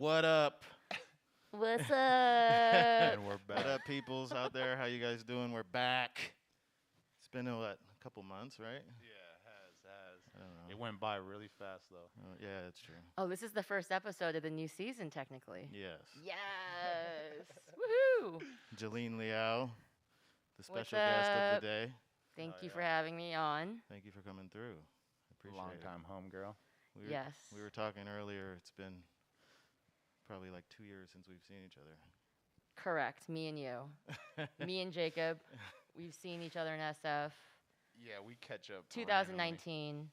What up? What's up? And we're What back. up, peoples out there? How you guys doing? We're back. It's been a couple months, right? Yeah, has. I don't know. It went by really fast though. Yeah, that's true. Oh, this is the first episode of the new season, technically. Yes. Yes. Woohoo! Jilleen Liao, the What's special guest up? of the day. Thank Oh, you yeah. for having me on. Thank you for coming through. I appreciate Long it. time home girl. We were, Yes. We were talking earlier. It's been probably like 2 years since we've seen each other. Correct. Me and you. Me and Jacob. We've seen each other in SF. Yeah, we catch up. 2019.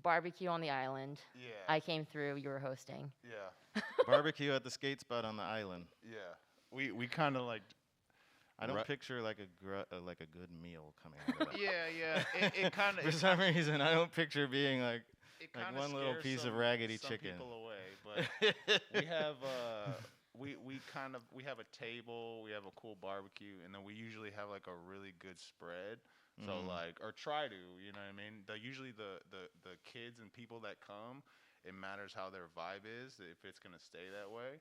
Barbecue on the island. Yeah. I came through. You were hosting. Yeah. Barbecue at the skate spot on the island. Yeah. We kind of like. I don't Ru- picture like a good meal coming out of that. Yeah. It kind of. For some reason, I don't picture being like It like kinda one little scares piece of some- raggedy some chicken. people away, but we have we have a table, we have a cool barbecue, and then we usually have like a really good spread. So like, or try to, you know what I mean? Usually the kids and people that come, it matters how their vibe is, if it's gonna stay that way.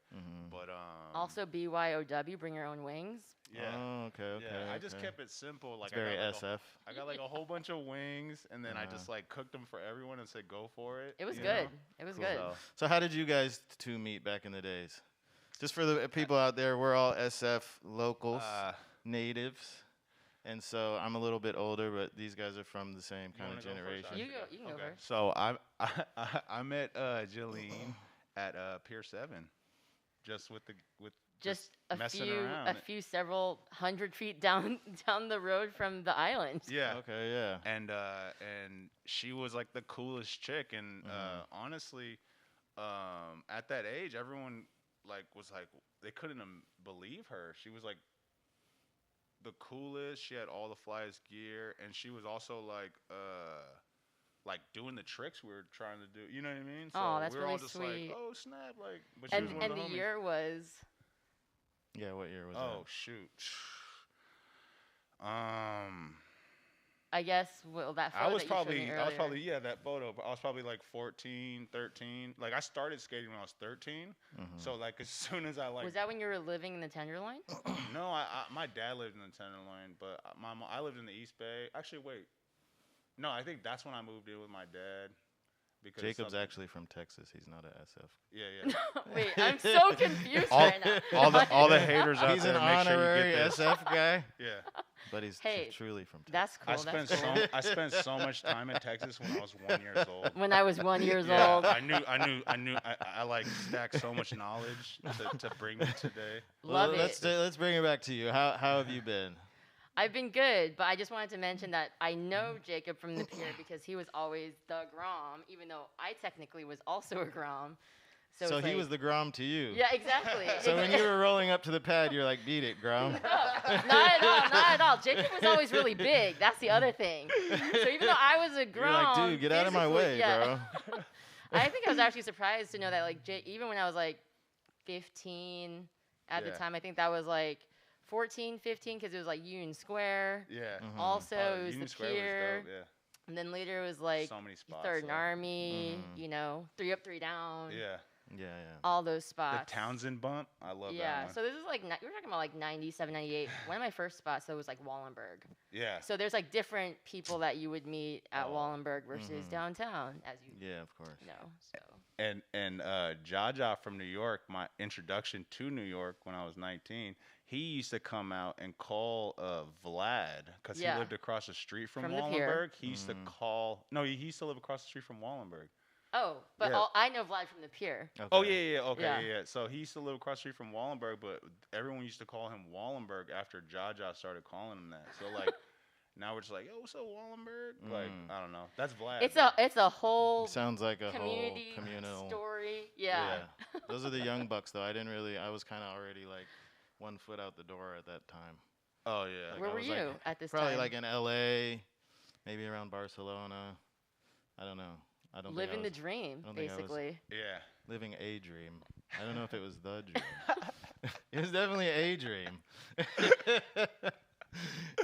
But Also, BYOW, bring your own wings. yeah. Oh, okay. Yeah, I just okay. kept it simple. Like It's very I got like SF. I got like a whole bunch of wings, and then I just like cooked them for everyone and said, "Go for it." It was you good. know? It was Cool. good. So how did you guys two meet back in the days? Just for the people out there, we're all SF locals, natives. And so I'm a little bit older, but these guys are from the same kind wanna of go first? generation. I You forget. go- you can go Okay. first. So I met Jilleen at Pier 7, just with Just messing around. several 100 feet down the road from the island. yeah. Okay, yeah. And she was like the coolest chick, and honestly, at that age, everyone was like they couldn't believe her. She was like the coolest. She had all the flyest gear, and she was also like doing the tricks we were trying to do. You know what I mean? So Aw, that's we were all really just sweet. like, oh snap, like. But she was one And of the the homies. year was Yeah, what year was Oh that? shoot. I guess that photo I was that you showed me probably earlier. that photo. I was probably like 14, 13. Like I started skating when I was 13. So like as soon as I like Was that when you were living in the Tenderloin? no, my dad lived in the Tenderloin, but I lived in the East Bay. Actually, wait. No, I think that's when I moved in with my dad. Because Jacob's something- actually from Texas. He's not a SF. Yeah. Wait, I'm so confused all, right now. all the haters out He's there, an make sure you honorary get this. SF guy, Yeah. but he's Hey, truly from Texas. That's cool. I That's cool. I spent so much time in Texas when I was 1 year old. When I was 1 year Yeah, old. I like stacked so much knowledge to bring me today. Love it. Let's bring it back to you. How have you been? I've been good, but I just wanted to mention that I know Jacob from the Pier because he was always the Grom, even though I technically was also a Grom. So it's he like- was the Grom to you. Yeah, exactly. So when you were rolling up to the pad, you're like, beat it, Grom. Not at all, not at all. Jacob was always really big. That's the other thing. So even though I was a You're Grom, like, dude, get out of my physically- way, yeah. bro. I think I was actually surprised to know that, like, even when I was like 15 at the Yeah. time, I think that was like 14, 15, because it was like Union Square. Yeah. Also, Oh, it was Union the Square Pier. was dope, yeah. And then later it was like So many spots. Third though. Army, you know, 3 Up, 3 Down. Yeah. Yeah. All those The spots. Townsend bump. I love that Yeah, one. so this is like, you were talking about like 97, 98. One of my first spots, though, was like Wallenberg. Yeah. So there's like different people that you would meet at Oh. Wallenberg versus downtown, as you Yeah, of course. know. So And Jaja from New York, my introduction to New York when I was 19, he used to come out and call Vlad because Yeah. he lived across the street from From the Pier. Wallenberg. He used to call. No, he used to live across the street from Wallenberg. oh, but Yeah. I know Vlad from the Pier. Okay. Oh yeah. Okay, Yeah. yeah. So he used to live across the street from Wallenberg, but everyone used to call him Wallenberg after Jaja started calling him that. So like. Now we're just like, yo, what's up, Wallenberg? Like, I don't know. That's Vlad. It's a whole Sounds like a community whole communal story. Yeah. Those are the young bucks, though. I was kind of already like 1 foot out the door at that time. Oh yeah. Like, Where I were was, you like, at this Probably time? like in LA, maybe around Barcelona. I don't know. I don't Living the think I was dream, don't think I was- basically. Yeah. living a dream. I don't know if it was the dream. It was definitely a dream.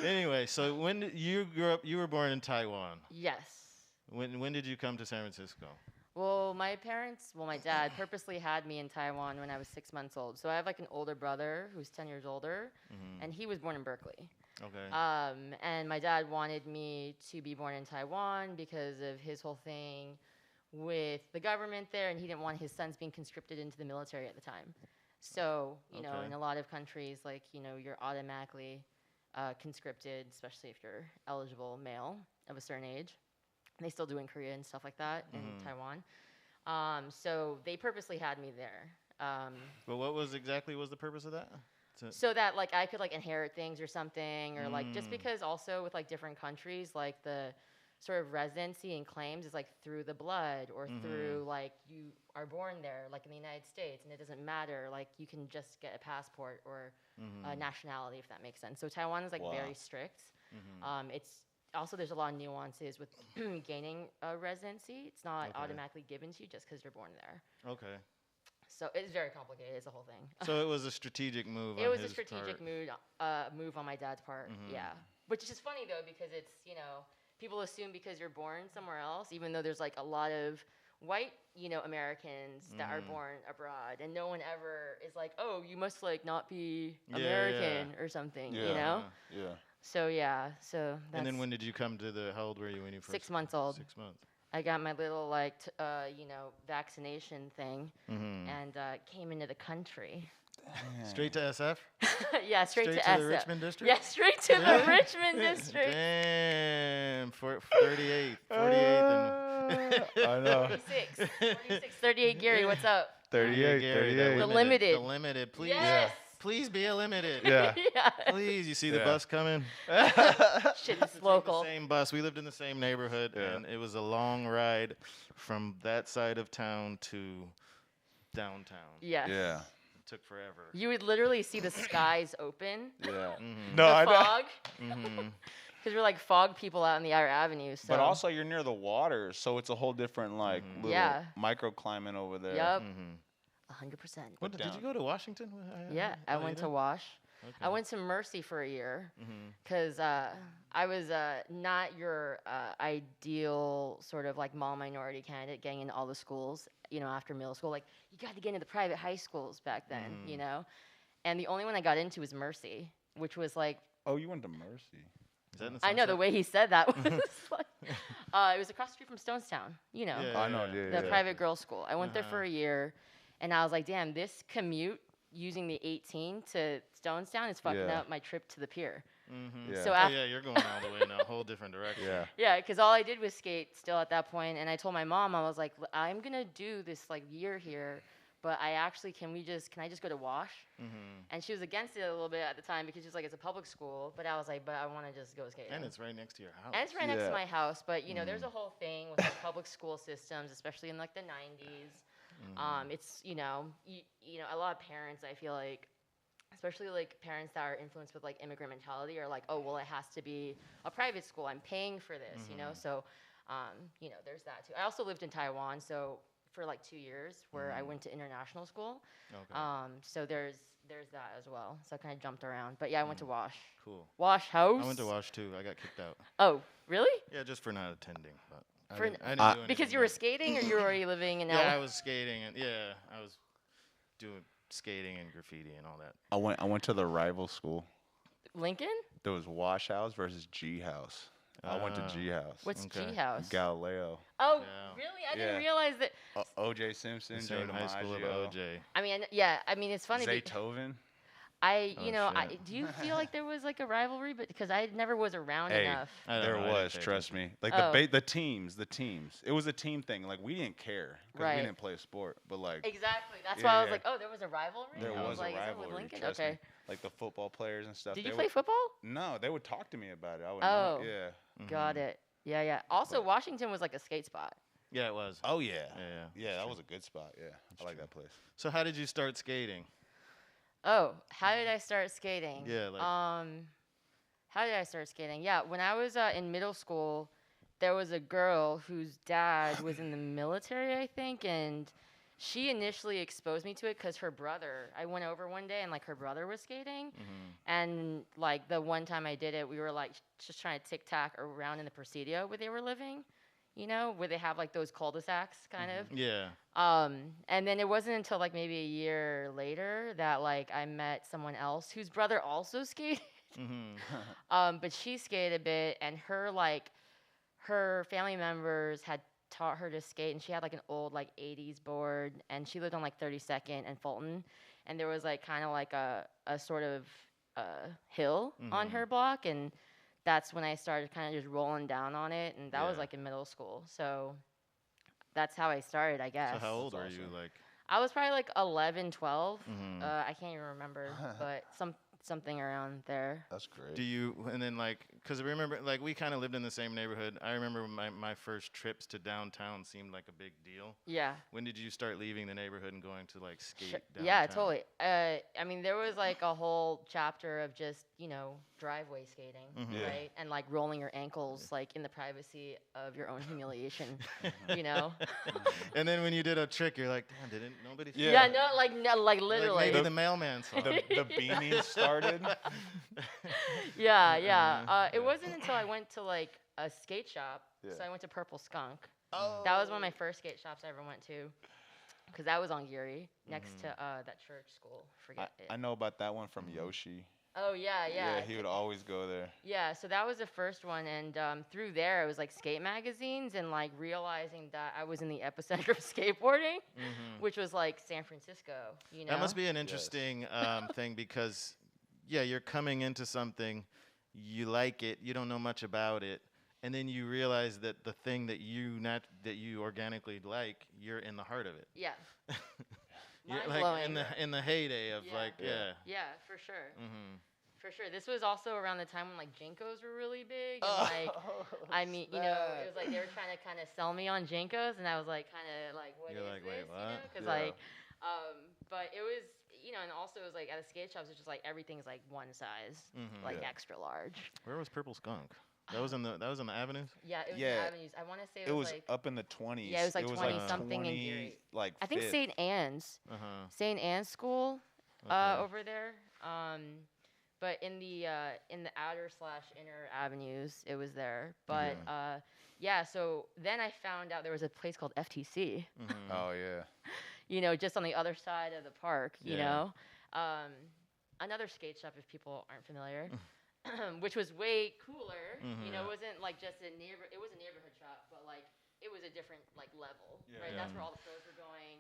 Anyway, so when you grew up, you were born in Taiwan. Yes. When did you come to San Francisco? Well, my dad purposely had me in Taiwan when I was 6 months old. So I have like an older brother who's 10 years older, and he was born in Berkeley. Okay. And my dad wanted me to be born in Taiwan because of his whole thing with the government there, and he didn't want his sons being conscripted into the military at the time. So, you know, in a lot of countries, like, you know, you're automatically conscripted, especially if you're eligible male of a certain age. They still do in Korea and stuff like that in Taiwan. So they purposely had me there. But what was the purpose of that? So that like I could like inherit things or something, or like just because also with like different countries, like the sort of residency and claims is like through the blood or through like you are born there, like in the United States, and it doesn't matter. Like you can just get a passport or a nationality, if that makes sense. So Taiwan is like very strict. It's also there's a lot of nuances with gaining a residency. It's not automatically given to you just because you're born there. Okay. So it's very complicated. It's a whole thing. So it was a strategic move. It was a strategic move on my dad's part. Yeah, which is just funny though because it's people assume because you're born somewhere else, even though there's like a lot of white Americans that are born abroad, and no one ever is like, oh, you must like not be American or something, Yeah. So so that's And then when did you come to how old were you when you first? 6 months old. 6 months. I got my little like vaccination thing and came into the country. Straight to SF? Yeah, straight to the SF. Richmond district? Yeah, straight to the Richmond district. Damn, 48, 48. I know. 46, 38. Gary, what's up? 38, Gary, 38. The limited. The limited, please. Yes. Please be a limited. Yeah. Yeah. Please, you see the bus coming? Shit, this is local. The same bus. We lived in the same neighborhood, and it was a long ride from that side of town to downtown. Yes. Yeah. It took forever. You would literally see the skies open. Yeah. The I know. fog. Because we're like fog people out on the outer avenue. So. But also you're near the water, so it's a whole different like little microclimate over there. Yep. 100%. What, did you go to Washington? Yeah, I went to Wash. Okay. I went to Mercy for a year because I was not your ideal sort of like mall minority candidate getting into all the schools, after middle school. Like, you got to get into the private high schools back then, And the only one I got into was Mercy, which was like... Oh, you went to Mercy. Is that in the I know, the Sunset? way he said that was like... it was across the street from Stonestown, Yeah, I know, the private girls' school. I went there for a year, and I was like, damn, this commute using the 18 to Stonestown is fucking up my trip to the Pier. Yeah. So you're going all the way in a whole different direction. Yeah. Yeah, because all I did was skate still at that point, and I told my mom, I was like, I'm gonna do this like year here, but I actually can I just go to Wash? And she was against it a little bit at the time because she was like, it's a public school, but I was like, but I want to just go skating. And it's right next to your house. And it's right next to my house, but there's a whole thing with like public school systems, especially in like the 90s. It's a lot of parents, I feel like, especially like parents that are influenced with like immigrant mentality, are like, oh well, it has to be a private school. I'm paying for this, So, there's that too. I also lived in Taiwan, so for like 2 years, where I went to international school. Okay. So there's that as well. So I kind of jumped around, but yeah, I went to Wash. Cool. Wash House. I went to Wash too. I got kicked out. Oh, really? Yeah, just for not attending. But I For didn't do anything because you were else. skating, or you were already living in LA? Yeah, I was skating, and I was doing skating and graffiti and all that. I went to the rival school. Lincoln? There was Wash House versus G House. I went to G House. What's Okay. G House? Galileo. Oh, Yeah. really? I didn't realize that. O.J. Simpson, The Joe same high school of DiMaggio, OJ. I mean, it's funny. Zaytoven. Do you feel like there was like a rivalry? But because I never was around Hey, enough. I don't There know, I didn't was, pay trust me. Like Oh. the teams. It was a team thing. Like we didn't care because Right. we didn't play a sport. But like Exactly. That's Yeah, why I was yeah. like, oh, there was a rivalry. there I was a like, is that with rivalry. Lincoln? Trust Okay. me. Like the football players and stuff. Did they you play would- football? No, they would talk to me about it. I would Oh. know. Yeah. Got it. Yeah. Also, Washington was like a skate spot. Yeah, it was. Oh yeah. Yeah. Yeah, that was a good spot. Yeah, I like that place. So how did you start skating? Oh, how did I start skating? Yeah, like- how did I start skating? Yeah, when I was in middle school, there was a girl whose dad was in the military, I think, and she initially exposed me to it because her brother. I went over one day and like her brother was skating, and like the one time I did it, we were like just trying to tic tac around in the Presidio where they were living. you know, where they have like those cul-de-sacs kind of. Yeah. And then it wasn't until like maybe a year later that like I met someone else whose brother also skated. But she skated a bit, and her family members had taught her to skate, and she had like an old like 80s board, and she lived on like 32nd and Fulton, and there was like kind of like a sort of hill on her block, and that's when I started kind of just rolling down on it, and that was like in middle school. So that's how I started, I guess. So how old are you? Like, I was probably like 11, 12. I can't even remember, but something around there. That's great. do you, and then like, because I remember, like, we kind of lived in the same neighborhood. I remember my first trips to downtown seemed like a big deal. Yeah. When did you start leaving the neighborhood and going to like skate downtown? Yeah, totally. I mean, there was like a whole chapter of just, you know, driveway skating, right? And like rolling your ankles like in the privacy of your own humiliation, you know? And then when you did a trick, you're like, damn, didn't nobody see Yeah, that? no, like literally. Like maybe the mailman saw it. The beanies started. Yeah. It wasn't until I went to like a skate shop. Yeah. So I went to Purple Skunk. Oh. That was one of my first skate shops I ever went to. Because that was on Geary, next to that church school. Forget it. I know about that one from Yoshi. Oh, yeah. Yeah, he would always go there. Yeah, so that was the first one, and through there, it was like skate magazines, and like realizing that I was in the epicenter of skateboarding, which was like San Francisco, you know? That must be an interesting thing because, yeah, you're coming into something, you like it, you don't know much about it, and then you realize that the thing that you organically like, you're in the heart of it. Yeah. You're Mind-blowing. like in the heyday of Yeah, for sure. For sure. This was also around the time when like Jinkos were really big, and like I mean, you know, it was like they were trying to kind of sell me on Jinkos, and I was like kind of like, what You're is like, this? wait, what? Because like, but it was, you know, and also it was like at the skate shops, it's just like everything's like one size, like extra large. Where was Purple Skunk? That was in the avenues? Yeah, it was Yeah. in Avenues. I want to say It was like up in the 20s. Yeah, it was like 20 something in 20, Geary. like I think fifth. St. Anne's. St. Anne's School over there. But in the outer / inner avenues, it was there. But yeah, so then I found out there was a place called FTC. Oh yeah. You know, just on the other side of the park. You Yeah. know, another skate shop if people aren't familiar. Which was way cooler. You know, it wasn't like just it was a neighborhood shop, but like it was a different like level, right? That's where all the pros were going,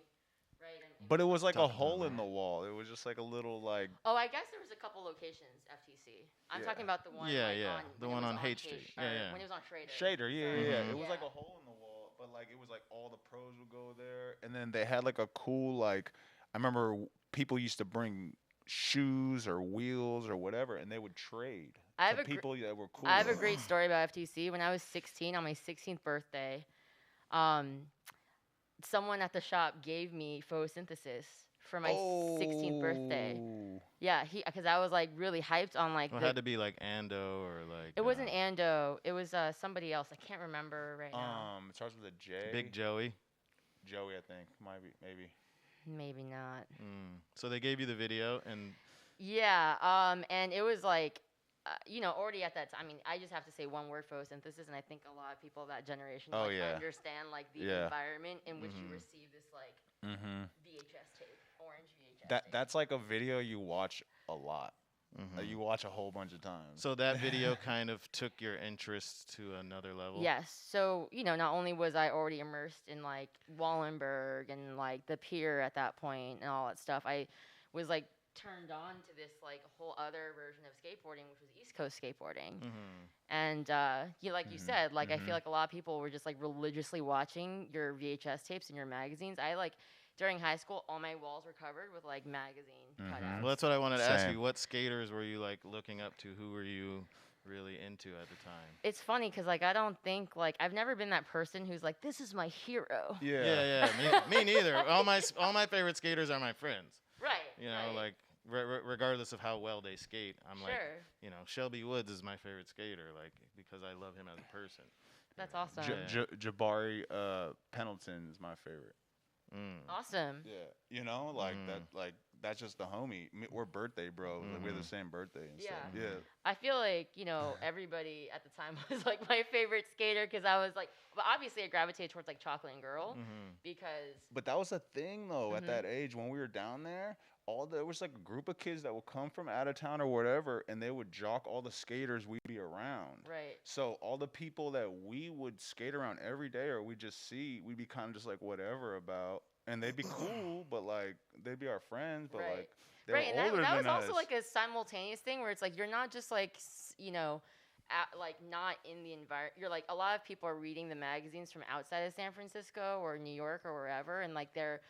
right? And But it was like a hole in the wall. It was just like a little like. oh, I guess there was a couple locations FTC. I'm talking about the one. Yeah, like, yeah, the when it one was on Haight Street. Or Yeah. When it was on Schrader. Shader, yeah. It was like Yeah. a hole in the wall, but like it was like all the pros would go there, and then they had like a cool like. I remember people used to bring shoes or wheels or whatever, and they would trade to people that were cool. I have a great story about FTC. When I was 16, on my 16th birthday, someone at the shop gave me photosynthesis for my 16th birthday. Yeah, because I was like really hyped on like. Well, it had to be like Ando or like. It wasn't Ando. It was somebody else. I can't remember right now. It starts with a J. Big Joey. Joey, I think. Maybe. Maybe not. So they gave you the video and. Yeah, and it was like, you know, already at that time. I mean, I just have to say one word: photosynthesis, and I think a lot of people of that generation understand like the environment in which you receive this like VHS tape, orange VHS tape. That's like a video you watch a lot. You watch a whole bunch of times. So that video kind of took your interest to another level. Yes. So, you know, not only was I already immersed in like Wallenberg and like the Pier at that point and all that stuff, I was like turned on to this like whole other version of skateboarding, which was East Coast skateboarding. And like you said, like I feel like a lot of people were just like religiously watching your VHS tapes and your magazines. I like during high school, all my walls were covered with like magazine cutouts. Well, that's what I wanted to ask Same. you. What skaters were you like looking up to? Who were you really into at the time? It's funny because like I don't think like I've never been that person who's like, this is my hero. Yeah. Me neither. All my favorite skaters are my friends. Right. You know, like regardless of how well they skate, I'm like, you know, Shelby Woods is my favorite skater, like because I love him as a person. That's awesome. Jabari Pendleton is my favorite. Awesome. Yeah, you know, like that, like that's just the homie. We're birthday bro. Like, we have the same birthday and stuff. Yeah. I feel like, you know, everybody at the time was like my favorite skater because I was like, but obviously I gravitated towards like Chocolate and Girl because. But that was a thing though at that age when we were down there. There was like a group of kids that would come from out of town or whatever, and they would jock all the skaters we'd be around. Right. So all the people that we would skate around every day or we just see, we'd be kind of just like whatever about, and they'd be cool, but like they'd be our friends, but like they were older and that than was also us. like a simultaneous thing where it's like you're not just like you know, like not in the environment. You're like a lot of people are reading the magazines from outside of San Francisco or New York or wherever, and like they're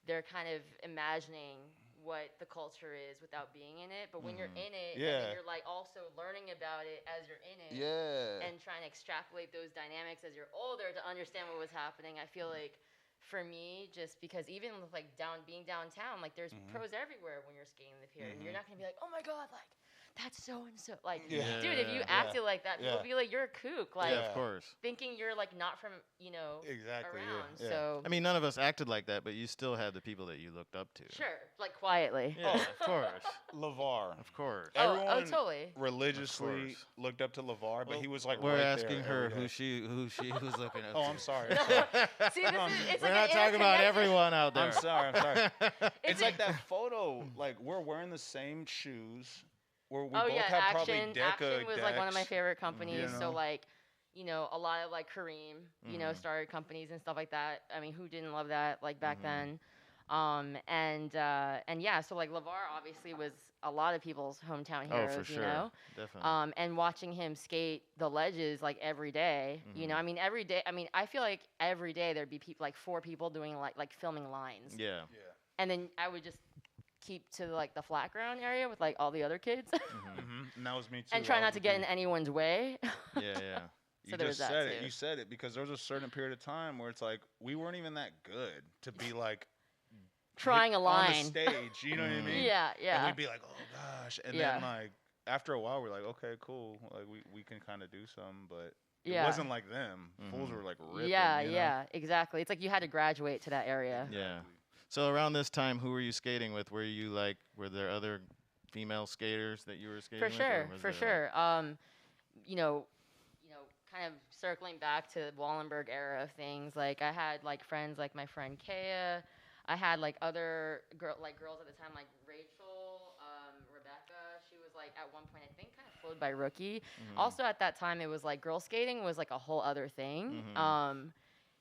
kind of imagining what the culture is without being in it, but when you're in it, and then you're like also learning about it as you're in it, and trying to extrapolate those dynamics as you're older to understand what was happening. I feel like for me, just because even with like being downtown, like there's pros everywhere when you're skating the pier, and you're not gonna be like, oh my god, like that's so and so. Like, dude, if you acted like that, people would be like, you're a kook. Like, of course. Thinking you're like not from, you know, around. So I mean, none of us acted like that, but you still had the people that you looked up to. Sure, like quietly. Yeah, of course. LeVar. Of course. Everyone totally. religiously looked up to LeVar, but he was like we're right asking there her who she was looking up to. Oh, I'm sorry. See, it's we're like not talking about everyone out there. I'm sorry. It's like that photo. Like we're wearing the same shoes. Where we both have probably Action was like one of my favorite companies. You know? So like, you know, a lot of like Kareem, you know, started companies and stuff like that. I mean, who didn't love that like back then? And yeah, so like LeVar obviously was a lot of people's hometown heroes, for sure. you know. Definitely. And watching him skate the ledges like every day, you know, I mean every day. I mean, I feel like every day there'd be like 4 people doing like filming lines. Yeah. And then I would just keep to like the flat ground area with like all the other kids. And that was me too. And try not to get in anyone's way. Yeah. You just said it. You said it because there was a certain period of time where it's like we weren't even that good to be like trying a line on the stage. You know what I mean? Yeah. And we'd be like, oh gosh, and then like after a while we're like, okay, cool, like we can kind of do some, but. It wasn't like them. Fools were like ripping. Yeah, exactly. It's like you had to graduate to that area. Yeah. So around this time, who were you skating with? Were there other female skaters that you were skating with? For sure. You know, kind of circling back to the Wallenberg era of things. Like I had like friends like my friend Kaya. I had like other girls at the time like Rachel, Rebecca. She was like at one point I think kind of flowed by Rookie. Also at that time it was like girl skating was like a whole other thing.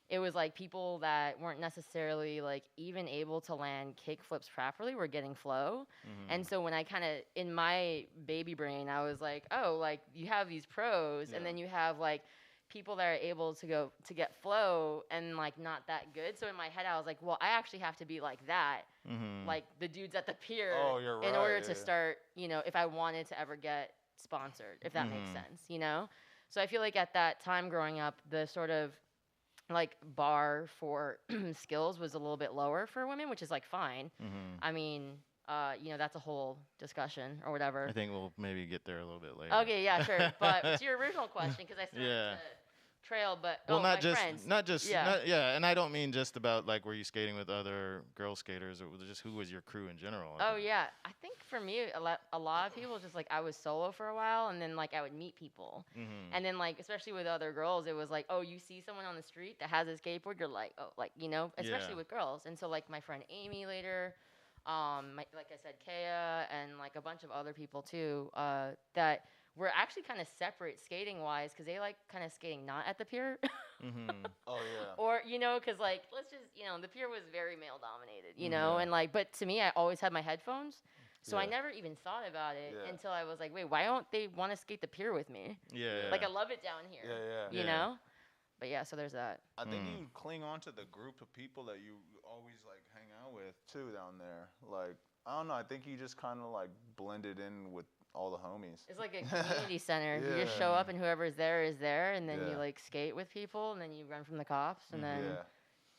It was like people that weren't necessarily like even able to land kick flips properly were getting flow. And so when I kind of, in my baby brain, I was like, oh, like you have these pros and then you have like people that are able to get flow and like not that good. So in my head, I was like, well, I actually have to be like that. Like the dudes at the pier in order to start, you know, if I wanted to ever get sponsored, if that makes sense, you know? So I feel like at that time growing up, the sort of like bar for skills was a little bit lower for women, which is like fine. I mean, you know, that's a whole discussion or whatever. I think we'll maybe get there a little bit later. Okay, yeah, sure. But to your original question, because I started to trail, but well, not friends. And I don't mean just about like were you skating with other girl skaters or just who was your crew in general? Oh yeah, I think for me a lot of people just like I was solo for a while and then like I would meet people and then like especially with other girls it was like oh you see someone on the street that has a skateboard you're like oh like you know especially with girls and so like my friend Amy later. Like I said, Kaya and like a bunch of other people too that were actually kind of separate skating wise because they like kind of skating not at the pier. Oh yeah. Or you know, because like let's just you know the pier was very male dominated, you know, and like but to me I always had my headphones, so I never even thought about it until I was like, wait, why don't they want to skate the pier with me? Like I love it down here. You know. But yeah, so there's that. I think you cling on to the group of people that you always like hang out with too down there. Like I don't know, I think you just kind of like blended in with all the homies. It's like a community center. You just show up and whoever's there is there, and then you like skate with people, and then you run from the cops, and then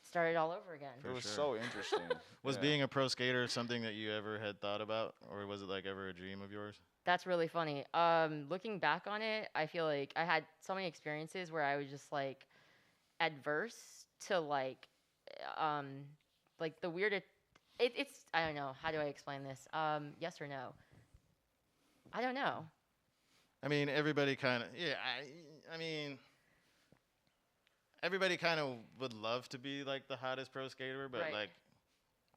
start it all over again. It was so interesting. Was being a pro skater something that you ever had thought about, or was it like ever a dream of yours? That's really funny. Looking back on it, I feel like I had so many experiences where I was just like adverse to like the weirdest It's I don't know. How do I explain this? Yes or no? I don't know. I mean, everybody kind of, I mean, everybody kind of would love to be like the hottest pro skater, but Right. like,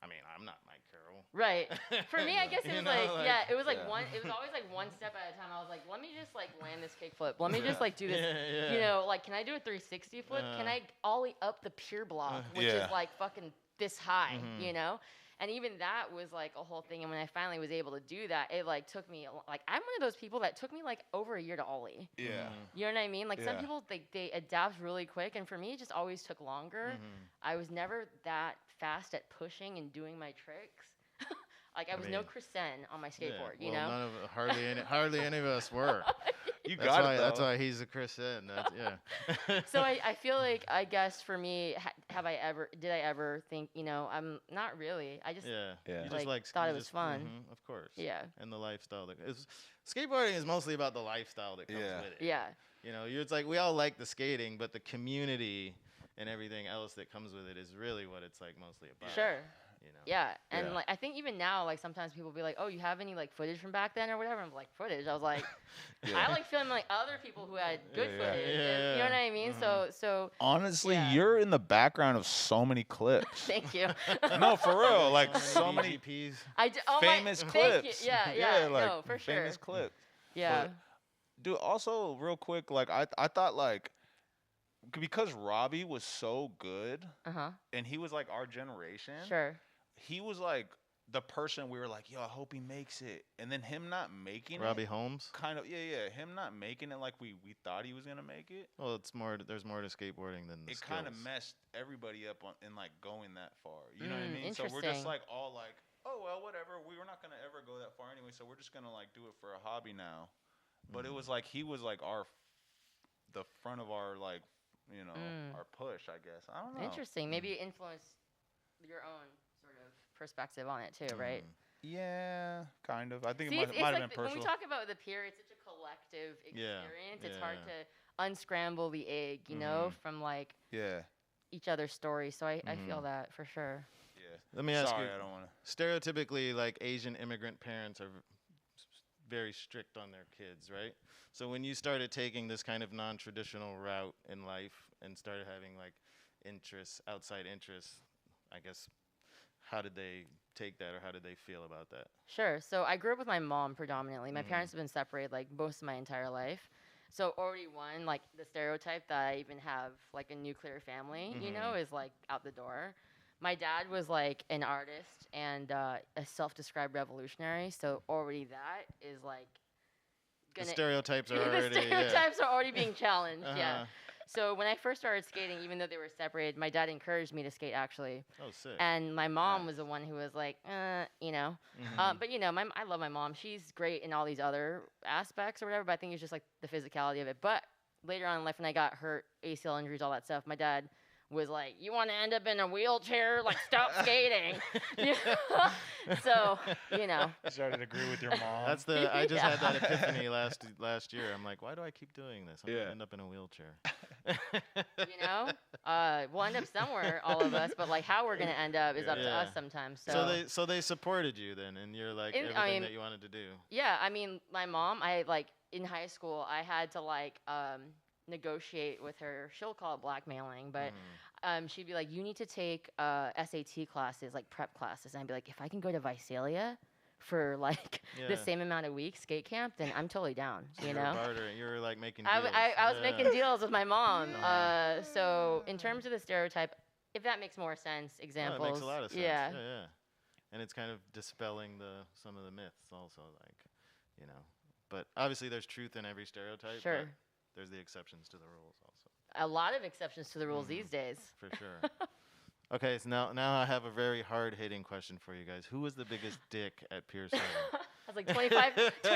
I mean, I'm not Mike Carroll. Right. For me, I guess it You was know, like, like- yeah, it was like Yeah. one. It was always like one step at a time. I was like, let me just like land this kickflip. Let me just like do this. Yeah. You know, like, can I do a 360 flip? Can I ollie up the pier block, which Yeah. is like fucking this high, Mhm. you know? And even that was like a whole thing. And when I finally was able to do that, it like took me like I'm one of those people that took me like over a year to ollie. Yeah. You know what I mean? Like some Yeah. people they adapt really quick, and for me, it just always took longer. Mhm. I was never that fast at pushing and doing my tricks. Like I was no mean, Chris Sen on my skateboard, Yeah, you well, know? none of hardly any of us were. You That's got why it. that's though. why he's a Chris Ed. Yeah. So I feel like I guess for me, did I ever think, you know, I'm not really. I just Yeah. Yeah. You Like, just like thought you it was just- fun. mhm, of course. yeah. And the lifestyle that skateboarding is mostly about the lifestyle that comes Yeah. with it. Yeah. You know, it's like we all like the skating, but the community and everything else that comes with it is really what it's like mostly about. Sure. You know. Yeah. And Yeah. like I think even now, like sometimes people be like, "Oh, you have any like footage from back then or whatever?" I'm like, "Footage." I was like, Yeah. I like filming like other people who had good Yeah, footage. yeah, and, you know what I yeah. mean? Mhm. So Honestly, Yeah. you're in the background of so many clips. thank you. No, for real. Like So so many BGPs. famous thank clips. you. Yeah. like no, for sure. famous clips. Yeah. But, dude, also real quick, like I thought like because Robbie was so good Uh-huh. and he was like our generation. Sure. He was like the person we were like, yo, I hope he makes it. And then him not making Robbie it. Holmes. Kind of, yeah. Him not making it like we thought he was gonna make it. Well, there's more to skateboarding than the It kind of skills. messed everybody up on in like going that far. You know what I mean? So we're Interesting. just like all like, oh well, whatever. We were not gonna ever go that far anyway. So we're just gonna like do it for a hobby now. But it was like he was like the front of our like our push. I guess I don't know. Interesting. Maybe it influenced your own sort of perspective on it too, right? Yeah, kind of. I think See, it it's might have like been when we personal. talk about the Pier, it's such a collective Yeah, experience. It's yeah, hard yeah. to unscramble the egg, you know, from like Yeah, each other's stories. So I feel Mhm. that for sure. yeah. Let me ask Sorry, you. I don't want to. Stereotypically, like Asian immigrant parents are very strict on their kids, right? So when you started taking this kind of non-traditional route in life and started having like outside interests, I guess, how did they take that, or how did they feel about that? Sure. So I grew up with my mom predominantly. My Mhm. parents have been separated like most of my entire life. So already one, like the stereotype that I even have like a nuclear family, you know, is like out the door. My dad was like an artist and a self-described revolutionary. So already that is like The gonna stereotypes are the already stereotypes are already being challenged. Yeah. Uh-huh. So when I first started skating, even though they were separated, my dad encouraged me to skate actually. Oh, sick. And my mom Nice. was the one who was like, you know. Mhm. But you know, I love my mom. She's great in all these other aspects or whatever. But I think it's just like the physicality of it. But later on in life, when I got hurt, ACL injuries, all that stuff, my dad was like, "You want to end up in a wheelchair? Like, stop skating." You know? So you know, I started to agree with your mom. That's I just had that Yeah. epiphany last year. I'm like, why do I keep doing this? I'm Yeah. gonna end up in a wheelchair. you know, we'll end up somewhere, all of us. But like, how we're gonna end up is up to Yeah. us sometimes. So, So they supported you then, and you're like I everything mean, that you wanted to do. yeah, I mean, my mom, I like in high school, I had to like negotiate with her. She'll call it blackmailing, but she'd be like, "You need to take SAT classes, like prep classes." And I'd be like, "If I can go to Visalia for like the Yeah. same amount of weeks skate camp, then I'm totally down." You were know. bartering. You were like making I, deals. I was Yeah. making deals with my mom. So in terms of the stereotype, if that makes more sense, No, examples. it makes a lot of sense. Yeah. Yeah. And it's kind of dispelling some of the myths also, like, you know. But obviously there's truth in every stereotype. Sure. But there's the exceptions to the rules also. A lot of exceptions to the rules these days. For sure. Okay, so now I have a very hard-hitting question for you guys. Who was the biggest dick at Pier 7? I was like 25 minutes in.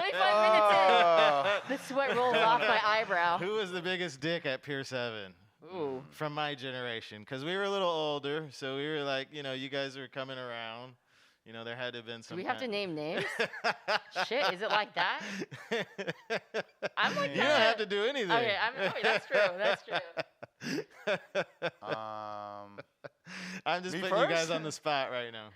The sweat rolls off my eyebrow. Who was the biggest dick at Pier 7? Ooh. From my generation, because we were a little older, so we were like, you know, you guys were coming around. You know, there had to have been Do some. we have to name names? Shit, is it like that? I'm like You don't have to do anything. Okay, that's true. That's true. I'm just Me putting you guys first? on the spot right now.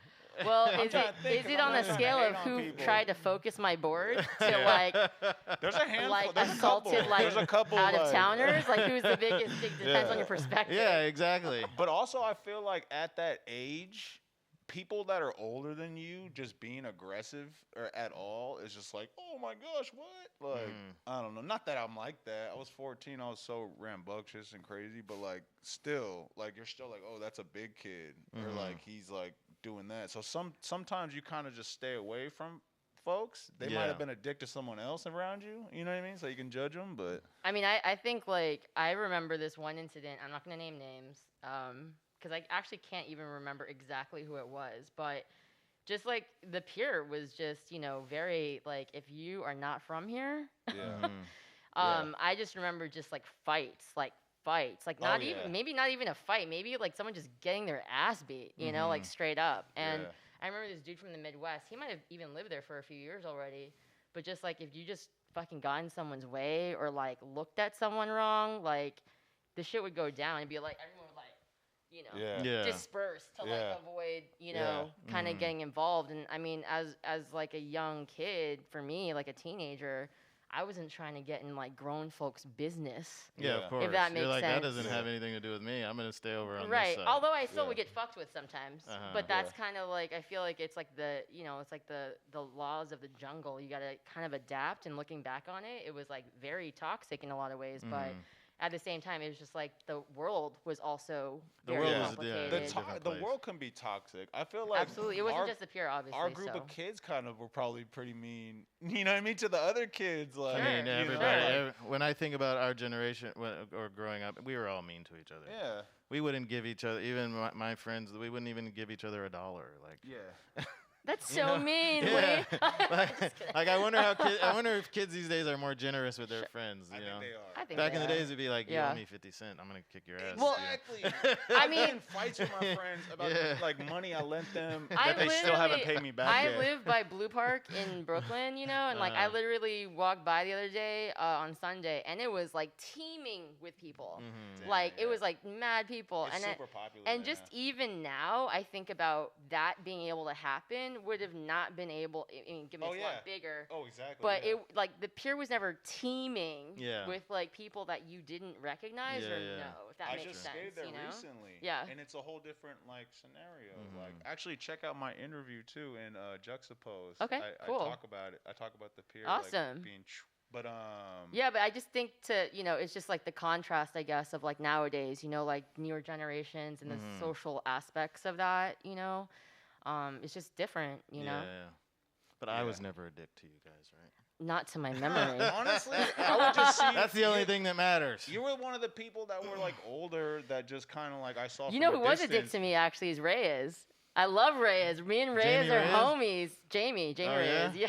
Well, I'm is trying to think, it 'cause it I'm on not the trying to scale hate of on who people. tried to focus my board to Yeah. like There's a handful. like there's assaulted a couple. like There's a couple out of like, towners? Like who's the biggest? It depends on Yeah. your perspective. Yeah, exactly. But also, I feel like at that age, people that are older than you just being aggressive or at all is just like, oh my gosh, what? Like, I don't know. Not that I'm like that. I was 14. I was so rambunctious and crazy, but like, still, like, you're still like, oh, that's a big kid, or like he's like doing that. So sometimes you kind of just stay away from folks. They might Yeah. have been a dick to someone else around you. You know what I mean? So you can judge them, but I mean, I think like I remember this one incident. I'm not gonna name names, because I actually can't even remember exactly who it was. But just like the Pier was just, very like if you are not from here, yeah. I just remember just like fights, like not yeah. even maybe not even a fight, maybe like someone just getting their ass beat, like straight up. And Yeah. I remember this dude from the Midwest. He might have even lived there for a few years already. But just like if you just fucking got in someone's way or like looked at someone wrong, like the shit would go down and be like everyone would like, Yeah. Yeah. disperse to Yeah. like avoid, Yeah. kind of getting involved. And I mean, as like a young kid, for me, like a teenager, I wasn't trying to get in like grown folks' business. Yeah, of If course. that You're makes like, that sense. doesn't have anything to do with me. I'm gonna stay over on Right. this side. Although I still Yeah. would get fucked with sometimes. Uh-huh. But that's Yeah. kind of like I feel like it's like it's like the laws of the jungle. You got to kind of adapt, and looking back on it, it was like very toxic in a lot of ways, but at the same time it was just like the world was also The very world was, complicated. The, different the place. world can be toxic. I feel like Absolutely. It wasn't our, just the Pier, obviously. our group so. of kids kind of were probably pretty mean. You know what I mean to the other kids. Like, Sure. I mean, you know, everybody. like- When I think about our generation or growing up, we were all mean to each other. yeah, We wouldn't give each other, even my friends, we wouldn't even give each other $1. Like, yeah. That's you so know? mean. Yeah. Wait. like I wonder if kids these days are more generous with their friends. I You think know, they are. I think back they in the are. days, it'd be like, you Yeah. owe me 50 cents. I'm gonna kick your ass. Well, Exactly. I I've mean- been in fights with my friends about Yeah. like money I lent them I that they still haven't literally- paid me back I yet. live by Blue Park in Brooklyn, and like I Uh-huh. literally walked by the other day on Sunday, and it was like teeming with people. Mhm. Like Yeah. it was like mad people, It's and super popular. and there just now. even now, I think about that being able to happen would have not been able. I mean, given Oh, it's a yeah. lot bigger. Oh, exactly. But yeah. it like the Pier was never teaming Yeah. with like people that you didn't recognize Yeah, or yeah. know, if that I makes just sense. skated there you know? recently. Yeah. And it's a whole different like scenario. Mhm. Like actually check out my interview too in Juxtapose. Okay, I cool. talk about it. I talk about the Pier Awesome. like being but Yeah, but I just think it's just like the contrast, I guess, of like nowadays, like newer generations and the Mhm. social aspects of that, it's just different, you know? Yeah. But I Yeah. was never a dick to you guys, right? Not to my memory. honestly, I would just see That's the only thing that matters. You were one of the people that were like older that just kind of like I saw. You from know a who was a dick distance. to me actually is Reyes. I love Reyes. Me and Reyes Jamie are Reyes? homies. Jamie Oh, Reyes. yeah? Yeah.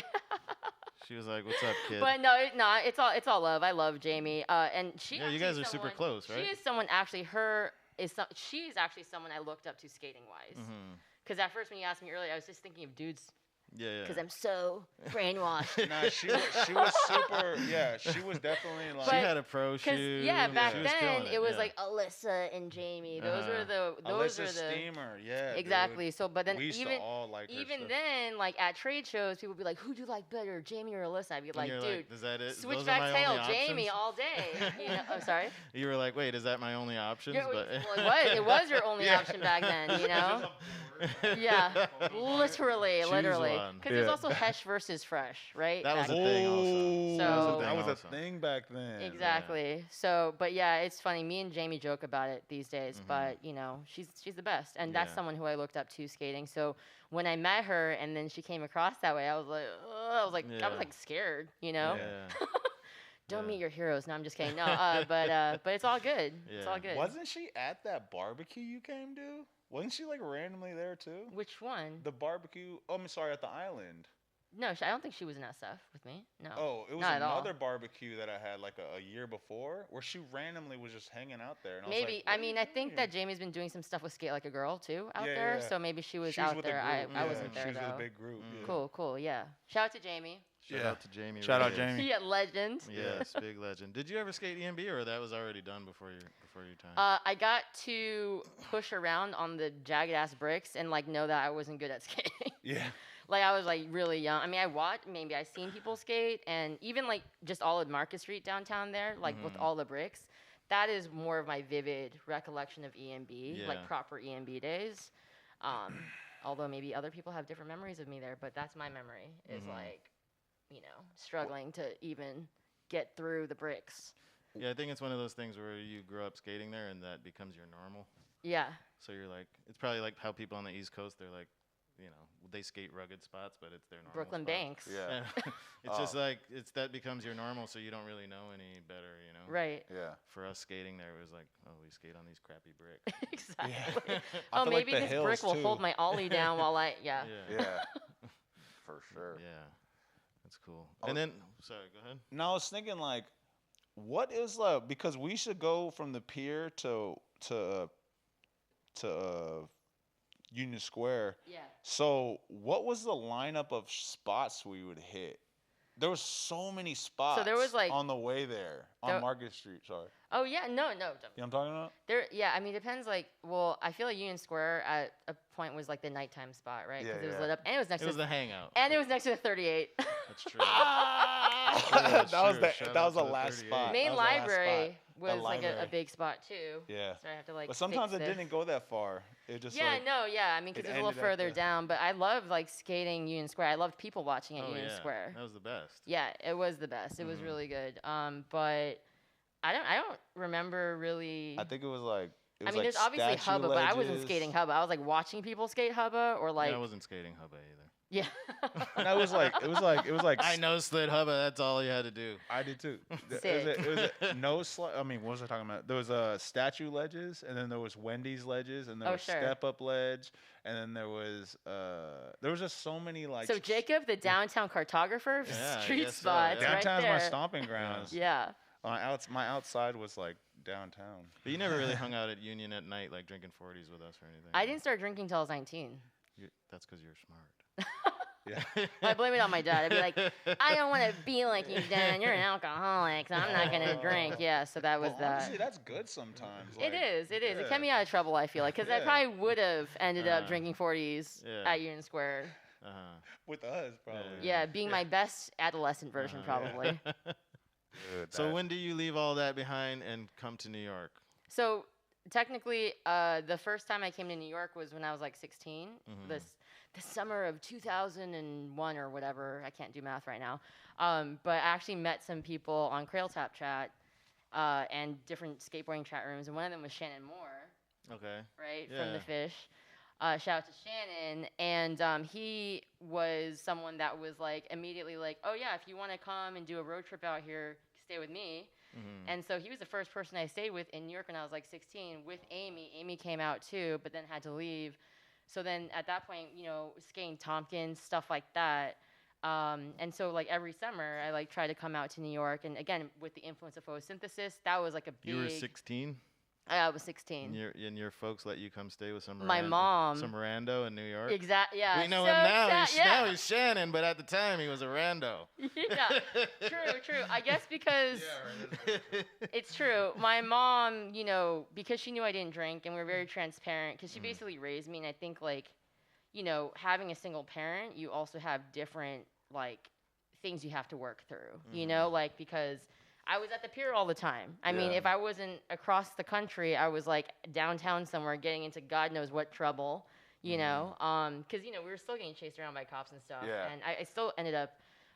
She was like, "What's up, kid?" But no, it's all love. I love Jamie. And she. Yeah, you actually guys is are super someone- close, right? She is someone actually. She's actually someone I looked up to skating wise. Mhm. Because at first when you asked me earlier, I was just thinking of dudes. Yeah. Because I'm so brainwashed. Nah, she was super. Yeah, she was definitely like. She But- had a pro shoe. Because back she was then killing it was yeah. like Alyssa and Jamie. Those Uh-huh. were the. Those Alyssa are the. Steamer, yeah. Exactly. Dude. So, but then We used even to all like her even stuff. then, like at trade shows, people would be like, "Who do you like better, Jamie or Alyssa?" I'd be And like, you're "Dude, is that it? Those are switchback my tail, only Jamie options? all day." I'm sorry. You were like, wait, is that my only options? Well, But it was your only Yeah. option back then, Yeah, literally. Choose one. Because there's Yeah. also Hesh versus Fresh, right? That was Back a thing also. Oh, So- that was also. a thing back then. Exactly. So, but yeah, it's funny. Me and Jamie joke about it these days, Mhm. but she's the best, and that's Yeah. someone who I looked up to skating. So when I met her, and then she came across that way, I was like, I was Yeah. like scared, Don't Yeah. meet your heroes. No, I'm just kidding. No, but it's all good. It's Yeah. all good. Wasn't she at that barbecue you came to? Wasn't she like randomly there too? Which one? The barbecue. Oh, I'm sorry, at the island. No, I don't think she was in SF with me. No. Oh, it was Not at all. another barbecue that I had like a year before where she randomly was just hanging out there. And Maybe. I I was like, mean, I think that Jamie's been doing some stuff with Skate Like a Girl too out Yeah, there. yeah. So maybe she was She was out with a there. I group, yeah, wasn't there she was though. with a big group. Yeah. Cool. Yeah. Shout out to Jamie. Shout out to Jamie. Shout out Reyes. Jamie. Yeah, legend. Yes, big legend. Did you ever skate EMB, or that was already done before your time? I got to push around on the jagged ass bricks and like know that I wasn't good at skating. Yeah. Like I was like really young. I mean, I seen people skate, and even like just all of Market Street downtown there, like with all the bricks. That is more of my vivid recollection of EMB, like proper EMB days. Although maybe other people have different memories of me there, but that's my memory. Is like, struggling to even get through the bricks. Yeah, I think it's one of those things where you grow up skating there, and that becomes your normal. Yeah. So you're like, it's probably like how people on the East Coast, they're like, they skate rugged spots, but it's their normal Brooklyn spot. Banks. Yeah. It's just like that becomes your normal, so you don't really know any better, Right. Yeah. For us skating there, it was like, oh, we skate on these crappy bricks. Exactly. I Oh, feel like maybe the this hills, brick will too. hold my ollie down while I. Yeah. Yeah. For sure. Yeah, that's cool. Oh. And then, sorry, go ahead. Now I was thinking like, what is like, because we should go from the pier to Union Square. Yeah. So what was the lineup of spots we would hit? There was so many spots. there was, like- on the way there on Market Street. Sorry. Oh yeah. No. You know what I'm talking about? There. Yeah. I mean, it depends. Like, well, I feel like Union Square at a point was like the nighttime spot, right? Yeah, Because it was yeah. lit up, and it was next It to. was the hangout. and it was next to the 38. That's true. that was true. the Shout that out was to the the last 38. spot. Main That was the last library spot. was The like a library. big spot too. Yeah. So I have to like. But sometimes fix it this. didn't go that far. It just Yeah, like, no, yeah. I mean, because it it was a little ended up further there. down, but I loved like skating Union Square. I loved people watching at Oh, Union yeah. Square. That was the best. Yeah, it was the best. It was really good. But I don't remember really. I think it was like. It I was mean, like there's obviously statue hubba, but I wasn't ledges. skating hubba. I was like watching people skate hubba, or like Yeah, I wasn't skating hubba either. yeah. No, it was like. I know slid hubba. That's all you had to do. I did too. Sick. It was a no slide. I mean, what was I talking about? There was statue ledges, and then there was Wendy's ledges, and there Oh, was sure. step up ledge, and then there was just so many like. So Jacob, the downtown cartographer, Yeah, I street guess so, spots yeah. right downtown's there. my stomping grounds. Yeah. My outside was like downtown. But you never really hung out at Union at night, like drinking 40s with us or anything. I didn't start drinking till I was 19. That's because you're smart. Yeah. I blame it on my dad. I'd be like, I don't want to be like you, Dad. You're an alcoholic, so I'm not gonna drink. Yeah, so that was Well, that. honestly, that's good sometimes. It is. It yeah. kept me out of trouble, I feel like, because I Yeah. probably would have ended up Uh, drinking 40s yeah. at Union Square. Uh-huh. With us, probably. Yeah, being my best adolescent version, probably. Dude, So that- when do you leave all that behind and come to New York? So technically, the first time I came to New York was when I was like 16. The summer of 2001 or whatever. I can't do math right now. But I actually met some people on Crail Tap Chat and different skateboarding chat rooms, and one of them was Shannon Moore, Okay. right, from Yeah. The Fish. Shout out to Shannon. And he was someone that was like immediately like, oh yeah, if you want to come and do a road trip out here, stay with me. And so he was the first person I stayed with in New York when I was like 16 with Amy. Amy came out too, but then had to leave. So then at that point, skating Tompkins, stuff like that. And so like every summer I like try to come out to New York. And again, with the influence of photosynthesis, that was like a big. You were 16? I was 16. And your folks let you come stay with some My mom. some rando in New York? Exactly. Yeah. We know so him now. sad, Now he's Shannon, but at the time he was a rando. Yeah. True. I guess because it's true. My mom, because she knew I didn't drink and we were very transparent, because she basically raised me. And I think like, having a single parent, you also have different like things you have to work through, like because I was at the pier all the time. I mean, Yeah. if I wasn't across the country, I was like downtown somewhere getting into God knows what trouble, because, we were still getting chased around by cops and stuff. Yeah. And I still ended up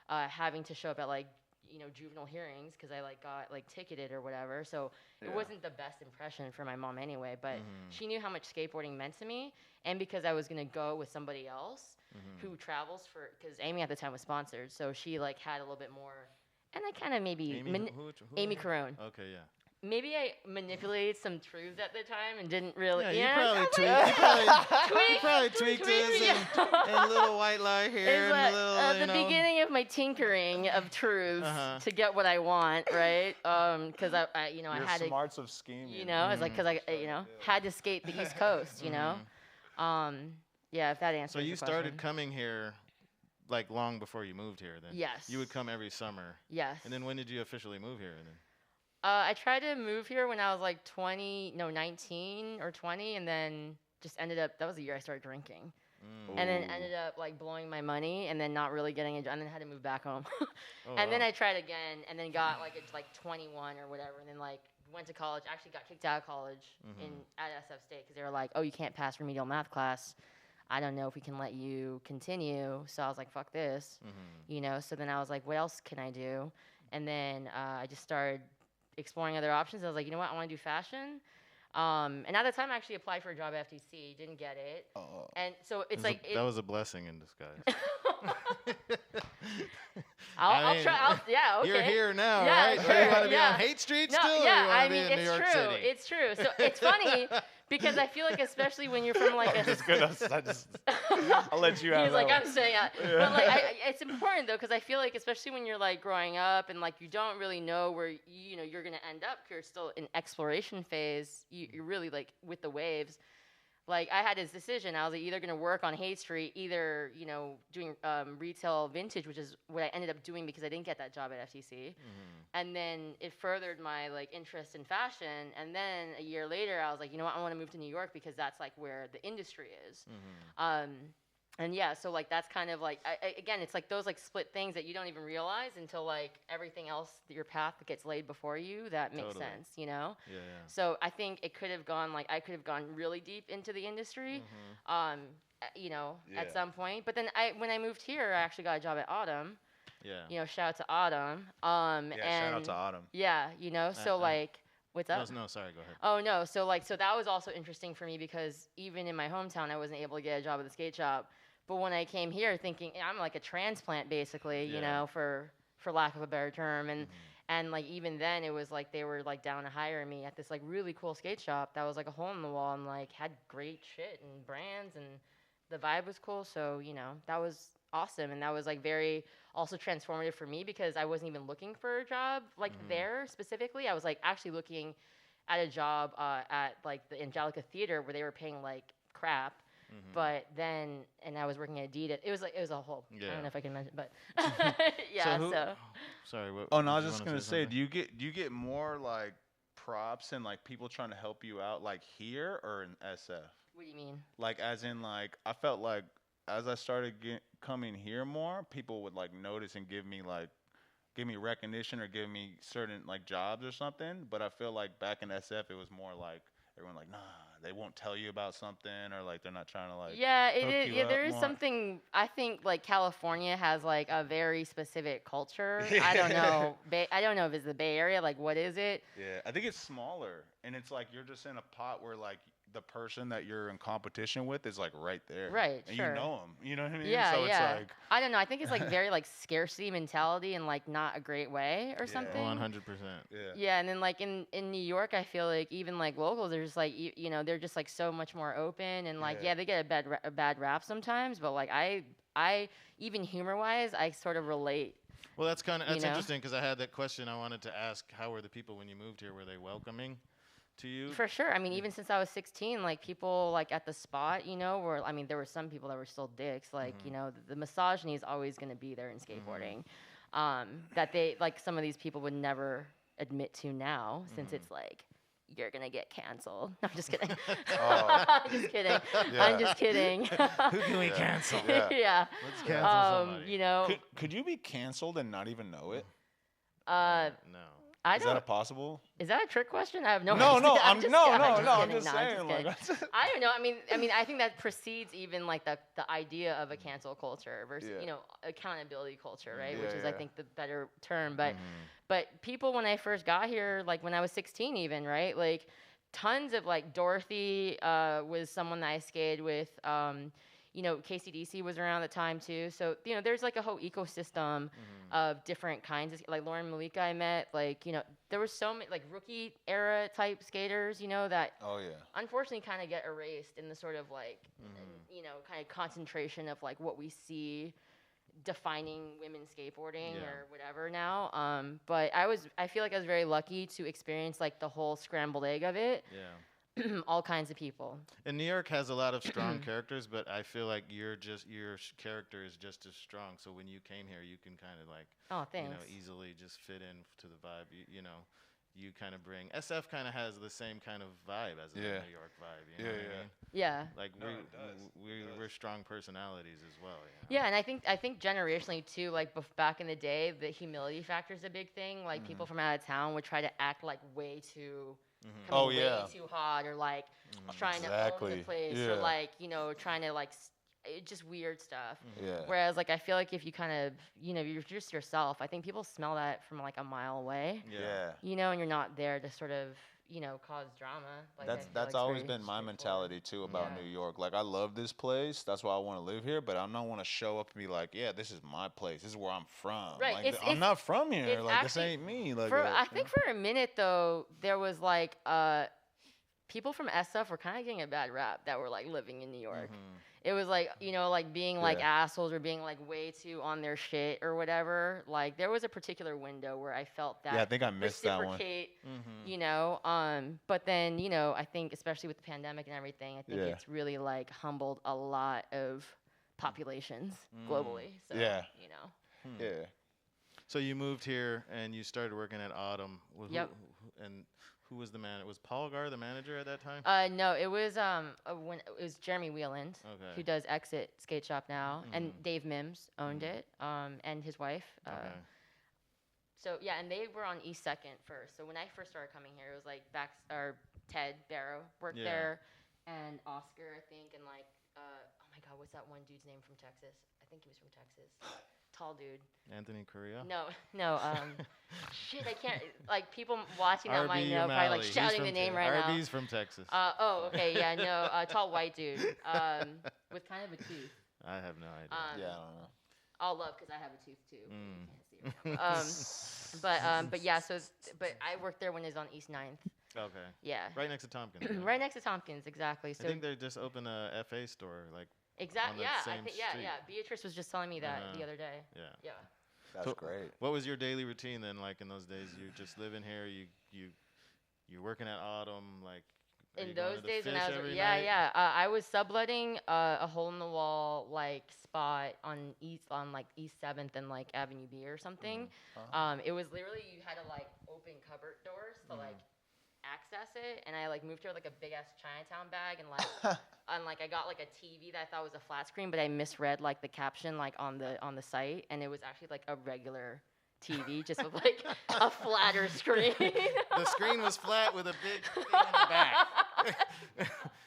having to show up at like, juvenile hearings because I like got like ticketed or whatever. So it Yeah. wasn't the best impression for my mom anyway, but she knew how much skateboarding meant to me. And because I was going to go with somebody else who travels because Amy at the time was sponsored. So she like had a little bit more, and I kind of maybe, Amy, who Amy Caron. Okay, yeah. maybe I manipulated some truths at the time and didn't really. Yeah, you probably tweaked this and little white lie here and a little, the beginning of my tinkering of truths to get what I want, right? Because I had to. Smarts of scheming. It's like because I had to skate the East Coast, yeah, if that answers. So you your started question. coming here, like long before you moved here. Then. Yes. You would come every summer. Yes. And then when did you officially move here? Then. I tried to move here when I was like 19 or 20, and then just ended up. That was the year I started drinking. And then ended up like blowing my money and then not really getting a job and then had to move back home. Then I tried again and then got like it's like 21 or whatever and then like went to college, actually got kicked out of college at SF State because they were like, oh, you can't pass remedial math class. I don't know if we can let you continue. So I was like, fuck this, So then I was like, what else can I do? And then I just started exploring other options. I was like, you know what? I want to do fashion. And at the time, I actually applied for a job at FTC, didn't get it. And so it's like that was a blessing in disguise. I'll try. Yeah, okay. You're here now, yeah, right? Sure, You want to be on Hate Street still? Or you want to be in New York City? It's true. So it's funny because I feel like, especially when you're from like I'll let you out. He's like, I'm saying it. But like, it's important though, because I feel like, especially when you're like growing up and like you don't really know where you're gonna end up. You're still in exploration phase. You're really like with the waves. Like I had this decision. I was like, either gonna work on Haight Street, either doing retail vintage, which is what I ended up doing because I didn't get that job at FTC, and then it furthered my like interest in fashion. And then a year later, I was like, you know what, I want to move to New York because that's like where the industry is. And yeah, so like that's kind of like again, it's like those like split things that you don't even realize until like everything else, your path gets laid before you. That makes sense, Yeah. So I think it could have gone like I could have gone really deep into the industry, at some point. But then when I moved here, I actually got a job at Autumn. Yeah. Shout out to Autumn. And shout out to Autumn. Yeah, so like. What's up? No, sorry, go ahead. Oh, no. So that was also interesting for me because even in my hometown, I wasn't able to get a job at the skate shop. But when I came here thinking, I'm like a transplant basically, for lack of a better term. And like even then it was like they were like down to hire me at this like really cool skate shop that was like a hole in the wall and like had great shit and brands and the vibe was cool. So, that was awesome. And that was like very also transformative for me because I wasn't even looking for a job like there specifically. I was like actually looking at a job at like the Angelica Theater where they were paying like crap. But then, and I was working at Adidas. It was a whole. I don't know if I can mention, but yeah. Sorry. What, I was just gonna say, do you get more like props and like people trying to help you out like here or in SF? What do you mean? Like as in like I felt like as I started coming here more, people would like notice and give me recognition or give me certain like jobs or something. But I feel like back in SF, it was more like everyone like, nah, they won't tell you about something or like they're not trying to like. Yeah, it is. Yeah, there is more. something. I think like California has like a very specific culture. I don't know. I don't know if it's the Bay Area. Like, what is it? Yeah, I think it's smaller, and it's like you're just in a pot where like the person that you're in competition with is like right there. Right, and sure. you know them. You know what I mean? Yeah, so yeah. It's like I don't know. I think it's like very like scarcity mentality and like not a great way or something. 100%. Yeah. Yeah, and then like in New York, I feel like even like locals, they're just like they're just like so much more open and like they get a bad rap sometimes, but like I even humor wise, I sort of relate. Well, that's interesting because I had that question I wanted to ask. How were the people when you moved here? Were they welcoming to you? For sure. I mean, even since I was 16, like people like at the spot, were, I mean, there were some people that were still dicks. Like, the misogyny is always going to be there in skateboarding. That they, like some of these people would never admit to now since it's like, you're going to get canceled. No, I'm just kidding. I'm just kidding. Yeah. I'm just kidding. Who can we cancel? Yeah. Let's cancel somebody. Could you be canceled and not even know it? No. I Is don't. that possible? Is that a trick question? I have no. No, idea. I'm just kidding. saying. Like, I don't know. I mean, I think that precedes even like the idea of a cancel culture versus accountability culture, right? Which is I think the better term. But people when I first got here, like when I was 16, even right, like tons of like Dorothy was someone that I skated with. KCDC was around at the time too. So, there's like a whole ecosystem of different kinds of, like Lauren Malika I met, like, there was so many like rookie era type skaters, that unfortunately kind of get erased in the sort of like, kind of concentration of like what we see defining women skateboarding or whatever now. But I feel like I was very lucky to experience like the whole scrambled egg of it. Yeah. All kinds of people. And New York has a lot of strong characters, but I feel like your character is just as strong. So when you came here, you can kind of like, easily just fit in to the vibe. You kind of bring SF kind of has the same kind of vibe as a New York vibe. You know what I mean? Yeah. Like we're strong personalities as well. Yeah, and I think generationally too. Like back in the day, the humility factor is a big thing. Like people from out of town would try to act like way too. Way too hot, or like trying to own the place, or like trying to like just weird stuff. Whereas like I feel like if you kind of you're just yourself, I think people smell that from like a mile away. And you're not there to sort of cause drama. Like that's always been my mentality too about New York. Like I love this place, that's why I want to live here, but I don't want to show up and be like, yeah, this is my place, this is where I'm from. Right. Like, I'm not from here. Like this ain't me. Like I think for a minute though, there was like people from SF were kind of getting a bad rap that were like living in New York. It was like, like being like assholes or being like way too on their shit or whatever. Like there was a particular window where I felt that. Yeah, I think I missed that one. But then, I think especially with the pandemic and everything, I think it's really like humbled a lot of populations globally. So, Yeah. So you moved here and you started working at Autumn. And who was the manager? Was Paul Gar the manager at that time? No, it was when it was Jeremy Wheeland, who does Exit Skate Shop now, and Dave Mims owned it, and his wife. So yeah, and they were on East Second first. So when I first started coming here, it was like Ted Barrow worked there, and Oscar, I think, and like oh my God, what's that one dude's name from Texas? I think he was from Texas. Tall dude. Anthony Correa? No. Shit, I can't. Like people watching that might know, probably like shouting the name right now. RB's from Texas. Okay, yeah, no, tall white dude, with kind of a tooth. I have no idea. I don't know. All love because I have a tooth too. You can't see it right now. But yeah, but I worked there when it was on East 9th. Okay. Yeah. Right next to Tompkins. Right next to Tompkins, exactly. So I think they just opened a FA store, like. Exactly. Yeah. I think. Yeah. Beatrice was just telling me that the other day. Yeah. That's great. What was your daily routine then, like in those days? You just living here. You're working at Autumn, like. In those days when I was I was subletting a hole in the wall like spot on East 7th and like Avenue B or something. It was literally you had to like open cupboard doors to like access it, and I like moved here with like a big ass Chinatown bag and like I got like a TV that I thought was a flat screen, but I misread like the caption like on the site, and it was actually like a regular TV just with like a flatter screen. The screen was flat with a big thing in the back.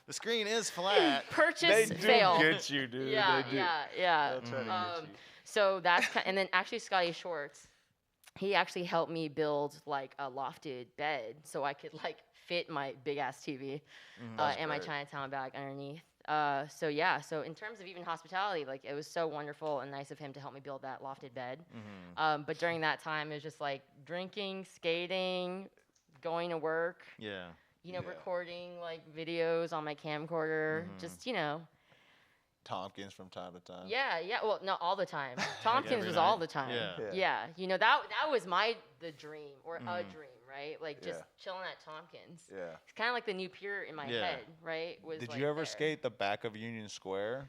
The screen is flat. Purchase They fail. do get you, dude. Yeah. They'll try to get you. So that's and then actually Scotty Schwartz, he actually helped me build like a lofted bed so I could like fit my big ass TV and my Chinatown bag underneath. So in terms of even hospitality, like it was so wonderful and nice of him to help me build that lofted bed. But during that time, it was just like drinking, skating, going to work. Recording like videos on my camcorder. Just Tompkins from time to time. Yeah. Well, not all the time. Tompkins was all the time. Yeah. That was the dream or a dream, right? Like just chilling at Tompkins. Yeah. It's kind of like the new Pier in my head, right? Did you ever skate the back of Union Square?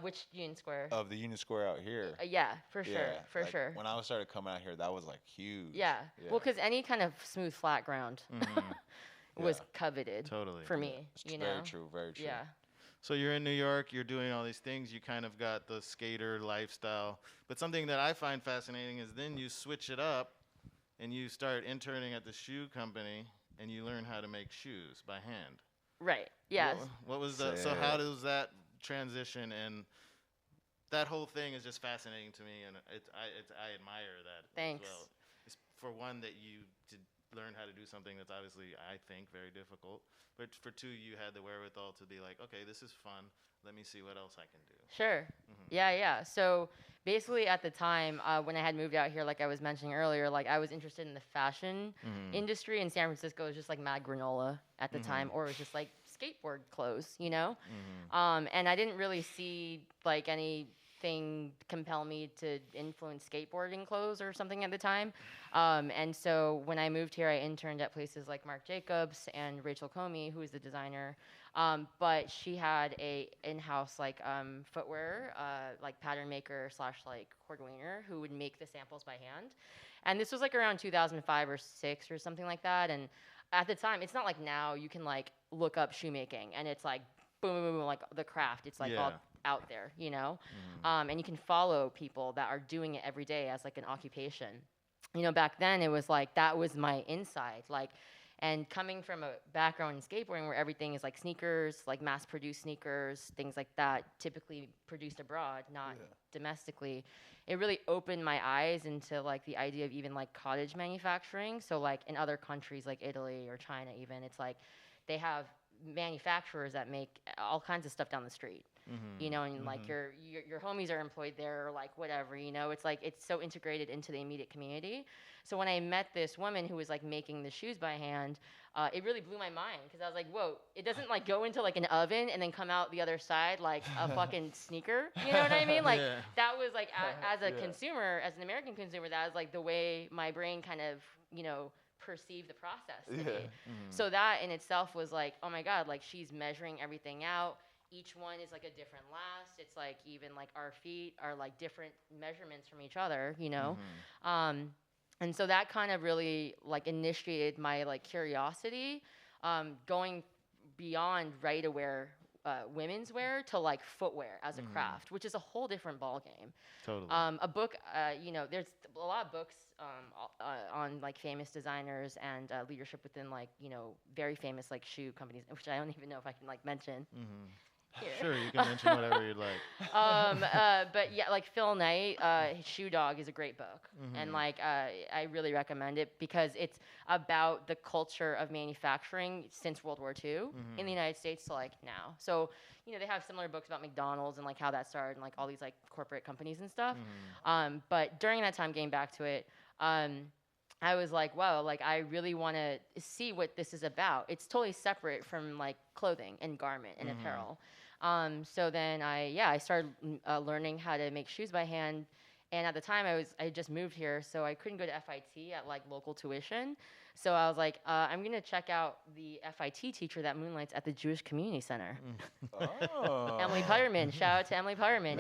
Which Union Square? Of the Union Square out here. Yeah, for sure. When I started coming out here, that was like huge. Yeah. Well, because any kind of smooth flat ground was coveted. Totally. For me, Very true. Very true. Yeah. So you're in New York, you're doing all these things, you kind of got the skater lifestyle. But something that I find fascinating is then you switch it up and you start interning at the shoe company and you learn how to make shoes by hand. Right. Yeah. What was that? So how does that transition, and that whole thing is just fascinating to me, and I admire that. Thanks. As well. It's for one that you did learned how to do something that's obviously, I think, very difficult. But for two, you had the wherewithal to be like, okay, this is fun. Let me see what else I can do. Sure. Yeah. So basically, at the time when I had moved out here, like I was mentioning earlier, like I was interested in the fashion industry in San Francisco. It was just like mad granola at the time, or it was just like skateboard clothes, you know. And I didn't really see like anything compel me to influence skateboarding clothes or something at the time. And so when I moved here, I interned at places like Marc Jacobs and Rachel Comey, who is the designer. But she had a in-house like footwear like pattern maker / like cordwainer who would make the samples by hand. And this was like around 2005 or 6 or something like that. And at the time, it's not like now you can like look up shoemaking and it's like boom, boom, boom, like the craft. It's like all out there, you know. And you can follow people that are doing it every day as like an occupation. You know, back then it was like that was my inside, like. And coming from a background in skateboarding where everything is like sneakers, like mass-produced sneakers, things like that, typically produced abroad, not domestically, it really opened my eyes into like the idea of even like cottage manufacturing. So like in other countries like Italy or China even, it's like they have manufacturers that make all kinds of stuff down the street. You know, and like your homies are employed there or like whatever, you know, it's like it's so integrated into the immediate community. So when I met this woman who was like making the shoes by hand, it really blew my mind because I was like, whoa, it doesn't like go into like an oven and then come out the other side like a fucking sneaker. You know what I mean? Like that was like as a consumer, as an American consumer, that was like the way my brain kind of, you know, perceive the process to be. So that in itself was like, oh my God, like she's measuring everything out. Each one is like a different last. It's like even like our feet are like different measurements from each other, you know? And so that kind of really like initiated my like curiosity, going beyond ready-to-wear women's wear to like footwear as a craft, which is a whole different ballgame. Totally. A book, you know, there's a lot of books on like famous designers and leadership within like, you know, very famous like shoe companies, which I don't even know if I can like mention. Here. Sure, you can mention whatever you'd like. But yeah, like Phil Knight, Shoe Dog is a great book, and like I really recommend it because it's about the culture of manufacturing since World War II in the United States to like now. So you know they have similar books about McDonald's and like how that started and like all these like corporate companies and stuff. But during that time, getting back to it. I was like, wow, like I really want to see what this is about. It's totally separate from like clothing and garment and apparel. So then I started learning how to make shoes by hand. And at the time I just moved here, so I couldn't go to FIT at like local tuition. So I was like, I'm gonna check out the FIT teacher that moonlights at the Jewish Community Center. Emily Putterman, shout out to Emily Putterman.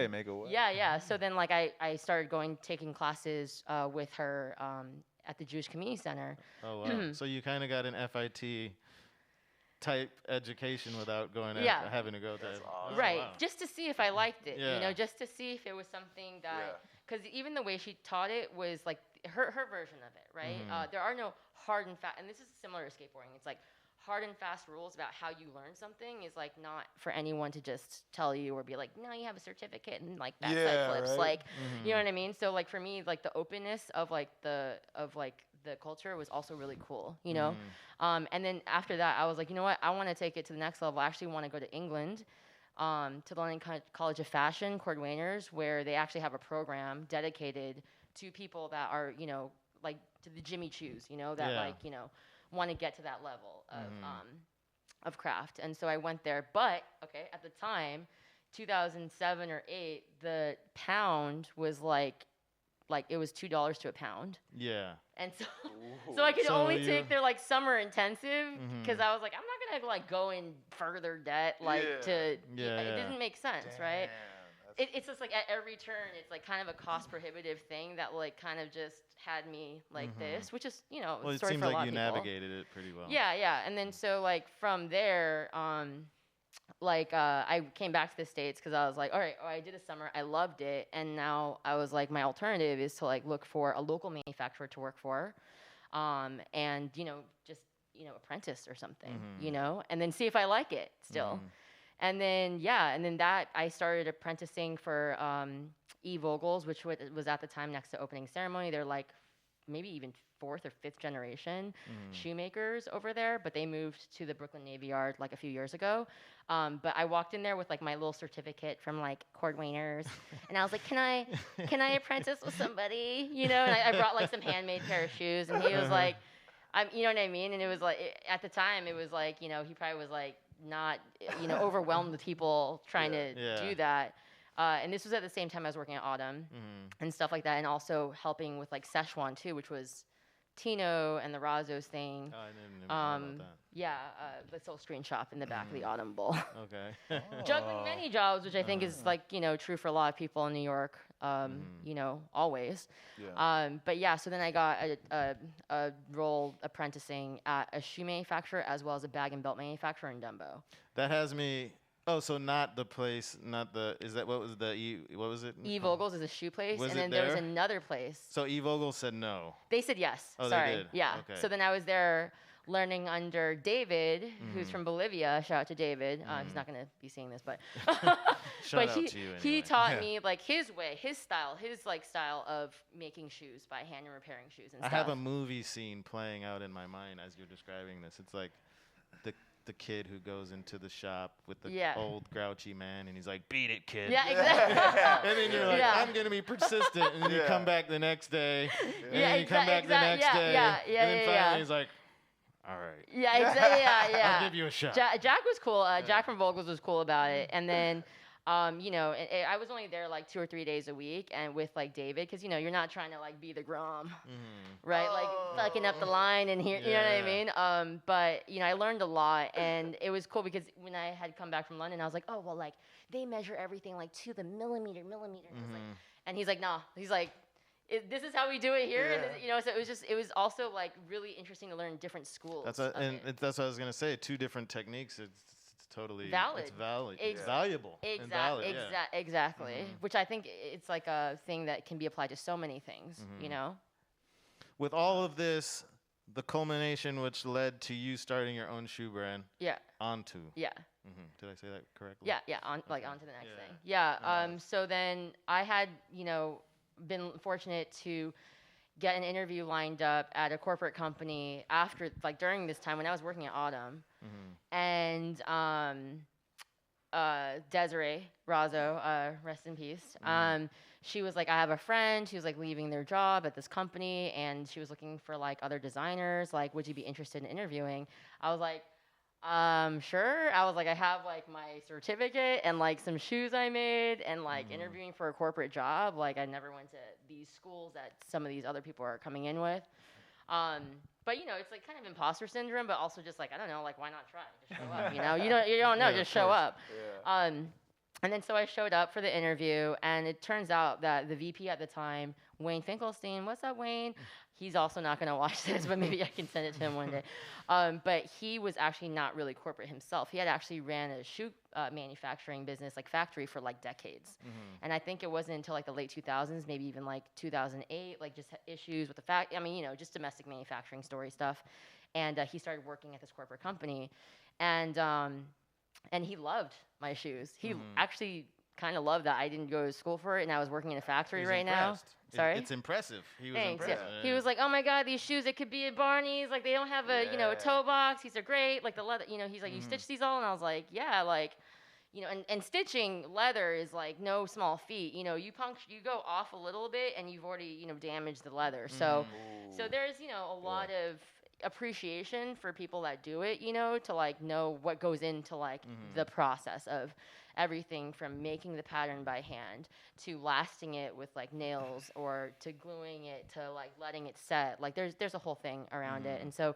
Make a way. Yeah. So then like I started taking classes with her at the Jewish Community Center. Oh wow! So you kind of got an FIT type education without going having to go to right, wow. just to see if I liked it, you know, just to see if it was something that, because even the way she taught it was like her version of it, right? There are no hard and fast, and this is similar to skateboarding. It's like hard and fast rules about how you learn something is like not for anyone to just tell you or be like, no, you have a certificate and like backside flips, right? like you know what I mean? So like for me, like the openness of the culture was also really cool, you know? And then after that, I was like, you know what? I want to take it to the next level. I actually want to go to England to the London College of Fashion, cordwainers, where they actually have a program dedicated to people that are, you know, like to the Jimmy Choos, you know, that like, you know, want to get to that level of craft. And so I went there. But, okay, at the time, 2007 or 8, the pound was like it was $2 to a pound. Yeah. And so I could only take their like summer intensive because I was like, I'm not gonna like go in further debt it didn't make sense, right? It's just like at every turn, it's like kind of a cost prohibitive thing that like kind of just had me like this, which is, you know, well, it seems like you navigated it pretty well. Yeah. And then so like from there, I came back to the States because I was like, all right, I did a summer, I loved it, and now I was like, my alternative is to like look for a local manufacturer to work for, and you know, just apprentice or something, you know, and then see if I like it still. And then that I started apprenticing for E. Vogel's, which was at the time next to opening ceremony. They're like maybe even 4th or 5th generation shoemakers over there, but they moved to the Brooklyn Navy Yard like a few years ago. But I walked in there with like my little certificate from like Cordwainers, and I was like, can I apprentice with somebody? You know, and I brought like some handmade pair of shoes, and he was like, you know what I mean? And it was like, at the time, it was like, you know, he probably was like not, you know, overwhelmed with people trying to do that. And this was at the same time I was working at Autumn and stuff like that, and also helping with like Szechuan too, which was Tino and the Razzo's thing. Oh, I didn't even know about that. Yeah, this little screen shop in the back of the Autumn Bowl. Okay. Juggling many jobs, which I think is like, you know, true for a lot of people in New York, you know, always. Yeah. But yeah, so then I got a role apprenticing at a shoe manufacturer as well as a bag and belt manufacturer in Dumbo. That has me. Oh, so not the place, not the. Is that what was the what was it? E. Vogel's is a shoe place, Was and it then there was there? another place. So E. Vogel said no. They said yes. Oh, they Sorry. did? Yeah. Okay. So then I was there learning under David, who's from Bolivia. Shout out to David. He's not going to be seeing this, but Shout but out to you he anyway. taught me like his way, his style of making shoes by hand and repairing shoes and I stuff. have a movie scene playing out in my mind as you're describing this. It's like the kid who goes into the shop with the old grouchy man, and he's like, "Beat it, kid." Yeah, exactly. And then you're like, Yeah. "I'm gonna be persistent," and then you come back the next day, and Yeah, then you come back the next day, and then finally he's like, "All right, Yeah, exactly. Yeah. I'll give you a shot." Jack was cool. Jack from Vogels was cool about it. And then, you know, I was only there like 2 or 3 days a week, and with like David, because you know you're not trying to like be the Grom, right? Like fucking up the line and here, you know what I mean? But you know, I learned a lot, and it was cool because when I had come back from London, I was like, oh well, like they measure everything like to the millimeter. And, I was like, and he's like, nah. He's like, this is how we do it here, and this, you know. So it was also like really interesting to learn different schools. That's what I was gonna say. 2 different techniques. It's totally valid. It's valid. It's valuable. and valid, Exactly. Which I think it's like a thing that can be applied to so many things. You know. With all of this, the culmination which led to you starting your own shoe brand. Yeah. Onto. Yeah. Did I say that correctly? Yeah. On to the next thing. Yeah. So then I had, you know, been fortunate to get an interview lined up at a corporate company after, like, during this time when I was working at Autumn, and Desiree Razzo, rest in peace. She was like, I have a friend who's like leaving their job at this company, and she was looking for like other designers. Like, would you be interested in interviewing? I was like, sure. I was like, I have like my certificate and like some shoes I made, and like interviewing for a corporate job. Like, I never went to these schools that some of these other people are coming in with. But you know, it's like kind of imposter syndrome, but also just like, I don't know, like, why not try? Just show up, you know? You don't know, just show up. Yeah. And then so I showed up for the interview, and it turns out that the VP at the time, Wayne Finkelstein, what's up, Wayne? He's also not going to watch this, but maybe I can send it to him one day. But he was actually not really corporate himself. He had actually ran a shoe manufacturing business, like factory, for like decades. And I think it wasn't until like the late 2000s, maybe even like 2008, like just issues with the I mean, you know, just domestic manufacturing story stuff. And he started working at this corporate company. And he loved my shoes. He actually kind of loved that I didn't go to school for it, and I was working in a factory He's right impressed. now. Sorry? It's impressive. He was Thanks. impressed. Yeah. He was like, oh my God, these shoes, it could be at Barney's. Like, they don't have a, you know, a toe box. These are great. Like, the leather, you know, he's like, you stitch these all? And I was like, yeah, like, you know, and stitching leather is like no small feat. You know, you go off a little bit, and you've already, you know, damaged the leather. So there's, you know, a lot of appreciation for people that do it, you know, to like know what goes into like the process of everything from making the pattern by hand to lasting it with like nails, or to gluing it, to like letting it set. Like there's a whole thing around it. And so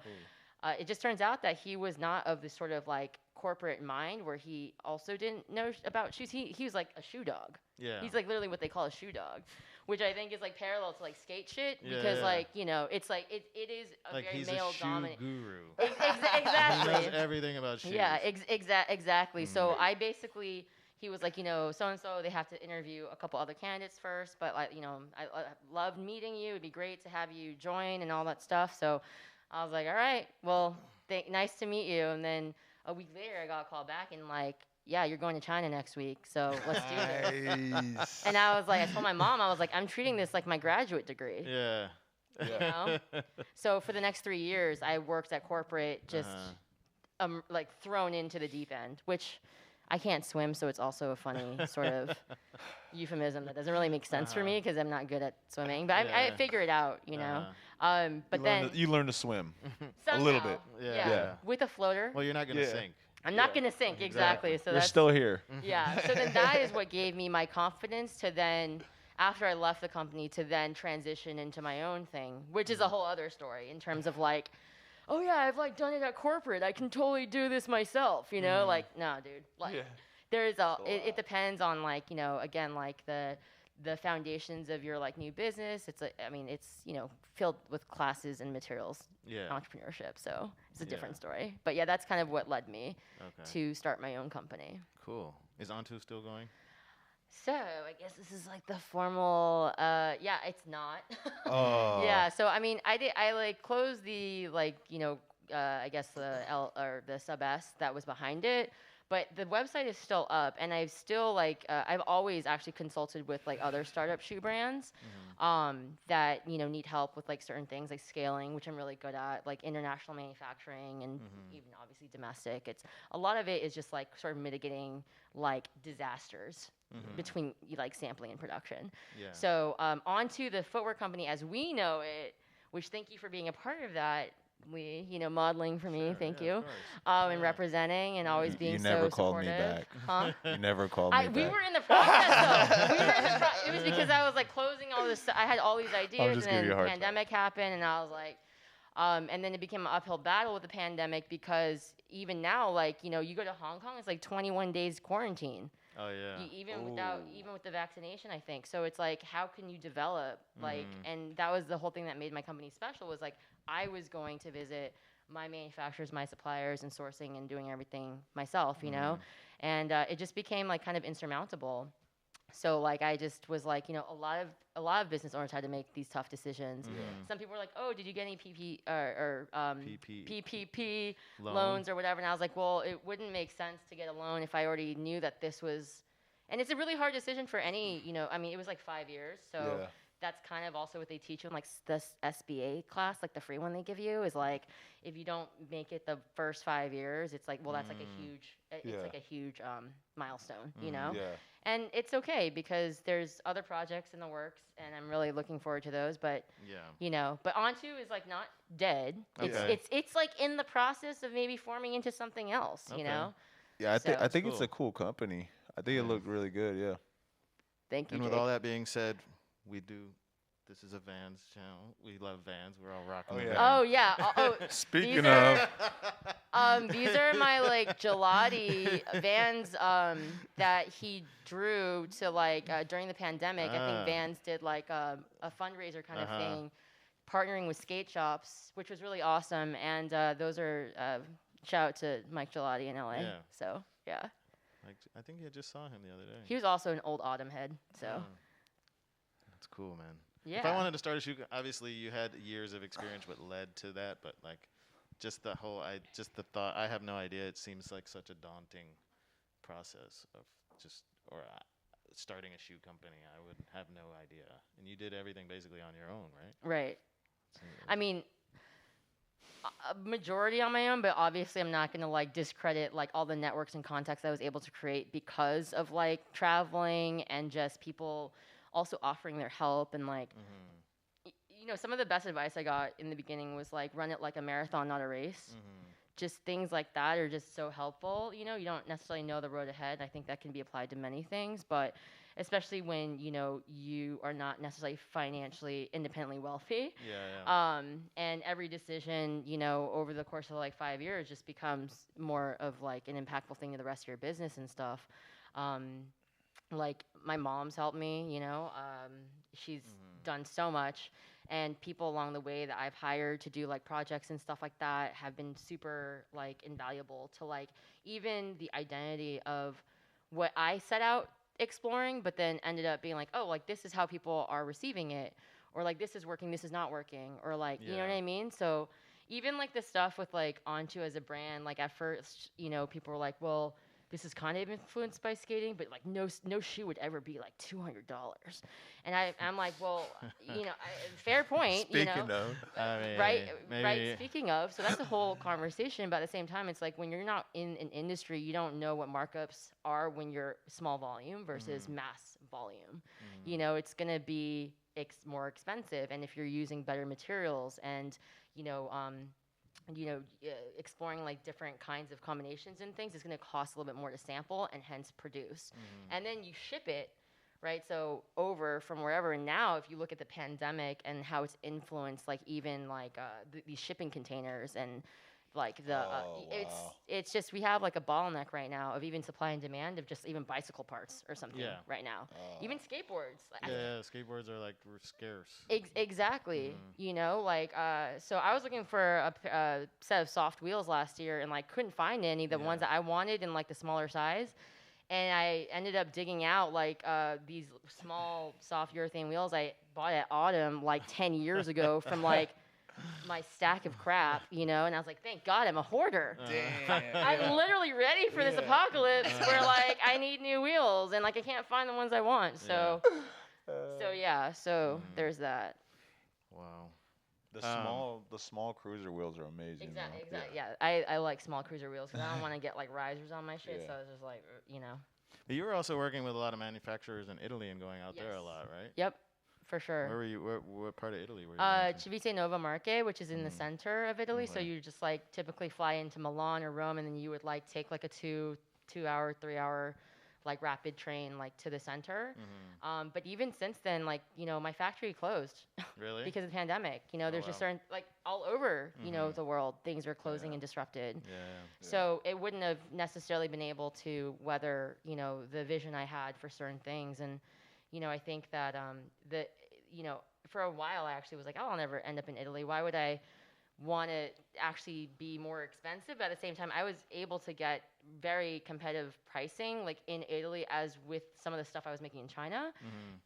it just turns out that he was not of this sort of like corporate mind where he also didn't know about shoes. He was like a shoe dog. Yeah. He's like literally what they call a shoe dog, which I think is like parallel to like skate shit, because like, you know, it's like it is a like very he's male a shoe dominant guru. Exactly. He knows everything about shoes. Yeah, exactly. So I basically, he was like, you know, so and so, they have to interview a couple other candidates first, but like, you know, I loved meeting you. It'd be great to have you join and all that stuff. So I was like, all right, well, nice to meet you. And then a week later, I got a call back and like, yeah, you're going to China next week, so let's do this. And I was like, I told my mom, I was like, I'm treating this like my graduate degree. Yeah. You know? So for the next 3 years, I worked at corporate, just like thrown into the deep end, which I can't swim, so it's also a funny sort of euphemism that doesn't really make sense for me because I'm not good at swimming. But I figure it out, you know. But then you learn to swim somehow, a little bit. Yeah. With a floater. Well, you're not gonna sink. I'm not gonna sink, exactly. So You're that's still here. Yeah. So then that is what gave me my confidence to then, after I left the company, to then transition into my own thing, which is a whole other story in terms of like, oh yeah, I've like done it at corporate. I can totally do this myself, you know? Like, no, dude. Like, there's it depends on like, you know, again, like the foundations of your like new business. It's like, I mean, it's, you know, filled with classes and materials, entrepreneurship. So it's a different story. But yeah, that's kind of what led me to start my own company. Cool. Is Onto still going? So I guess this is like the formal. Yeah, it's not. Oh. Yeah. So I mean, I like closed the like, you know, I guess the the sub S that was behind it. But the website is still up, and I've still like I've always actually consulted with like other startup shoe brands that, you know, need help with like certain things like scaling, which I'm really good at, like international manufacturing and even obviously domestic. It's a lot of it is just like sort of mitigating like disasters between like sampling and production. Yeah. So onto the footwear company as we know it, which thank you for being a part of that. You know, modeling for me, thank you, and representing and always being so supportive. You never called me back. Huh? You never called me back. We were in the process, though. It was because I was like closing all this. I had all these ideas, and then the pandemic happened, and I was like, and then it became an uphill battle with the pandemic because even now, like, you know, you go to Hong Kong, it's like 21 days quarantine. Oh yeah. Even with the vaccination, I think. So it's like, how can you develop and that was the whole thing that made my company special was like I was going to visit my manufacturers, my suppliers, and sourcing and doing everything myself, you know, and it just became like kind of insurmountable. So like I just was like, you know, a lot of business owners had to make these tough decisions. Some people were like, oh, did you get any PPP loans or whatever? And I was like, well, it wouldn't make sense to get a loan if I already knew that this was, and it's a really hard decision for any, you know, I mean, it was like 5 years. So that's kind of also what they teach you in like this SBA class, like the free one they give you is like, if you don't make it the first 5 years, it's like, well, that's like a huge, it's like a huge milestone, you know? And it's okay because there's other projects in the works and I'm really looking forward to those, but you know, but Onto is like not dead. It's like in the process of maybe forming into something else, you know? Yeah, I think it's a cool company. I think it looked really good, Thank you, And Jake. with all that being said, this is a Vans channel. We love Vans. We're all rocking the Vans. Oh, yeah. Speaking of. These are my, like, gelati Vans that he drew to, like, during the pandemic. I think Vans did, like, a fundraiser kind of thing, partnering with skate shops, which was really awesome. And those are, shout out to Mike Gelati in LA. So, yeah. I think I just saw him the other day. He was also an old Autumn head, so. That's cool, man. Yeah. If I wanted to start a shoe, obviously you had years of experience what led to that, but like just the thought, I have no idea. It seems like such a daunting process of starting a shoe company. I would have no idea. And you did everything basically on your own, right? Right. So, I mean, a majority on my own, but obviously I'm not going to like discredit like all the networks and contacts I was able to create because of like traveling and just people also offering their help and like, you know, some of the best advice I got in the beginning was like, run it like a marathon, not a race. Just things like that are just so helpful. You know, you don't necessarily know the road ahead. I think that can be applied to many things, but especially when, you know, you are not necessarily financially independently wealthy. And every decision, you know, over the course of like 5 years just becomes more of like an impactful thing to the rest of your business and stuff. Like my mom's helped me, you know, she's done so much, and people along the way that I've hired to do like projects and stuff like that have been super like invaluable to like even the identity of what I set out exploring, but then ended up being like, oh, like this is how people are receiving it, or like this is working, this is not working, or like, you know what I mean? So even like the stuff with like Onto as a brand, like at first, you know, people were like, well, this is kind of influenced by skating, but like no shoe would ever be like $200. And I'm like, well, fair point. Speaking of, I mean, Right. maybe. Speaking of, so that's a whole conversation. But at the same time, it's like when you're not in an industry, you don't know what markups are when you're small volume versus mass volume. It's gonna be more expensive, and if you're using better materials and exploring like different kinds of combinations and things, it's going to cost a little bit more to sample and hence produce. And then you ship it, right? So over from wherever. And now if you look at the pandemic and how it's influenced, like even like these shipping containers and like it's just, we have like a bottleneck right now of even supply and demand of just even bicycle parts or something right now. Even skateboards. Skateboards are like scarce. Exactly. So I was looking for a set of soft wheels last year and like couldn't find any, the ones that I wanted in like the smaller size. And I ended up digging out like these small soft urethane wheels I bought at Autumn like 10 years ago from like my stack of crap, and I was like, thank God I'm a hoarder. Damn. I'm literally ready for this apocalypse where like I need new wheels and like I can't find the ones I want. So there's that. Wow. The small cruiser wheels are amazing. Exactly. Yeah, I like small cruiser wheels because I don't want to get like risers on my shit. So I was just like, But you were also working with a lot of manufacturers in Italy and going out there a lot, right? Yep. For sure. Where were you? What part of Italy were you? Going to? Civita Nova Marche, which is in the center of Italy. So you just like typically fly into Milan or Rome, and then you would like take like a 2-hour, 3-hour like rapid train like to the center. But even since then, like my factory closed. Really? Because of the pandemic. There's just certain like all over the world things are closing and disrupted. So it wouldn't have necessarily been able to weather the vision I had for certain things. And I think that for a while I actually was like, oh, I'll never end up in Italy. Why would I want to actually be more expensive? But at the same time, I was able to get very competitive pricing like in Italy as with some of the stuff I was making in China.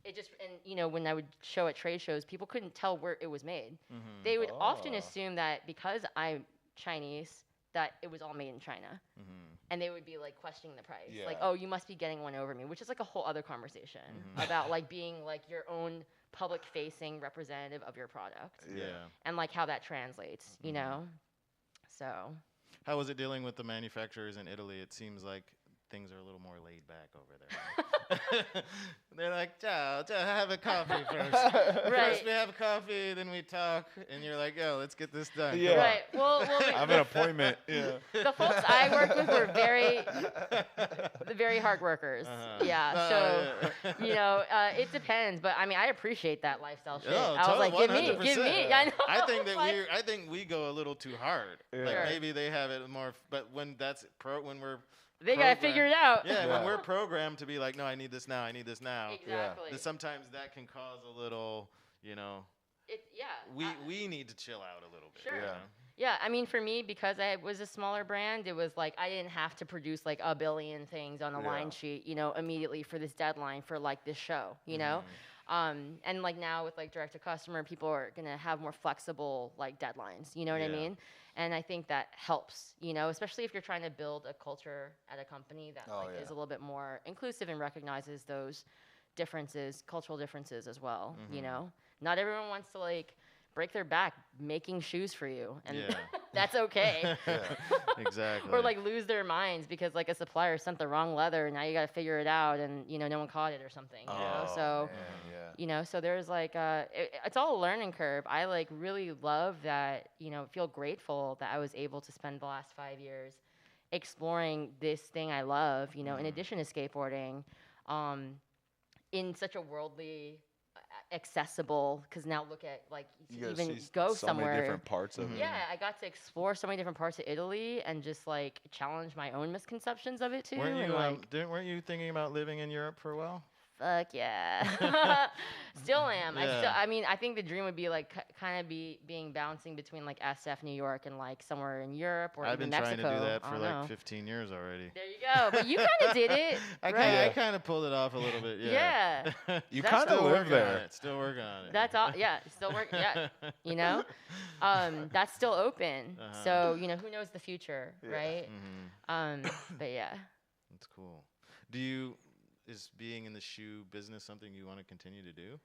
It just, and when I would show at trade shows, people couldn't tell where it was made. They would often assume that because I'm Chinese, that it was all made in China. And they would be like questioning the price. Like, oh, you must be getting one over me, which is like a whole other conversation about like being like your own public facing representative of your product. And like how that translates, So how was it dealing with the manufacturers in Italy? It seems like things are a little more laid back over there. They're like, ciao, have a coffee first. First we have coffee, then we talk, and you're like, yo, let's get this done. Yeah. Right. Well, I have an appointment. Yeah. the folks I worked with were very hard workers. It depends, but I mean, I appreciate that lifestyle shit. No, I was like, give me. 100%. I know. I think we go a little too hard. Yeah. Like Sure. maybe they have it more, but when we're They gotta figure it out. Yeah, when we're programmed to be like, no, I need this now, I need this now. Exactly. Then sometimes that can cause a little, we need to chill out a little bit. Sure. You know? Yeah, I mean, for me, because I was a smaller brand, it was like I didn't have to produce like a billion things on a line sheet, immediately for this deadline for like this show, and like now with like direct to customer, people are gonna have more flexible like deadlines. You know what I mean? And I think that helps, especially if you're trying to build a culture at a company that is a little bit more inclusive and recognizes those differences, cultural differences as well. Not everyone wants to like break their back making shoes for you, and that's okay. Exactly. Or like lose their minds because like a supplier sent the wrong leather and now you got to figure it out, and no one caught it or something. So so there's like it's all a learning curve. I like really love that, feel grateful that I was able to spend the last 5 years exploring this thing I love, in addition to skateboarding, in such a worldly accessible, because now look at like You even gotta see go so somewhere. many different parts of it. Yeah, I got to explore so many different parts of Italy and just like challenge my own misconceptions of it too. Weren't you thinking about living in Europe for a while? Fuck yeah. Still am. Yeah. I think the dream would be like kind of being bouncing between like SF, New York, and like somewhere in Europe or I've even been Mexico. trying to do that for I don't like know. 15 years already. There you go. But you kind of did it. I kind of pulled it off a little bit. Yeah. You That's kind of Still live working on there. it. Still working on it. That's all. Yeah, still working. Yeah, that's still open. So who knows the future, right? But yeah. That's cool. Is being in the shoe business something you want to continue to do?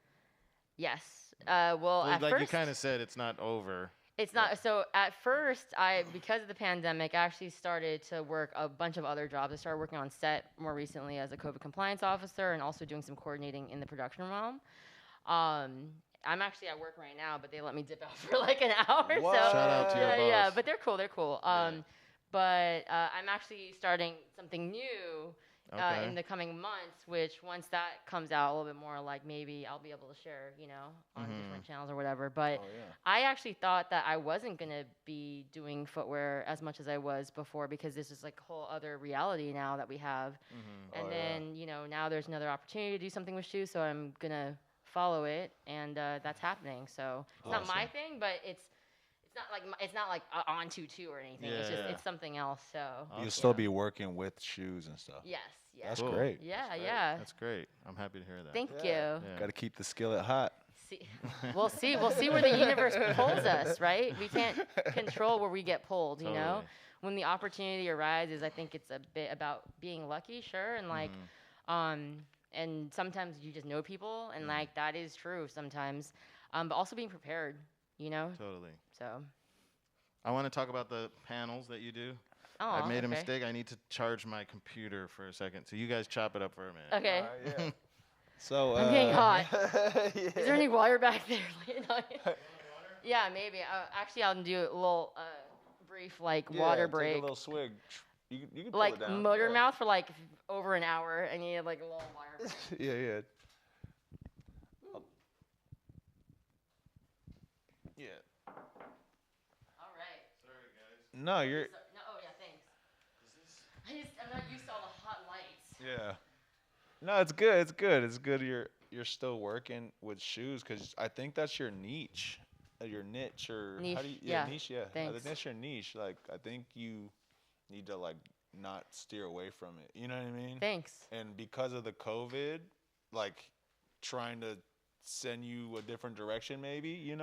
Yes. Well, at like first, you kind of said, it's not over. it's not. So at first, because of the pandemic, I actually started to work a bunch of other jobs. I started working on set more recently as a COVID compliance officer, and also doing some coordinating in the production realm. I'm actually at work right now, but they let me dip out for like an hour. What? So Shout out to your boss. yeah, but they're cool. They're cool. Yeah. But I'm actually starting something new Okay. in the coming months, which once that comes out a little bit more, like maybe I'll be able to share, on different channels or whatever. But I actually thought that I wasn't going to be doing footwear as much as I was before, because this is like a whole other reality now that we have. And then, now there's another opportunity to do something with shoes, so I'm going to follow it, and that's happening. So it's not my thing, but it's not like on tutu or anything. It's just it's something else. So You'll still be working with shoes and stuff. yes. That's Cool. great. Yeah. That's great. I'm happy to hear that. Thank you. Yeah. Got to keep the skillet hot. See, we'll see where the universe pulls us, right? We can't control where we get pulled, Totally. When the opportunity arises, I think it's a bit about being lucky, sure, and like and sometimes you just know people, and like that is true sometimes, but also being prepared, Totally. So I want to talk about the panels that you do. oh, I made a okay. mistake. I need to charge my computer for a second. So you guys chop it up for a minute. Okay. Yeah. So I'm getting hot. yeah. Is there any water back there? Yeah, maybe. Actually, I'll do a little brief water Take break. a little swig. You can pull Like it down. motor mouth for like over an hour. I need like a little water break. Yeah. Yeah. All right. No, you're. No, oh yeah, thanks. I'm not used to all the hot lights. Yeah. No, it's good. It's good. It's good. You're still working with shoes, because I think that's your niche, your niche, or Niche, how do you, yeah. niche, yeah. I Thanks. think that's your niche. Like, I think you need to not steer away from it. You know what I mean? Thanks. And because of the COVID, trying to send you a different direction, maybe,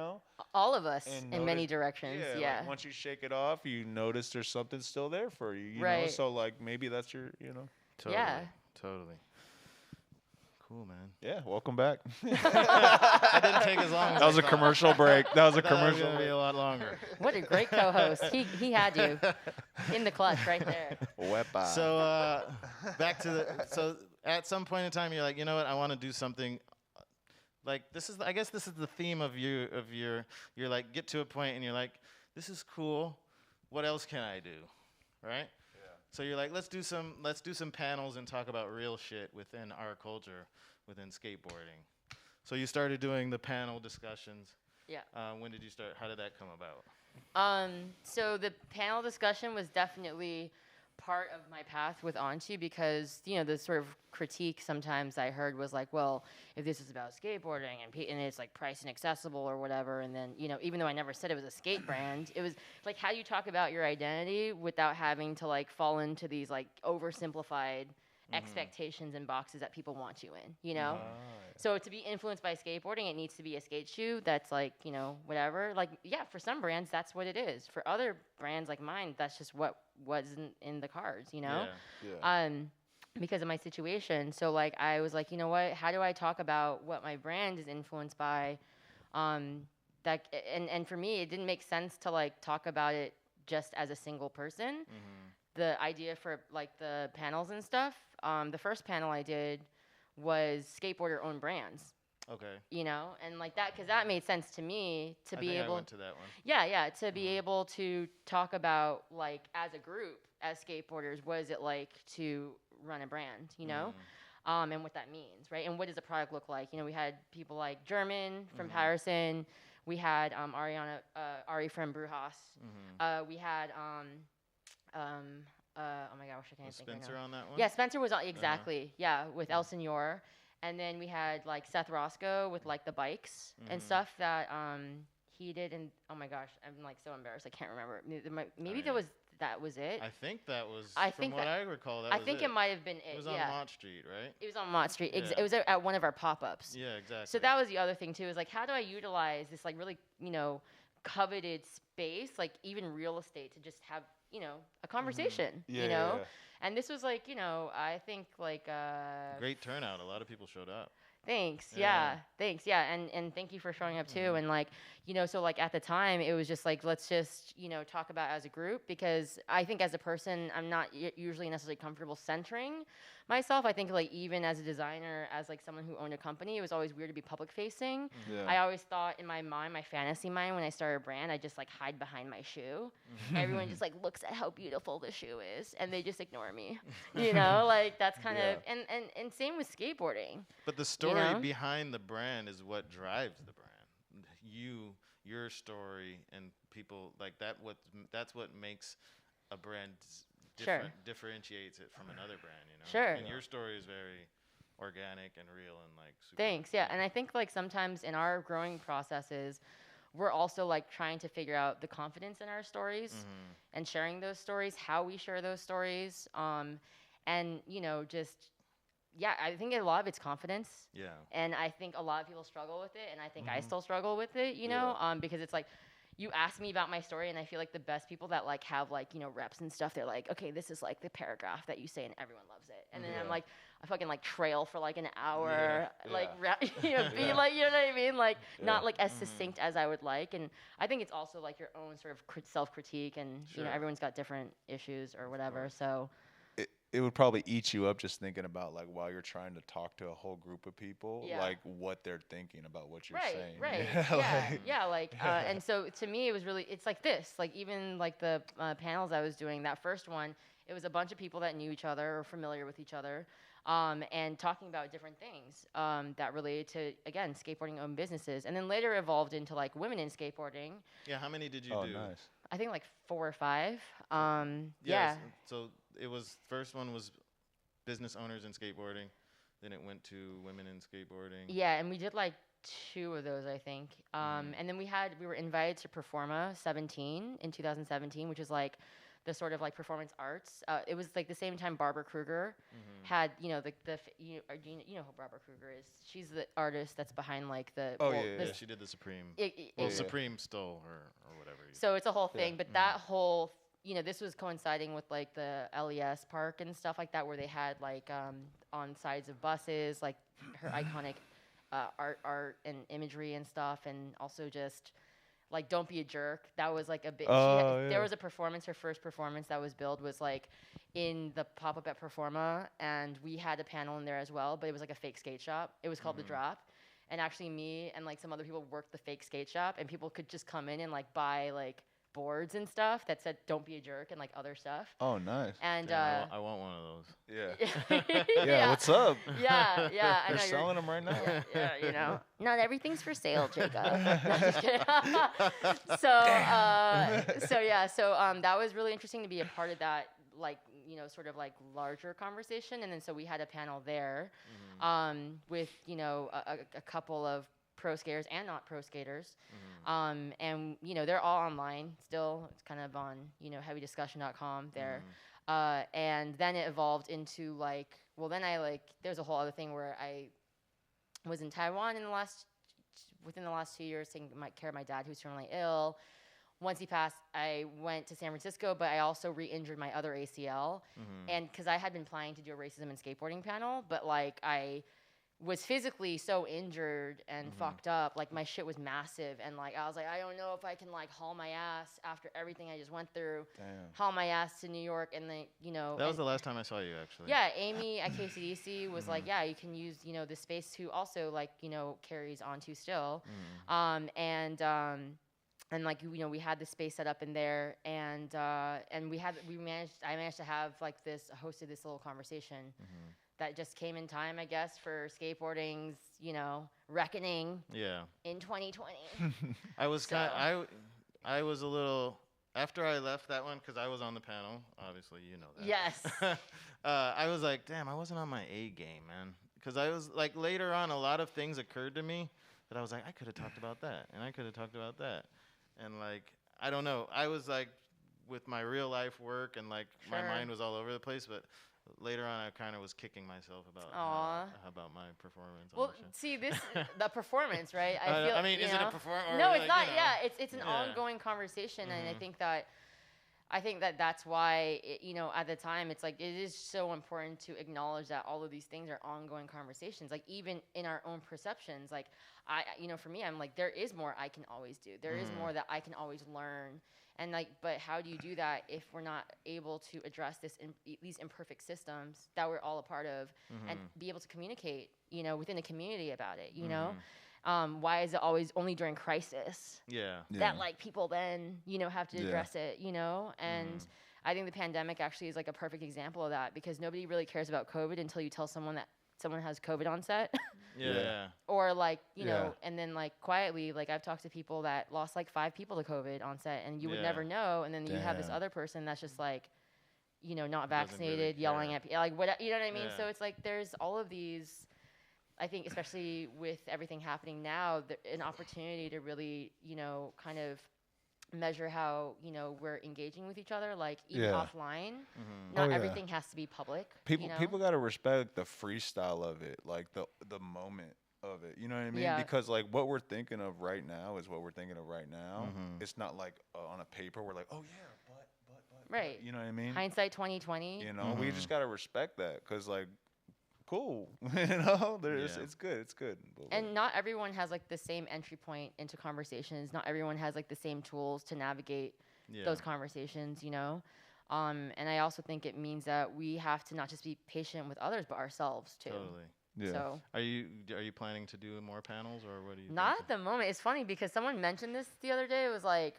All of us And in many notice- directions. Yeah. Yeah. Like, once you shake it off, you notice there's something still there for you. You know? Right. So maybe that's your. Totally. Yeah. Totally. Cool, man. Yeah. Welcome back. That didn't take as long as That was I a thought. commercial break. That was a That was commercial gonna be break. a lot longer. What a great co-host. He had you in the clutch right there. Wepa. So back to so at some point in time, you're like, you know what? I want to do something. Like I guess this is the theme of your. You're like, get to a point and you're like, this is cool. What else can I do, right? So you're like, let's do some panels and talk about real shit within our culture, within skateboarding. So you started doing the panel discussions. Yeah. When did you start? How did that come about? So the panel discussion was definitely part of my path with Onto, because the sort of critique sometimes I heard was like, well, if this is about skateboarding and it's like price inaccessible or whatever, and then even though I never said it was a skate brand, it was like, how do you talk about your identity without having to like fall into these like oversimplified expectations and boxes that people want you in, So to be influenced by skateboarding, it needs to be a skate shoe that's like, whatever. Like, yeah, for some brands, that's what it is. For other brands like mine, that's just what wasn't in the cards, Yeah. because of my situation. So like, I was like, you know what? How do I talk about what my brand is influenced by? And for me, it didn't make sense to like talk about it just as a single person. The idea for like the panels and stuff, the first panel I did was skateboarder owned brands, Okay. and like that, because that made sense to me to be I able. went to that one. Yeah, to be able to talk about like as a group, as skateboarders, what is it like to run a brand, and what that means, right? And what does a product look like? We had people like German from Patterson. We had Ari from Brujas. We had oh my gosh, I can't Was think right Spencer now. on that one? Yeah, Spencer was on, exactly. Yeah, with El Senor. And then we had like Seth Roscoe with like the bikes and stuff that he did. And oh my gosh, I'm like so embarrassed. I can't remember. Maybe that was it. I think that was. I from think what that- I recall, I think it might have been It it. was on Yeah, Mott Street, right? it was on Mott Street. Yeah. It was at one of our pop-ups. Yeah, exactly. So that was the other thing too. Is like, how do I utilize this like really coveted space, like even real estate, to just have a conversation, And this was like, I think like great turnout. A lot of people showed up. Thanks. Yeah. Thanks. Yeah. And thank you for showing up too. And like, so like at the time it was just like, let's just, talk about as a group, because I think as a person, I'm not usually necessarily comfortable centering myself. I think like even as a designer, as like someone who owned a company, it was always weird to be public facing. Yeah. I always thought in my mind, my fantasy mind, when I started a brand, I just like hide behind my shoe. Everyone just like looks at how beautiful the shoe is and they just ignore me, like that's kind of, and same with skateboarding. But the story behind the brand is what drives the brand. Your story, and people like that. That's what makes a brand different, differentiates it from another brand. Sure. And your story is very organic and real and like. Super Thanks. Yeah, and I think like sometimes in our growing processes, we're also like trying to figure out the confidence in our stories and sharing those stories, how we share those stories, and just. Yeah, I think a lot of it's confidence. Yeah. And I think a lot of people struggle with it, and I think I still struggle with it, because it's like, you ask me about my story, and I feel like the best people that like have like, reps and stuff, they're like, okay, this is like the paragraph that you say and everyone loves it. And then I'm like, I fucking like trail for like an hour, like, be like, you know what I mean? Like not like as succinct as I would like. And I think it's also like your own sort of self-critique, and everyone's got different issues or whatever. So. It would probably eat you up just thinking about like while you're trying to talk to a whole group of people, like what they're thinking about what you're saying. Right. And so to me, it was really, it's like this, like even like the panels I was doing, that first one, it was a bunch of people that knew each other or familiar with each other, and talking about different things that related to, again, skateboarding owned businesses. And then later evolved into like women in skateboarding. Yeah, how many did you do? Nice. I think like 4 or 5. So it was, first one was business owners in skateboarding, then it went to women in skateboarding. Yeah, and we did like 2 of those, I think. And then we were invited to Performa 17 in 2017, which is like the sort of like performance arts. It was like the same time Barbara Kruger had, you know who Barbara Kruger is. She's the artist that's behind like the. She did the Supreme. Supreme stole her or whatever. So it's a whole thing, but that whole. This was coinciding with like the LES park and stuff like that, where they had like on sides of buses, like her iconic art and imagery and stuff, and also just like "Don't Be a Jerk." That was like a bit. There was a performance. Her first performance that was billed was like in the pop-up at Performa, and we had a panel in there as well. But it was like a fake skate shop. It was called The Drop, and actually me and like some other people worked the fake skate shop, and people could just come in and like buy like boards and stuff that said "Don't be a jerk" and like other stuff. Oh, nice. And I want one of those. Yeah. What's up? Yeah. They're selling them right now. Yeah, not everything's for sale, Jacob. No, just kidding. So that was really interesting to be a part of that, like, sort of like larger conversation. And then so we had a panel there, with a couple of pro skaters and not pro skaters. And they're all online still. It's kind of on heavydiscussion.com there. And then it evolved into like, there's a whole other thing where I was in Taiwan within the last 2 years taking care of my dad, who's terminally ill. Once he passed, I went to San Francisco, but I also re-injured my other ACL. And because I had been planning to do a racism and skateboarding panel, but like I was physically so injured and fucked up, like my shit was massive, and like I was like, I don't know if I can like haul my ass after everything I just went through. Haul my ass to New York, and then that was the last time I saw you, actually. Yeah, Amy at KCDC was like, yeah, you can use the space, who also like carries Onto still, and like we had the space set up in there, and I managed to have like hosted this little conversation. That just came in time, I guess, for skateboarding's, reckoning. Yeah. In 2020. I was I was a little, after I left that one, because I was on the panel, obviously you know that. Yes. I was like, damn, I wasn't on my A game, man. Because I was like, later on, a lot of things occurred to me that I was like, I could have talked about that, and I could have talked about that, and like, I don't know. I was like, with my real life work, and like my mind was all over the place, but. Later on, I kind of was kicking myself about my performance. Well, see, the performance, right? I mean, is it a performance? No, it's not. Yeah, it's an ongoing conversation, and I think that I think that that's why, at the time, it's like it is so important to acknowledge that all of these things are ongoing conversations. Like even in our own perceptions, like for me, I'm like, there is more I can always do. There is more that I can always learn. And like, but how do you do that if we're not able to address these imperfect systems that we're all a part of, and be able to communicate, within the community about it, why is it always only during crisis that like people then, have to address it, and I think the pandemic actually is like a perfect example of that, because nobody really cares about COVID until you tell someone that someone has COVID on set. Or like, and then like quietly, like I've talked to people that lost like 5 people to COVID on set, and you would never know. And then you have this other person that's just like, not vaccinated, really yelling at people, like what, you know what I mean? So it's like, there's all of these, I think, especially with everything happening now, an opportunity to really, kind of measure how, we're engaging with each other, like even offline. Not everything has to be public. People got to respect the freestyle of it, like the moment of it. You know what I mean? Because like what we're thinking of right now is what we're thinking of right now. It's not like on a paper we're like, oh yeah, but. Right. You know what I mean? Hindsight 2020. We just got to respect that, because like, cool. It's good. It's good. And not everyone has like the same entry point into conversations. Not everyone has like the same tools to navigate those conversations, And I also think it means that we have to not just be patient with others, but ourselves too. Totally. Yeah. So Are you planning to do more panels, or what do you? Not at the moment. It's funny because someone mentioned this the other day. It was like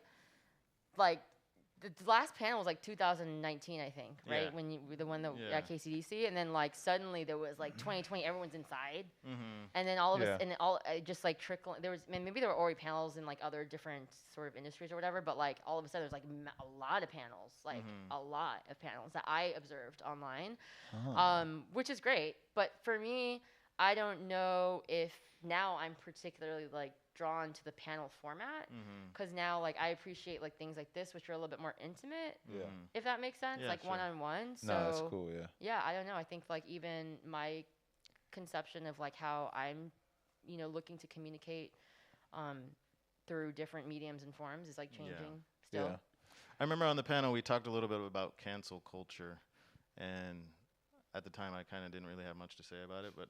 the last panel was like 2019, I think, right? When the one that at KCDC, and then like suddenly there was like 2020, everyone's inside, and then all of us, and all just like trickling. There was maybe there were already panels in like other different sort of industries or whatever, but like all of a sudden there's like a lot of panels, like a lot of panels that I observed online, which is great. But for me, I don't know if now I'm particularly like drawn to the panel format, because now like I appreciate like things like this, which are a little bit more intimate, if that makes sense, like one-on-one. So no, that's cool. I don't know, I think like even my conception of like how I'm looking to communicate through different mediums and forms is like changing still. I remember on the panel we talked a little bit about cancel culture, and at the time I kind of didn't really have much to say about it, but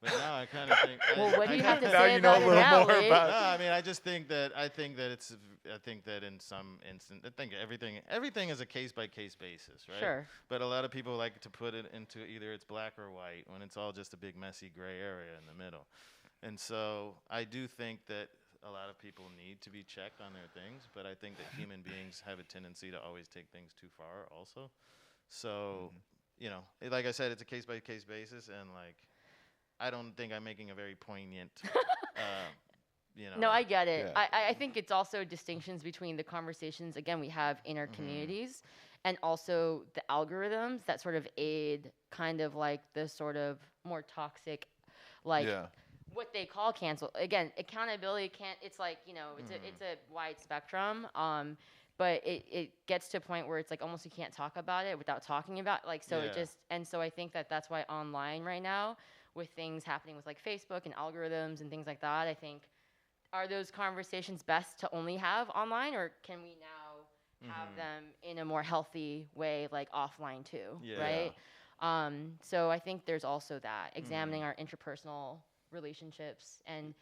now I kind of think. Well, what do you have to say about it now, Lee? No, I mean, I think that in some instance, I think everything is a case by case basis, right? Sure. But a lot of people like to put it into either it's black or white, when it's all just a big messy gray area in the middle. And so I do think that a lot of people need to be checked on their things, but I think that human beings have a tendency to always take things too far also. So. Like I said, it's a case-by-case basis, and like, I don't think I'm making a very poignant, No, I get it. Yeah. I think it's also distinctions between the conversations, again, we have in our communities, and also the algorithms that sort of aid kind of like the sort of more toxic, like, what they call cancel. Again, accountability it's like, it's a wide spectrum. But it gets to a point where it's like almost you can't talk about it without talking about like, so it just, and so I think that's why online right now, with things happening with like Facebook and algorithms and things like that, I think, are those conversations best to only have online, or can we now have them in a more healthy way, like offline too, right? So I think there's also that, examining our interpersonal relationships, and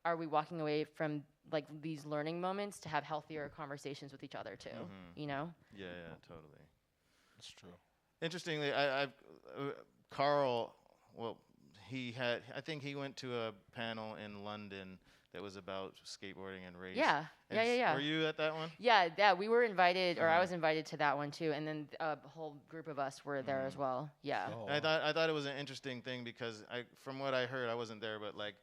are we walking away from like these learning moments to have healthier conversations with each other too, Yeah, totally. That's true. Interestingly, Carl, well, I think he went to a panel in London that was about skateboarding and race. Yeah. Were you at that one? Yeah, we were invited, or I was invited to that one too, and then a whole group of us were there as well. Yeah. Oh. I thought it was an interesting thing, because from what I heard, I wasn't there, but like,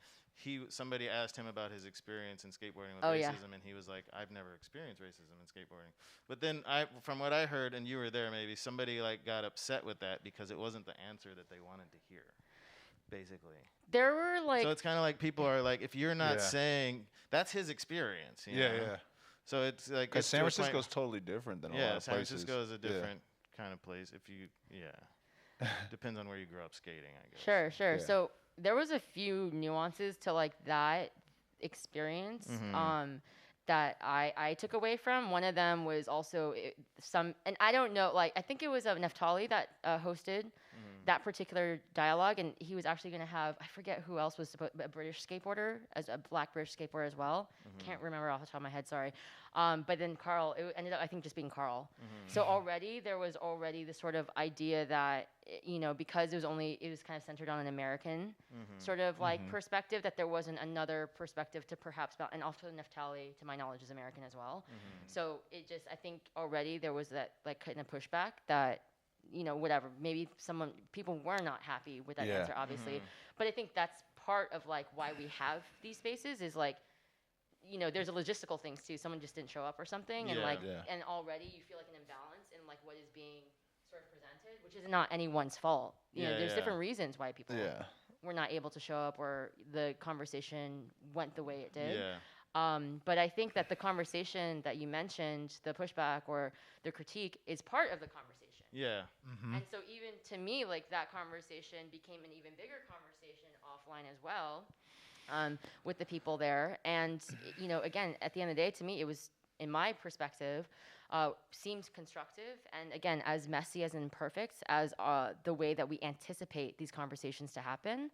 somebody asked him about his experience in skateboarding with racism, and he was like, I've never experienced racism in skateboarding. But then from what I heard, and you were there maybe, somebody like got upset with that because it wasn't the answer that they wanted to hear, basically. There were like... So it's kind of like people are like, if you're not saying, that's his experience. You know? So it's like... Because San Francisco is totally different than a lot of places. San Francisco is a different kind of place. Depends on where you grew up skating, I guess. Sure. Yeah. So there was a few nuances to like that experience. that I took away from. One of them was also and I don't know, like I think it was Neftali that hosted that particular dialogue, and he was actually going to have, I forget who else was a British skateboarder, as a black British skateboarder as well. Can't remember off the top of my head, sorry. But then Carl, it ended up, I think, just being Carl. So already there was already this sort of idea that, you know, because it was kind of centered on an American sort of like perspective, that there wasn't another perspective to perhaps and also Neftali, to my knowledge, is American as well. So it just, I think already there was that like kind of pushback that, you know, whatever, maybe people were not happy with that answer, obviously. But I think that's part of like why we have these spaces, is like, you know, there's a logistical things too. Someone just didn't show up or something, and and already you feel like an imbalance in like what is being sort of presented, which is not anyone's fault. You know, there's different reasons why people were not able to show up, or the conversation went the way it did. But I think that the conversation that you mentioned, the pushback or the critique, is part of the conversation. And so even to me, like that conversation became an even bigger conversation offline as well, with the people there. And, you know, again, at the end of the day, to me, it was, in my perspective, seemed constructive, and again, as messy, as imperfect as the way that we anticipate these conversations to happen.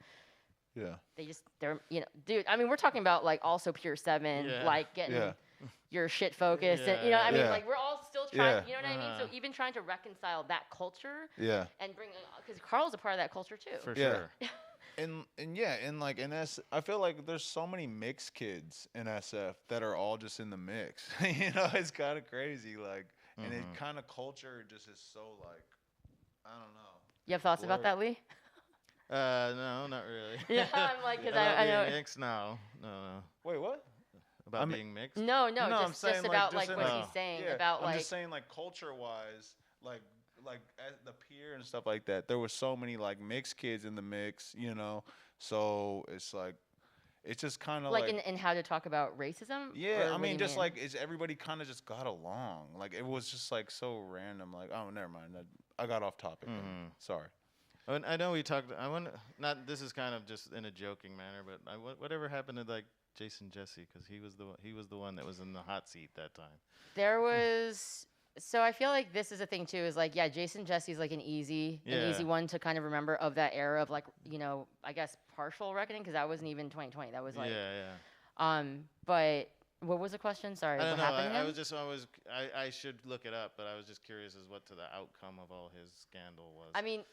They're, you know, dude, I mean, we're talking about like also Pier 7, like getting your shit focused, and, you know, I mean, like we're all still trying, you know what I mean? So even trying to reconcile that culture and bring, because Carl's a part of that culture too. For sure. And like I feel like there's so many mixed kids in SF that are all just in the mix. You know, it's kind of crazy, like, and it kind of culture just is so like, I don't know. You have thoughts about that, Lee? No, not really. Yeah, I'm like, because I know. Mixed? No. Wait, what? About being mixed? No, I'm just saying, about like, like what he's saying about like. I'm just saying, like, culture-wise, like at the Pier and stuff like that, there was so many like mixed kids in the mix, you know. So it's like, it's just kind of like in how to talk about racism. Yeah, I mean, just like, is everybody kind of just got along? Like, it was just like so random. Like, oh, never mind. I got off topic. Sorry. I know we talked. I wonder. Not. This is kind of just in a joking manner, but whatever happened to like Jason Jesse, because he was the one that was in the hot seat that time. There was. So I feel like this is a thing too. Is like, yeah, Jason Jesse's like an easy one to kind of remember of that era of like, you know, I guess partial reckoning, because that wasn't even 2020. That was like. But what was the question? Sorry. I don't what happened know. to him? I should look it up, but I was just curious as what to the outcome of all his scandal was. I mean,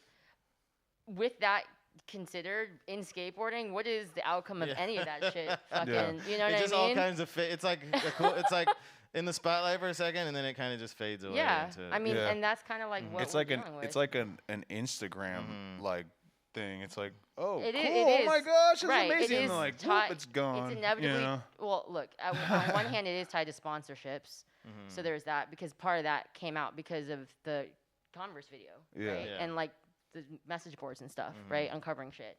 with that considered, in skateboarding, what is the outcome of any of that shit? Fucking, you know what I mean? It's just all kinds of it's like it's like in the spotlight for a second, and then it kind of just fades away. Yeah, I mean, and that's kind of like what it's we're like dealing with. It's like an Instagram like thing. It's like, oh, it cool. Is. Oh my gosh, it's right. amazing. It is and like, whoop, it's gone. It's inevitably. You know? Well, look, on one hand, it is tied to sponsorships. So there's that, because part of that came out because of the Converse video, right? And like the message boards and stuff, right? Uncovering shit.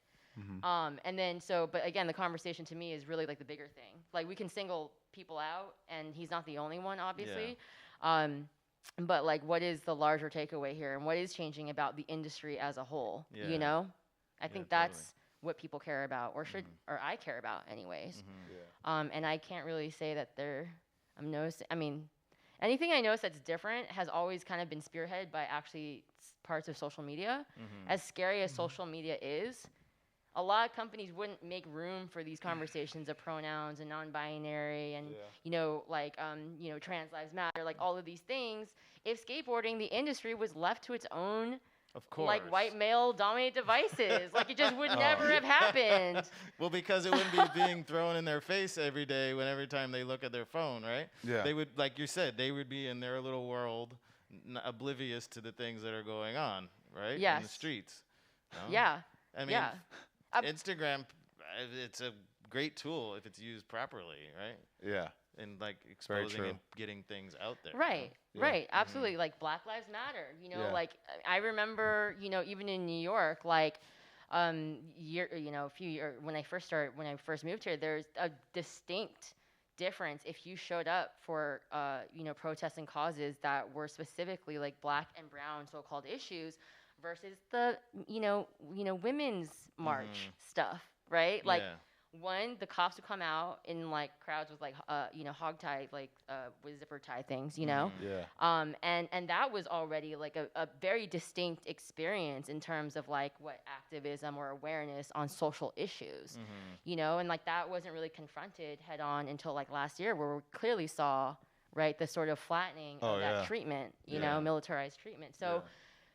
And then but again, the conversation to me is really like the bigger thing. Like, we can single people out, and he's not the only one, obviously. But like, what is the larger takeaway here, and what is changing about the industry as a whole? You know, I think that's what people care about, or should, or I care about, anyways. And I can't really say that I'm noticing. I mean, anything I notice that's different has always kind of been spearheaded by actually parts of social media. As scary as social media is, a lot of companies wouldn't make room for these conversations of pronouns and non-binary and, you know, like, you know, trans lives matter, like all of these things, if skateboarding, the industry, was left to its own, of course, like, white male dominated devices. Like, it just would never have happened. Well, because it wouldn't be being thrown in their face every day every time they look at their phone, right? Yeah. They would, like you said, they would be in their little world, oblivious to the things that are going on, right? Yes. In the streets. No? Yeah. I mean, Instagram, it's a great tool if it's used properly, right? Yeah. And like exposing and getting things out there. Right, right, absolutely. Like, Black Lives Matter, you know, like, I remember, you know, even in New York, like, a few years, when I first moved here, there's a distinct difference if you showed up for, you know, protests and causes that were specifically like Black and brown so-called issues versus the, you know, women's march stuff, right? Like, one, the cops would come out in like crowds with like hog tie like with zipper tie things, Yeah. And that was already like a very distinct experience in terms of like what activism or awareness on social issues, and like that wasn't really confronted head on until like last year, where we clearly saw, right, the sort of flattening of that treatment, militarized treatment.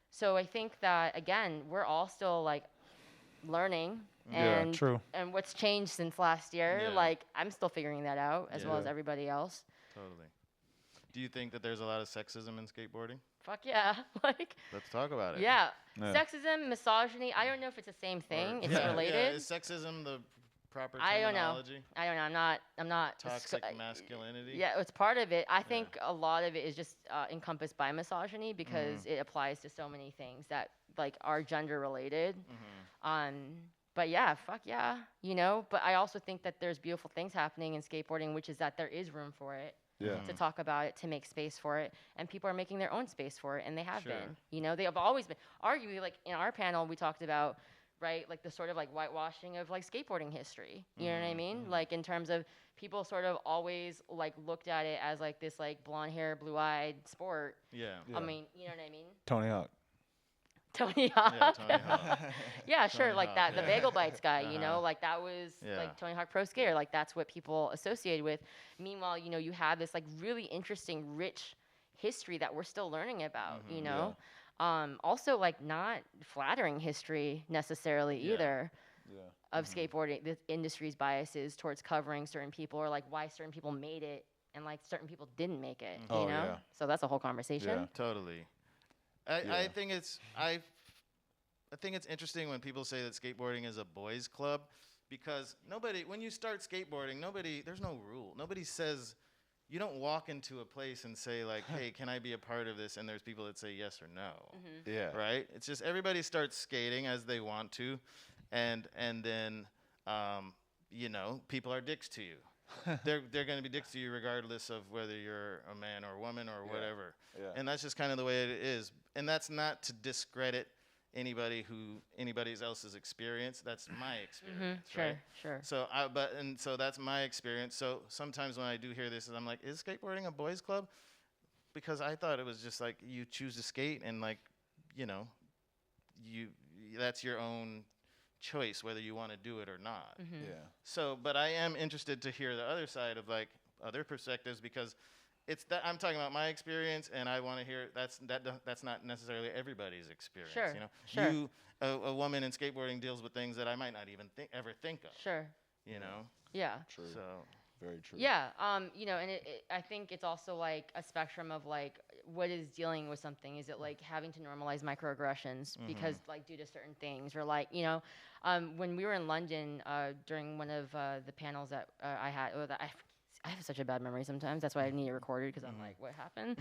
So I think that, again, we're all still like learning. And true. And what's changed since last year, like I'm still figuring that out as well as everybody else. Totally. Do you think that there's a lot of sexism in skateboarding? Fuck yeah. Like, let's talk about it. Yeah. Sexism, misogyny, I don't know if it's the same thing. It's related. Yeah. Is sexism the proper terminology? I don't know. I'm not toxic masculinity. Yeah, it's part of it. I think a lot of it is just encompassed by misogyny, because it applies to so many things that like are gender related. But yeah, fuck yeah, But I also think that there's beautiful things happening in skateboarding, which is that there is room for it. To talk about it, to make space for it, and people are making their own space for it, and they have been. They have always been. Arguably, like in our panel, we talked about, right, like the sort of like whitewashing of like skateboarding history. You know what I mean? Like in terms of people sort of always like looked at it as like this like blonde hair, blue eyed sport. Yeah. I mean, you know what I mean? Tony Hawk. Tony Hawk. Yeah, Tony Hawk. Yeah, sure, Tony like Hawk, that, the Bagel Bites guy, like that was Yeah. like Tony Hawk Pro Skater, like that's what people associated with. Meanwhile, you have this like really interesting, rich history that we're still learning about, also like not flattering history necessarily either of skateboarding, the industry's biases towards covering certain people, or like why certain people made it and like certain people didn't make it, Yeah. So that's a whole conversation. Yeah. Totally. I think it's interesting when people say that skateboarding is a boys' club, because when you start skateboarding, there's no rule. Nobody says, you don't walk into a place and say like, hey, can I be a part of this? And there's people that say yes or no. Yeah. Right? It's just everybody starts skating as they want to, and then people are dicks to you. They're going to be dicks to you regardless of whether you're a man or a woman or whatever. Yeah. And that's just kind of the way it is. And that's not to discredit anybody else's experience. That's my experience. Right? Sure. So so that's my experience. So sometimes when I do hear this, I'm like, is skateboarding a boys' club? Because I thought it was just like you choose to skate and like, that's your own choice whether you want to do it or not. Yeah. So, but I am interested to hear the other side of like other perspectives, because it's that I'm talking about my experience, and I want to hear that's not necessarily everybody's experience. Sure. A woman in skateboarding deals with things that I might not even ever think of. Sure. Yeah. True. So. Very true. Yeah, and I think it's also like a spectrum of like what is dealing with something. Is it like having to normalize microaggressions because like due to certain things, or like when we were in London during one of the panels that I had, I have such a bad memory sometimes. That's why I need it recorded, because I'm like, what happened?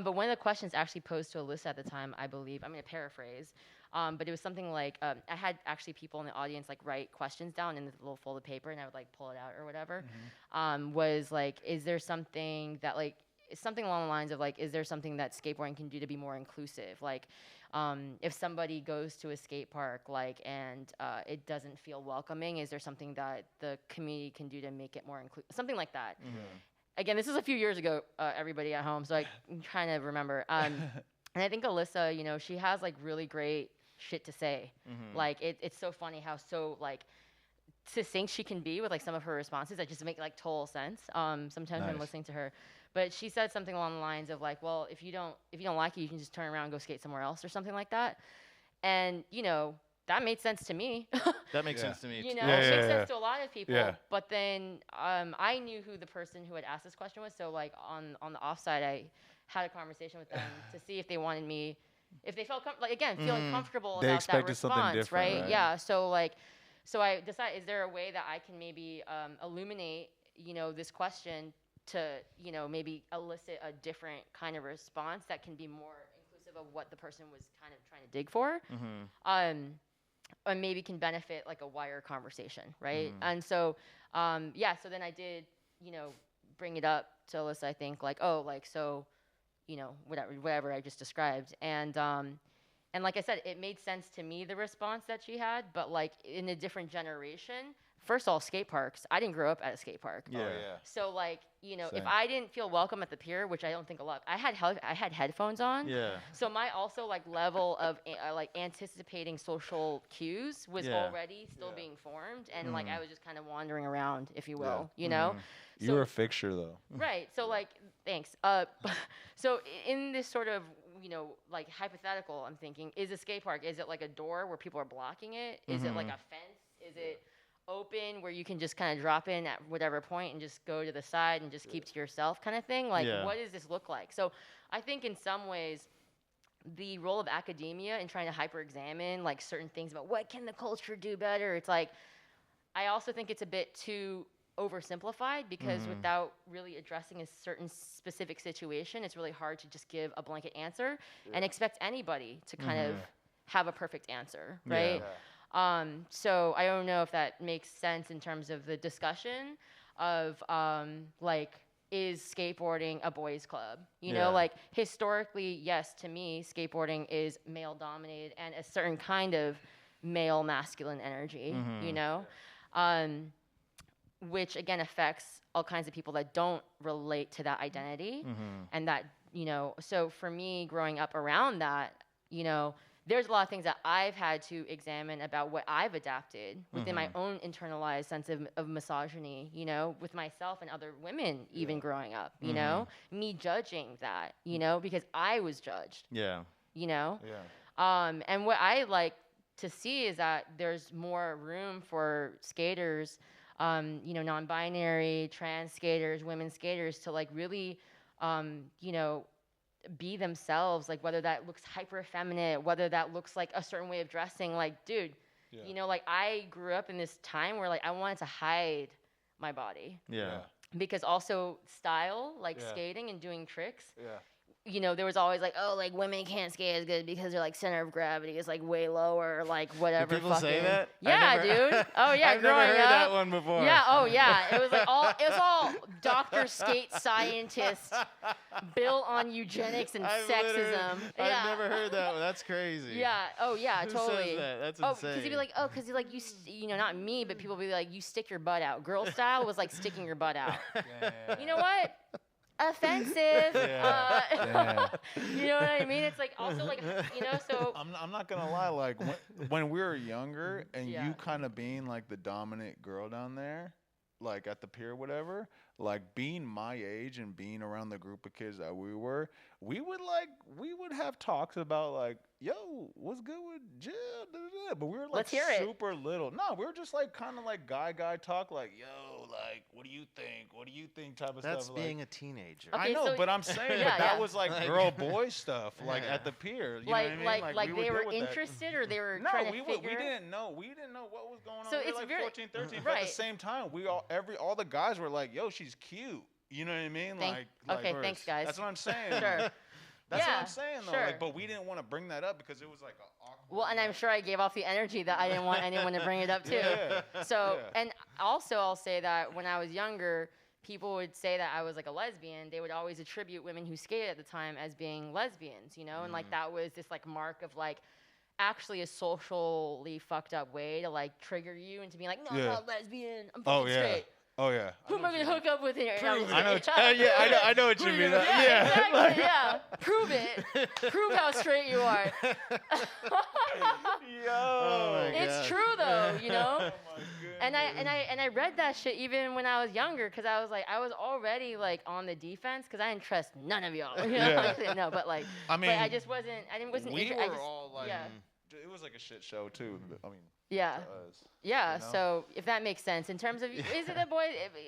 But one of the questions actually posed to Alyssa at the time, I believe, I'm going to paraphrase, but it was something like, I had actually people in the audience like write questions down in this little folded paper, and I would like pull it out or whatever, was like, is there something that like, something along the lines of like, is there something that skateboarding can do to be more inclusive? Like, if somebody goes to a skate park, like, and it doesn't feel welcoming, is there something that the community can do to make it more inclusive? Something like that. Again, this is a few years ago, everybody at home, so I'm trying to remember. And I think Alyssa, she has like really great shit to say. Like, it's so funny how so like succinct she can be with like some of her responses that just make like total sense. Sometimes I'm listening to her. But she said something along the lines of like, well, if you don't like it, you can just turn around and go skate somewhere else, or something like that. And that made sense to me. That makes sense to me. It makes sense to a lot of people. Yeah. But then I knew who the person who had asked this question was. So like on the offside, I had a conversation with them to see if they wanted me, if they felt feeling comfortable they about expected that response, something different, right? Yeah. So I decided, is there a way that I can maybe illuminate this question to maybe elicit a different kind of response that can be more inclusive of what the person was kind of trying to dig for, and maybe can benefit like a wider conversation, right? And so so then I did bring it up to Alyssa, I think, like, oh, like, so whatever I just described, and like I said, it made sense to me, the response that she had, but like in a different generation, first of all, skate parks. I didn't grow up at a skate park. Yeah. Oh, yeah. So like, you know, if Same. I didn't feel welcome at the pier, which I don't think a lot, I had headphones on. Yeah. So my also like level of like anticipating social cues was Yeah. already still Yeah. being formed, and like I was just kind of wandering around, if you will, you know. You So- were a fixture though. Right. So like, thanks. So in this sort of, you know, like hypothetical, I'm thinking, is a skate park, is it like a door where people are blocking it? Is it like a fence? Is it open where you can just kind of drop in at whatever point and just go to the side and just keep to yourself kind of thing? Like, Yeah. what does this look like? So I think in some ways, the role of academia in trying to hyper-examine like certain things about what can the culture do better, it's like, I also think it's a bit too oversimplified because without really addressing a certain specific situation, it's really hard to just give a blanket answer and expect anybody to kind of have a perfect answer, right? So I don't know if that makes sense in terms of the discussion of like, is skateboarding a boys' club? You know, like historically, yes, to me, skateboarding is male dominated and a certain kind of male masculine energy, you know? Which again affects all kinds of people that don't relate to that identity. And that, you know, so for me growing up around that, you know, there's a lot of things that I've had to examine about what I've adapted within my own internalized sense of misogyny, you know, with myself and other women even growing up, you know, me judging that, you know, because I was judged, you know. And what I like to see is that there's more room for skaters, you know, non-binary, trans skaters, women skaters to like really, you know, be themselves, like whether that looks hyper effeminate, whether that looks like a certain way of dressing, like, dude, you know, like I grew up in this time where like I wanted to hide my body. Because also style, like skating and doing tricks. You know, there was always like, oh, like women can't skate as good because their like center of gravity is like way lower, like whatever. Do people say that? Yeah, dude. Oh yeah, I've never growing heard up. that one before. Yeah. Oh yeah. It was like it was all doctor, skate scientists, built on eugenics and sexism. I've never heard that one. That's crazy. Yeah. Oh yeah. Who Totally. says that? That's Oh, insane. because he'd be like, oh, because like you know, not me, but people be like, you stick your butt out. Girl style was like sticking your butt out. You know what? Offensive. You know what I mean? It's like also like, you know, so I'm not gonna lie, like when we were younger and you kind of being like the dominant girl down there, like at the pier or whatever, like being my age and being around the group of kids that we would have talks about like, yo, what's good with Jill? But we were like Let's hear it. super little. No, we were just like kind of like guy talk, like, yo, like, what do you think? What do you think? Type of That's stuff. being like, a teenager. Okay, I know, so- but I'm saying Yeah, that yeah. was like girl boy stuff, like at the pier. You know what I mean? like we they would were deal with that. interested or they were No, trying to we figure. didn't know. We didn't know what was going on. So We were it's like very- 14, 13. But at Right. the same time, all the guys were like, "Yo, she's cute." You know what I mean? Okay, thanks, guys. That's what I'm saying. Sure. That's what Yeah, I'm saying though. sure. Like, but we didn't want to bring that up because it was like an awkward. Well, and I'm sure I gave off the energy that I didn't want anyone to bring it up too. Yeah. So, Yeah. and also I'll say that when I was younger, people would say that I was like a lesbian. They would always attribute women who skated at the time as being lesbians, you know, and like that was this like mark of like actually a socially fucked up way to like trigger you into being like, no, I'm not lesbian. I'm fucking straight. Oh yeah. Who am I gonna hook up with here? I know what you mean. Yeah, exactly. Yeah, prove it. Prove how straight you are. Oh my It's God. true though, you know. Oh And I read that shit even when I was younger because I was like I was already like on the defense because I didn't trust none of y'all. You know? No, but like I mean, but I just wasn't. we inter- were I just, all like, yeah. it was like a shit show too. I mean, Yeah. to us. Yeah, you know? so if that makes sense in terms of is it a boy?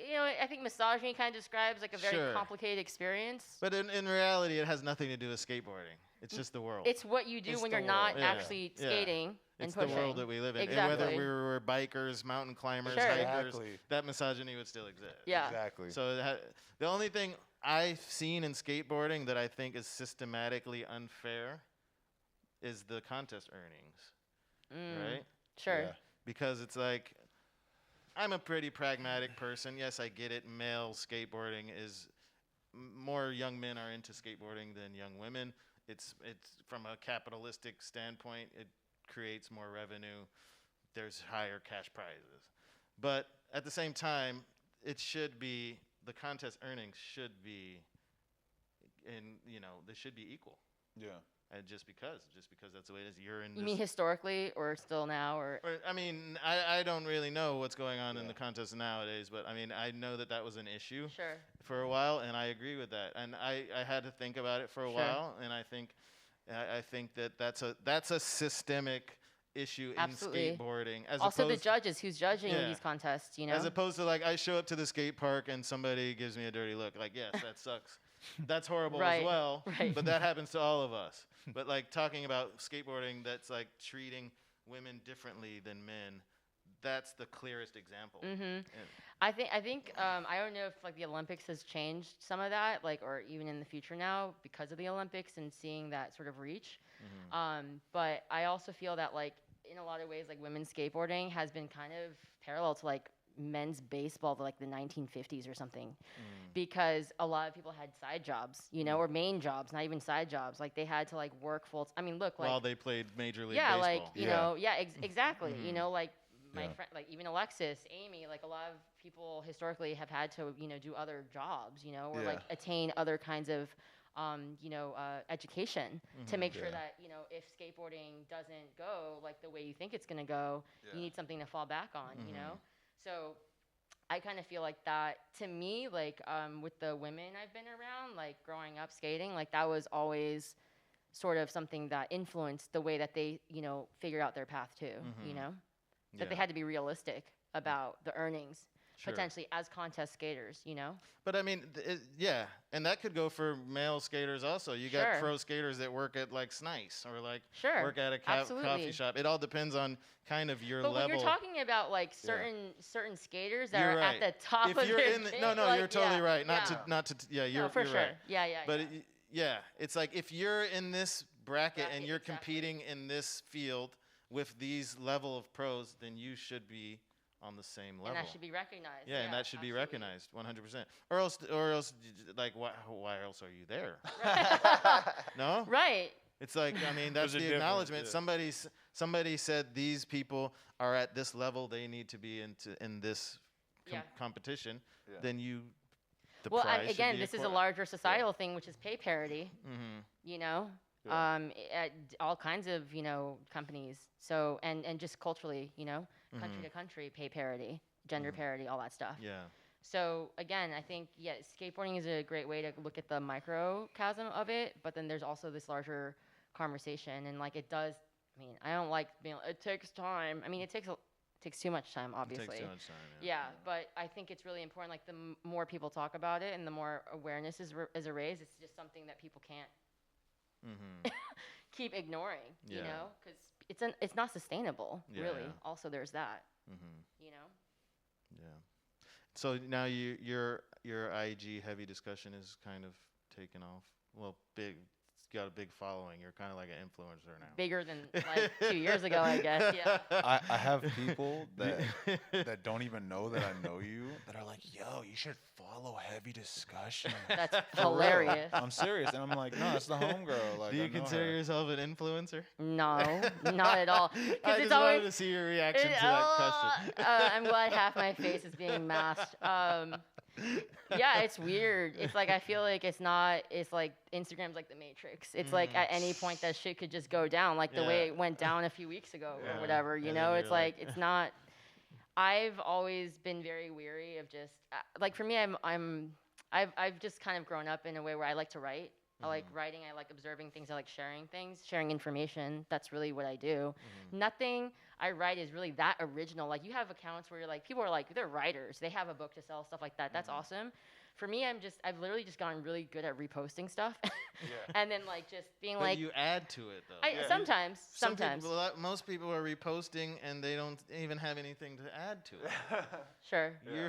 You know, I think misogyny kind of describes like a very Sure. complicated experience. But in reality, it has nothing to do with skateboarding. It's just the world. It's what you do It's when the you're not world. Yeah. actually Yeah. skating and It's pushing. the world that we live in. And Exactly. whether we were bikers, mountain climbers, Sure. hikers, Exactly. that misogyny would still exist. Yeah. Exactly. So the only thing I've seen in skateboarding that I think is systematically unfair is the contest earnings, right? Sure. Yeah. Because it's like, I'm a pretty pragmatic person. Yes, I get it. Male skateboarding is more young men are into skateboarding than young women. It's from a capitalistic standpoint, it creates more revenue. There's higher cash prizes. But at the same time, it should be the contest earnings should be, they should be equal. Yeah. And just because that's the way it is. You're in. You mean historically, or still now, or? I mean, I don't really know what's going on in the contest nowadays, but I mean, I know that was an issue for a while, and I agree with that. And I had to think about it for a while, and I think that's a systemic issue in skateboarding. As also, the judges who's judging these contests, As opposed to like I show up to the skate park and somebody gives me a dirty look. Like, yes, that sucks. That's horrible as well. Right. But that happens to all of us. But like talking about skateboarding, that's like treating women differently than men. That's the clearest example. Mm-hmm. I think I don't know if like the Olympics has changed some of that, like, or even in the future now because of the Olympics and seeing that sort of reach. Mm-hmm. But I also feel that like in a lot of ways, like women's skateboarding has been kind of parallel to like men's baseball to like the 1950s or something, because a lot of people had side jobs, or main jobs, not even side jobs. Like they had to like work full. I mean, look, like while they played Major League Baseball. Like exactly. Like my friend, like even Alexis, Amy, like a lot of people historically have had to do other jobs, or like attain other kinds of education to make sure that if skateboarding doesn't go like the way you think it's gonna go, you need something to fall back on, So I kind of feel like that to me, like with the women I've been around, like growing up skating, like that was always sort of something that influenced the way that they, figure out their path too, that they had to be realistic about the earnings potentially as contest skaters, But I mean, and that could go for male skaters also. You got pro skaters that work at like Snice or like work at a coffee shop. It all depends on kind of your level. But when you're talking about like certain skaters that are at the top of their game, you're totally right. You're for sure. Right. But it's like if you're in this bracket and you're competing in this field with these level of pros, then you should be on the same level. And that should be recognized. And that should be recognized 100%. Or else, like, why else are you there? No? Right. It's like, I mean, that's the acknowledgement. Yeah. Somebody said these people are at this level. They need to be in this competition. Yeah. Then the prize again, this is a larger societal thing, which is pay parity. Mm-hmm. At all kinds of companies. So and just culturally, country to country, pay parity, gender parity, all that stuff. Yeah. So again, I think skateboarding is a great way to look at the microcosm of it, but then there's also this larger conversation, and like it does. I mean, I don't like being. It takes time. I mean, it takes too much time, obviously. It takes too much time. Yeah, but I think it's really important. Like the more people talk about it, and the more awareness is raised, it's just something that people can't. Keep ignoring, because it's not sustainable, really. Also, there's that, Yeah. So now your IG heavy discussion is kind of taken off. Well, big. It's got a big following. You're kind of like an influencer now. Bigger than like 2 years ago, I guess. Yeah. I have people that don't even know that I know you that are like, "Yo, you should follow heavy discussion." That's hilarious. I'm serious, and I'm like, "No, it's the homegirl." Like, do you consider yourself an influencer? No, not at all. I just wanted to see your reaction to that question. I'm glad half my face is being masked. It's weird. It's like I feel like it's like Instagram's like the Matrix. It's like at any point that shit could just go down, like the way it went down a few weeks ago or whatever. It's like it's not. I've always been very weary of just like for me, I've just kind of grown up in a way where I like to write. I like writing. I like observing things. I like sharing things, sharing information. That's really what I do. Nothing I write is really that original. Like you have accounts where you're like, people are like, they're writers. They have a book to sell, stuff like that. That's awesome. For me, I've literally just gotten really good at reposting stuff. And then like just being but you add to it though. Sometimes. Most people are reposting and they don't even have anything to add to it. Sure. You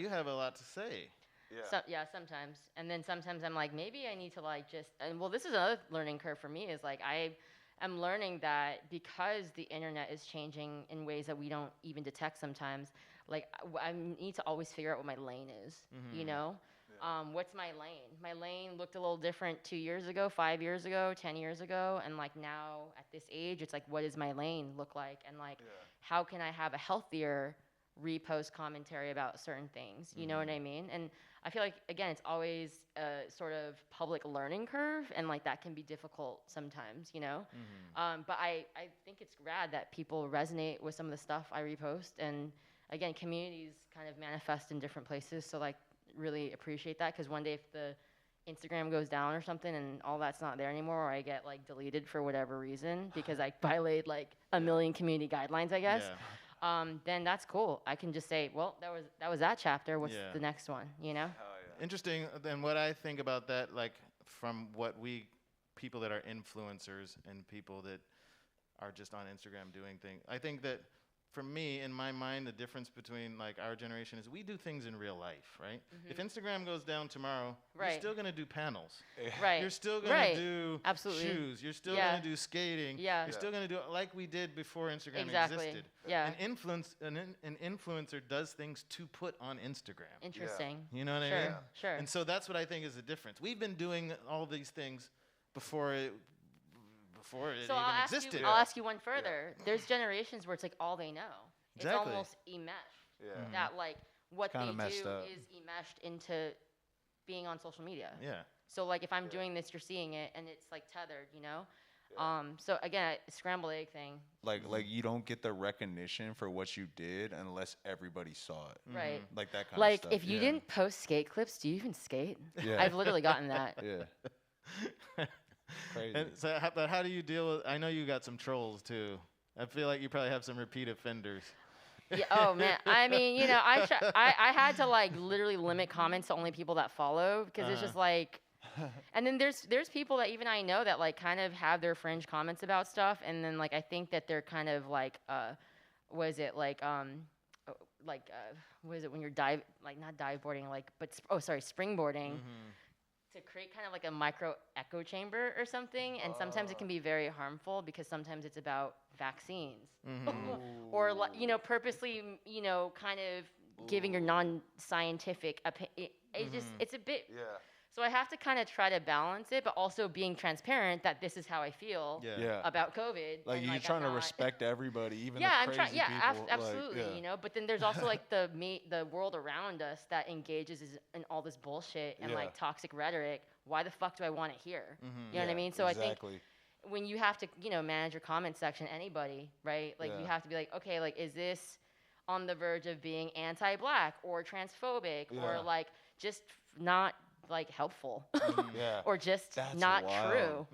have a lot to say. Sometimes. And then sometimes I'm like, maybe I need to like just, and well, this is another learning curve for me is like, I'm learning that because the internet is changing in ways that we don't even detect sometimes, like I need to always figure out what my lane is, what's my lane? My lane looked a little different 2 years ago, 5 years ago, 10 years ago. And like now at this age, it's like, what does my lane look like? And like, how can I have a healthier repost commentary about certain things. You know what I mean? And I feel like, again, it's always a sort of public learning curve, and like that can be difficult sometimes, you know? But I think it's rad that people resonate with some of the stuff I repost. And again, communities kind of manifest in different places. So like really appreciate that, because one day if the Instagram goes down or something and all that's not there anymore, or I get like deleted for whatever reason because I violated like a million community guidelines, I guess. Then that's cool. I can just say, well, that was that chapter. What's the next one? You know? Interesting. Then what I think about that, like from what people that are influencers and people that are just on Instagram doing things, I think that for me, in my mind, the difference between like our generation is we do things in real life, right? If Instagram goes down tomorrow, you're still gonna do panels. Right. You're still gonna do Absolutely. shoes. You're still gonna do skating. Yeah. You're still gonna do it like we did before Instagram existed. Yeah. An influencer does things to put on Instagram. Interesting. You know what I mean? Sure. And so that's what I think is the difference. We've been doing all these things before it So even existed. I'll ask you one further. There's generations where it's like all they know. Exactly. It's almost enmeshed. That like what they do is enmeshed into being on social media. Yeah. So like if I'm doing this, you're seeing it, and it's like tethered, you know. So again, scrambled egg thing. Like you don't get the recognition for what you did unless everybody saw it. Right. Like that kind of Like stuff. if you didn't post skate clips, do you even skate? Yeah. I've literally gotten that. Yeah. Crazy. And so, but how do you deal with? I know you got some trolls too. I feel like you probably have some repeat offenders. Yeah, oh man, I mean, you know, I had to like literally limit comments to only people that follow, because it's just like, and then there's people that even I know that like kind of have their fringe comments about stuff, and then like I think that they're kind of like what is it like what is it when you're not dive boarding, like springboarding. To create kind of like a micro echo chamber or something, and sometimes it can be very harmful because sometimes it's about vaccines or you know, purposely, you know, kind of giving your non-scientific opinion. It's a bit. So I have to kind of try to balance it, but also being transparent that this is how I feel about COVID. Like you're trying to respect everybody, even the I'm crazy trying. people. Absolutely. You know, but then there's also like the world around us that engages in all this bullshit and like toxic rhetoric. Why the fuck do I want to hear? You know what I mean? So I think when you have to, you know, manage your comment section, anybody, right? Like you have to be like, okay, like is this on the verge of being anti-black or transphobic or like just not like helpful or just not true.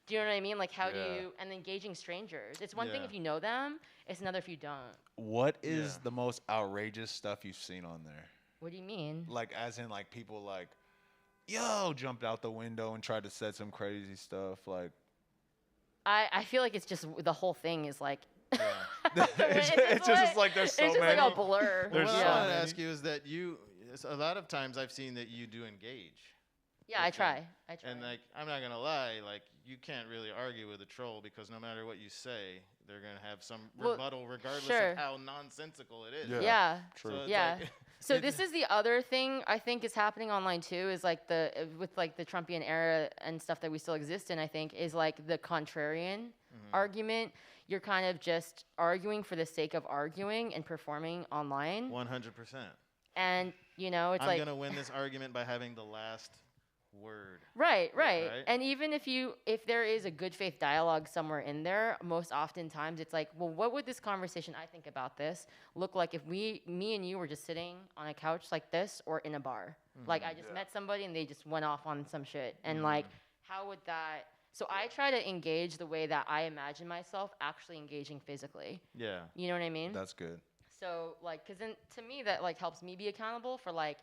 Do you know what I mean? Like how do you, and engaging strangers. It's one thing if you know them, it's another if you don't. What is the most outrageous stuff you've seen on there? What do you mean? Like as in like people like, yo, jumped out the window and tried to set some crazy stuff. Like I feel like it's just the whole thing is like it's just like there's so many. It's just like a blur. What I want to ask you is that a lot of times I've seen that you do engage. Yeah, I try. And like, I'm not gonna lie, like you can't really argue with a troll because no matter what you say, they're gonna have some rebuttal regardless of how nonsensical it is. Yeah. True. So yeah. like, so this is the other thing I think is happening online too, is like with like the Trumpian era and stuff that we still exist in, I think, is like the contrarian argument. You're kind of just arguing for the sake of arguing and performing online. 100%. And, you know, it's I'm like... going to win this argument by having the last word. Right. And even if there is a good faith dialogue somewhere in there, most oftentimes it's like, well, what would this conversation, I think about this, look like if me and you were just sitting on a couch like this or in a bar? Like I just met somebody and they just went off on some shit. And like, how would that... So I try to engage the way that I imagine myself actually engaging physically. Yeah. You know what I mean? That's good. So, like, because then to me that, like, helps me be accountable for, like,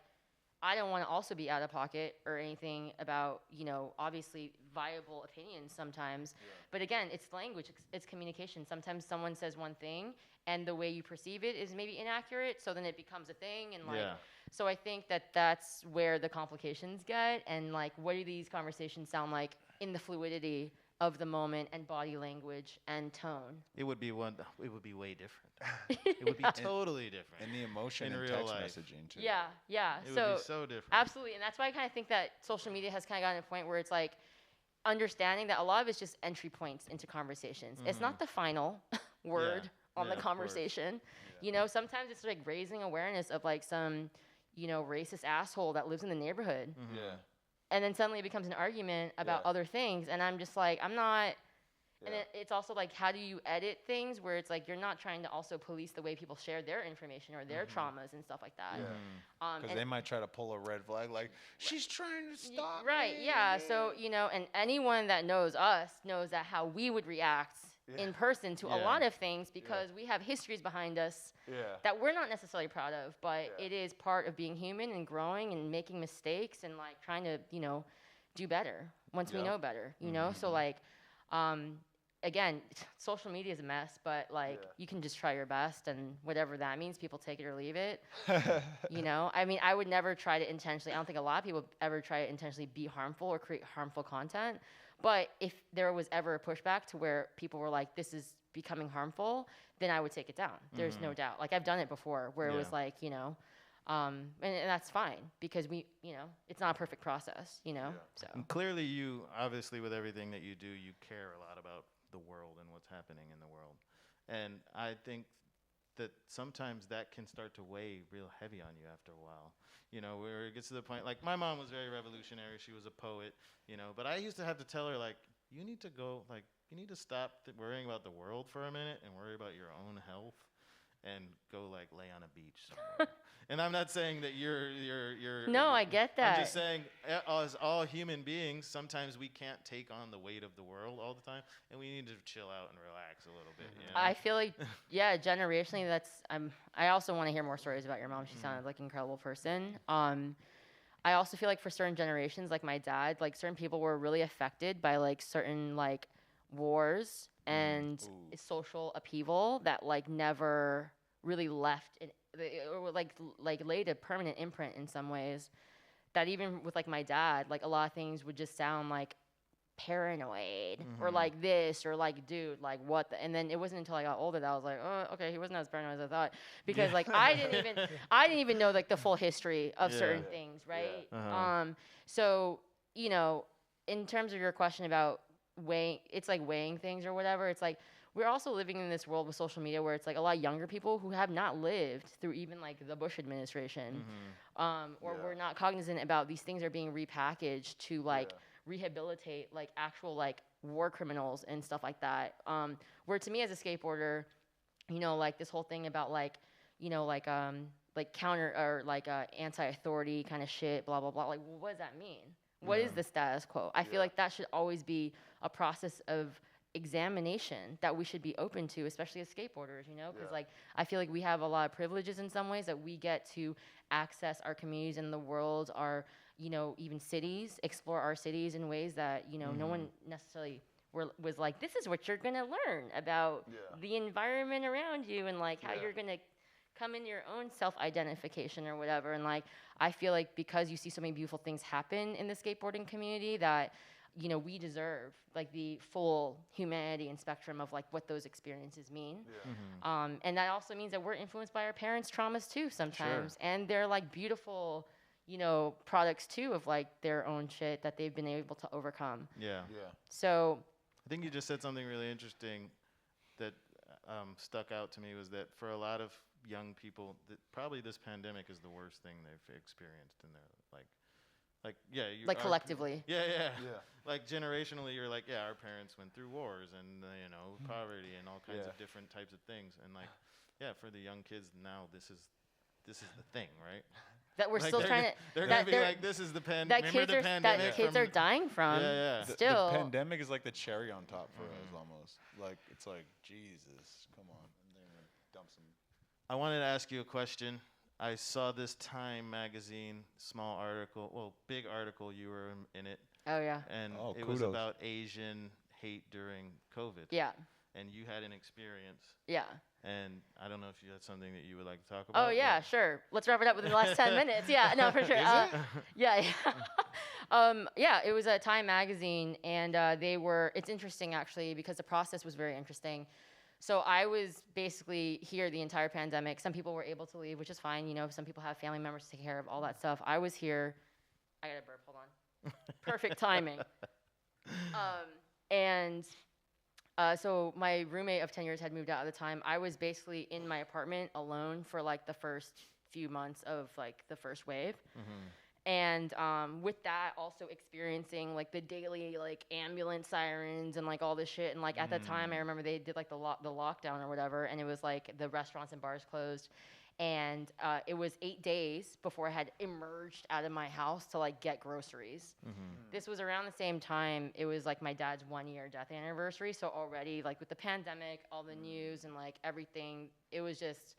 I don't want to also be out of pocket or anything about, you know, obviously viable opinions sometimes. Yeah. But again, it's language, it's communication. Sometimes someone says one thing and the way you perceive it is maybe inaccurate, so then it becomes a thing. And, like, so I think that that's where the complications get. And, like, what do these conversations sound like in the fluidity of the moment and body language and tone? It would be way different. It would be totally different. And the emotion in real text life. messaging too. Yeah. It would be so different. Absolutely, and that's why I kind of think that social media has kind of gotten to a point where it's like understanding that a lot of it's just entry points into conversations. It's not the final word on the conversation. You know, sometimes it's like raising awareness of like some, you know, racist asshole that lives in the neighborhood. Yeah. And then suddenly it becomes an argument about other things. And I'm just like, I'm not. And it's also like, how do you edit things where it's like you're not trying to also police the way people share their information or their traumas and stuff like that. Because they might try to pull a red flag, like, she's trying to stop Right, me. yeah. So, you know, and anyone that knows us knows that how we would react in person to a lot of things because we have histories behind us that we're not necessarily proud of, but it is part of being human and growing and making mistakes and like trying to, you know, do better once we know better, you know? So like, again, social media is a mess, but like you can just try your best and whatever that means, people take it or leave it. You know, I mean, I would never try to intentionally, I don't think a lot of people ever try to intentionally be harmful or create harmful content. But if there was ever a pushback to where people were like, this is becoming harmful, then I would take it down. There's no doubt. Like I've done it before where it was like, you know, and that's fine because we, you know, it's not a perfect process, you know. So and clearly you, obviously with everything that you do, you care a lot about the world and what's happening in the world. And I think that sometimes that can start to weigh real heavy on you after a while. You know, where it gets to the point, like my mom was very revolutionary. She was a poet, you know, but I used to have to tell her, like, you need to go, like, you need to stop worrying about the world for a minute and worry about your own health and go, like, lay on a beach somewhere. And I'm not saying that you're no, I get that. I'm just saying, as all human beings, sometimes we can't take on the weight of the world all the time, and we need to chill out and relax a little bit. You know? I feel like, yeah, generationally, I also want to hear more stories about your mom. She sounded like an incredible person. I also feel like for certain generations, like my dad, like certain people were really affected by like certain like wars and social upheaval that like never really left or like laid a permanent imprint in some ways. That even with like my dad, like a lot of things would just sound like paranoid or like this or like dude, like what and then it wasn't until I got older that I was like, oh, okay, he wasn't as paranoid as I thought, because like I didn't even know like the full history of certain things, right? So you know, in terms of your question about weighing things or whatever, it's like we're also living in this world with social media where it's like a lot of younger people who have not lived through even like the Bush administration, or we're not cognizant about these things are being repackaged to like rehabilitate like actual like war criminals and stuff like that. Where to me as a skateboarder, you know, like this whole thing about like, you know, like counter or like anti-authority kind of shit, blah blah blah. Like, what does that mean? What is the status quo? I feel like that should always be a process of examination that we should be open to, especially as skateboarders, you know, because like I feel like we have a lot of privileges in some ways that we get to access our communities in the world, our, you know, even cities, explore our cities in ways that, you know, no one necessarily was like, this is what you're gonna learn about the environment around you and like how you're gonna come in your own self-identification or whatever. And like I feel like because you see so many beautiful things happen in the skateboarding community that, you know, we deserve like the full humanity and spectrum of like what those experiences mean. And that also means that we're influenced by our parents' traumas too sometimes. And they're like beautiful, you know, products too of like their own shit that they've been able to overcome. So I think you just said something really interesting that stuck out to me, was that for a lot of young people, that probably this pandemic is the worst thing they've experienced in their like collectively. Like generationally, you're like, our parents went through wars and you know, poverty and all kinds of different types of things, and like for the young kids now, this is the thing, right? That we're like still trying to. They're gonna be like, this is the pandemic. That kids are dying from. Still, the pandemic is like the cherry on top for us, almost. Like it's like Jesus, come on, and they're gonna dump some. I wanted to ask you a question. I saw this Time magazine, small article, big article. You were in it. Oh yeah. And it was about Asian hate during COVID. Yeah. And you had an experience. Yeah. And I don't know if you had something that you would like to talk about. Oh yeah, sure. Let's wrap it up within the last 10 minutes. Yeah, no, for sure. Yeah. It was a Time magazine, and it's interesting actually because the process was very interesting. So I was basically here the entire pandemic. Some people were able to leave, which is fine. You know, some people have family members to take care of, all that stuff. I was here. I got a burp. Hold on. Perfect timing. And So my roommate of 10 years had moved out at the time. I was basically in my apartment alone for like the first few months of like the first wave. And with that, also experiencing like the daily like ambulance sirens and like all this shit. And like at the time, I remember they did like the lockdown or whatever, and it was like the restaurants and bars closed. And it was 8 days before I had emerged out of my house to like get groceries. This was around the same time. It was like my dad's 1-year death anniversary. So already like with the pandemic, all the news and like everything, it was just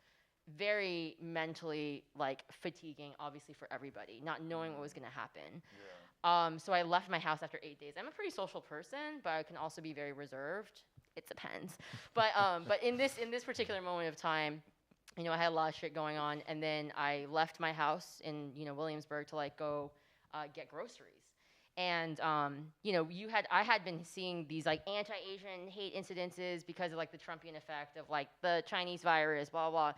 very mentally like fatiguing, obviously for everybody, not knowing what was going to happen. So I left my house after 8 days. I'm a pretty social person, but I can also be very reserved. It depends. But in this particular moment of time, you know, I had a lot of shit going on, and then I left my house in, you know, Williamsburg to like go get groceries. And you know, I had been seeing these like anti-Asian hate incidences because of like the Trumpian effect of like the Chinese virus, blah blah.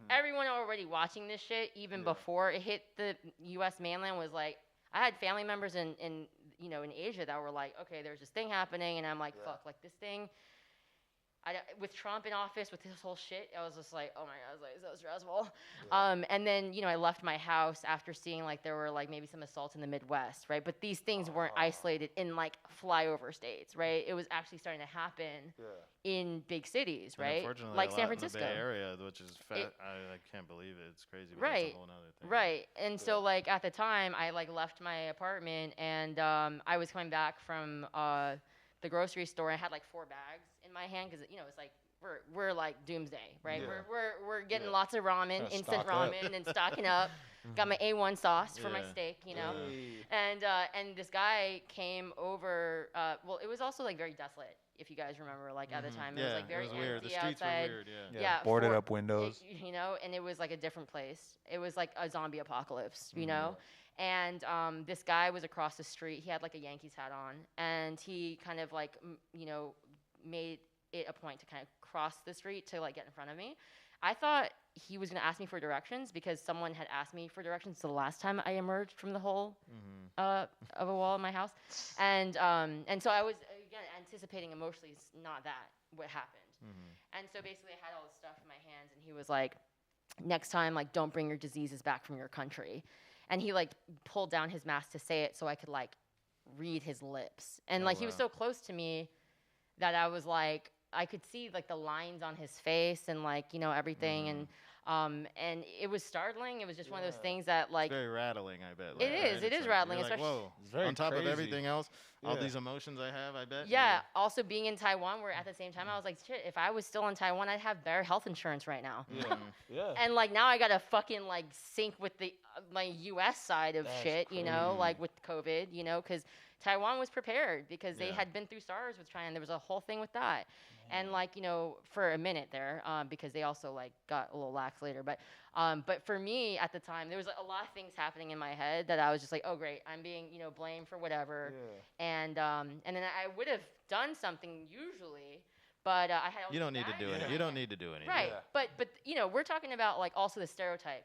Everyone already watching this shit even before it hit the U.S. mainland was like, I had family members in you know in Asia that were like, okay, there's this thing happening, and I'm like, fuck, like this thing. With Trump in office, with this whole shit, I was just like, oh my God, I was like, so stressful. And then, you know, I left my house after seeing like there were like maybe some assaults in the Midwest, right? But these things weren't isolated in like flyover states, right? It was actually starting to happen in big cities, right? Unfortunately, like a San lot Francisco. in the Bay Area, which is I can't believe it. It's crazy. But Right. That's a whole nother thing. Right. And so like at the time, I like left my apartment, and I was coming back from the grocery store. I had like 4 bags in my hand because, you know, it's like we're like doomsday, right? We're getting lots of ramen, instant ramen, and stocking up. Got my A1 sauce for my steak, you know. And this guy came over. Well, it was also like very desolate, if you guys remember. Like at the time, it was like very it was weird. empty The streets outside. were weird. Yeah, boarded up windows. You know, and it was like a different place. It was like a zombie apocalypse, you know. And this guy was across the street. He had like a Yankees hat on, and he kind of like, you know, made it a point to kind of cross the street to like get in front of me. I thought he was going to ask me for directions because someone had asked me for directions the last time I emerged from the hole of a wall in my house. And so I was, again, anticipating emotionally not that, what happened. And so basically I had all this stuff in my hands, and he was like, next time, like, don't bring your diseases back from your country. And he like pulled down his mask to say it so I could like read his lips. And like he was so close to me that I was like, I could see like the lines on his face and like, you know, everything. And it was startling. It was just one of those things that like, it's very rattling, I bet. It is. It is rattling, you're like, especially whoa. It's very on top crazy. of everything else, all these emotions I have, I bet. yeah. Also being in Taiwan, where at the same time I was like, shit, if I was still in Taiwan, I'd have better health insurance right now. And like now I gotta fucking like sync with the my U.S. side of shit, you know, like with COVID, you know, because Taiwan was prepared because they had been through SARS with China, and there was a whole thing with that. And like, you know, for a minute there, because they also like got a little lax later, but for me at the time, there was a lot of things happening in my head that I was just like, oh great, I'm being, you know, blamed for whatever. And then I would have done something usually, but I had. You don't need to do it. You don't need to do anything. Right, but you know, we're talking about like also the stereotype.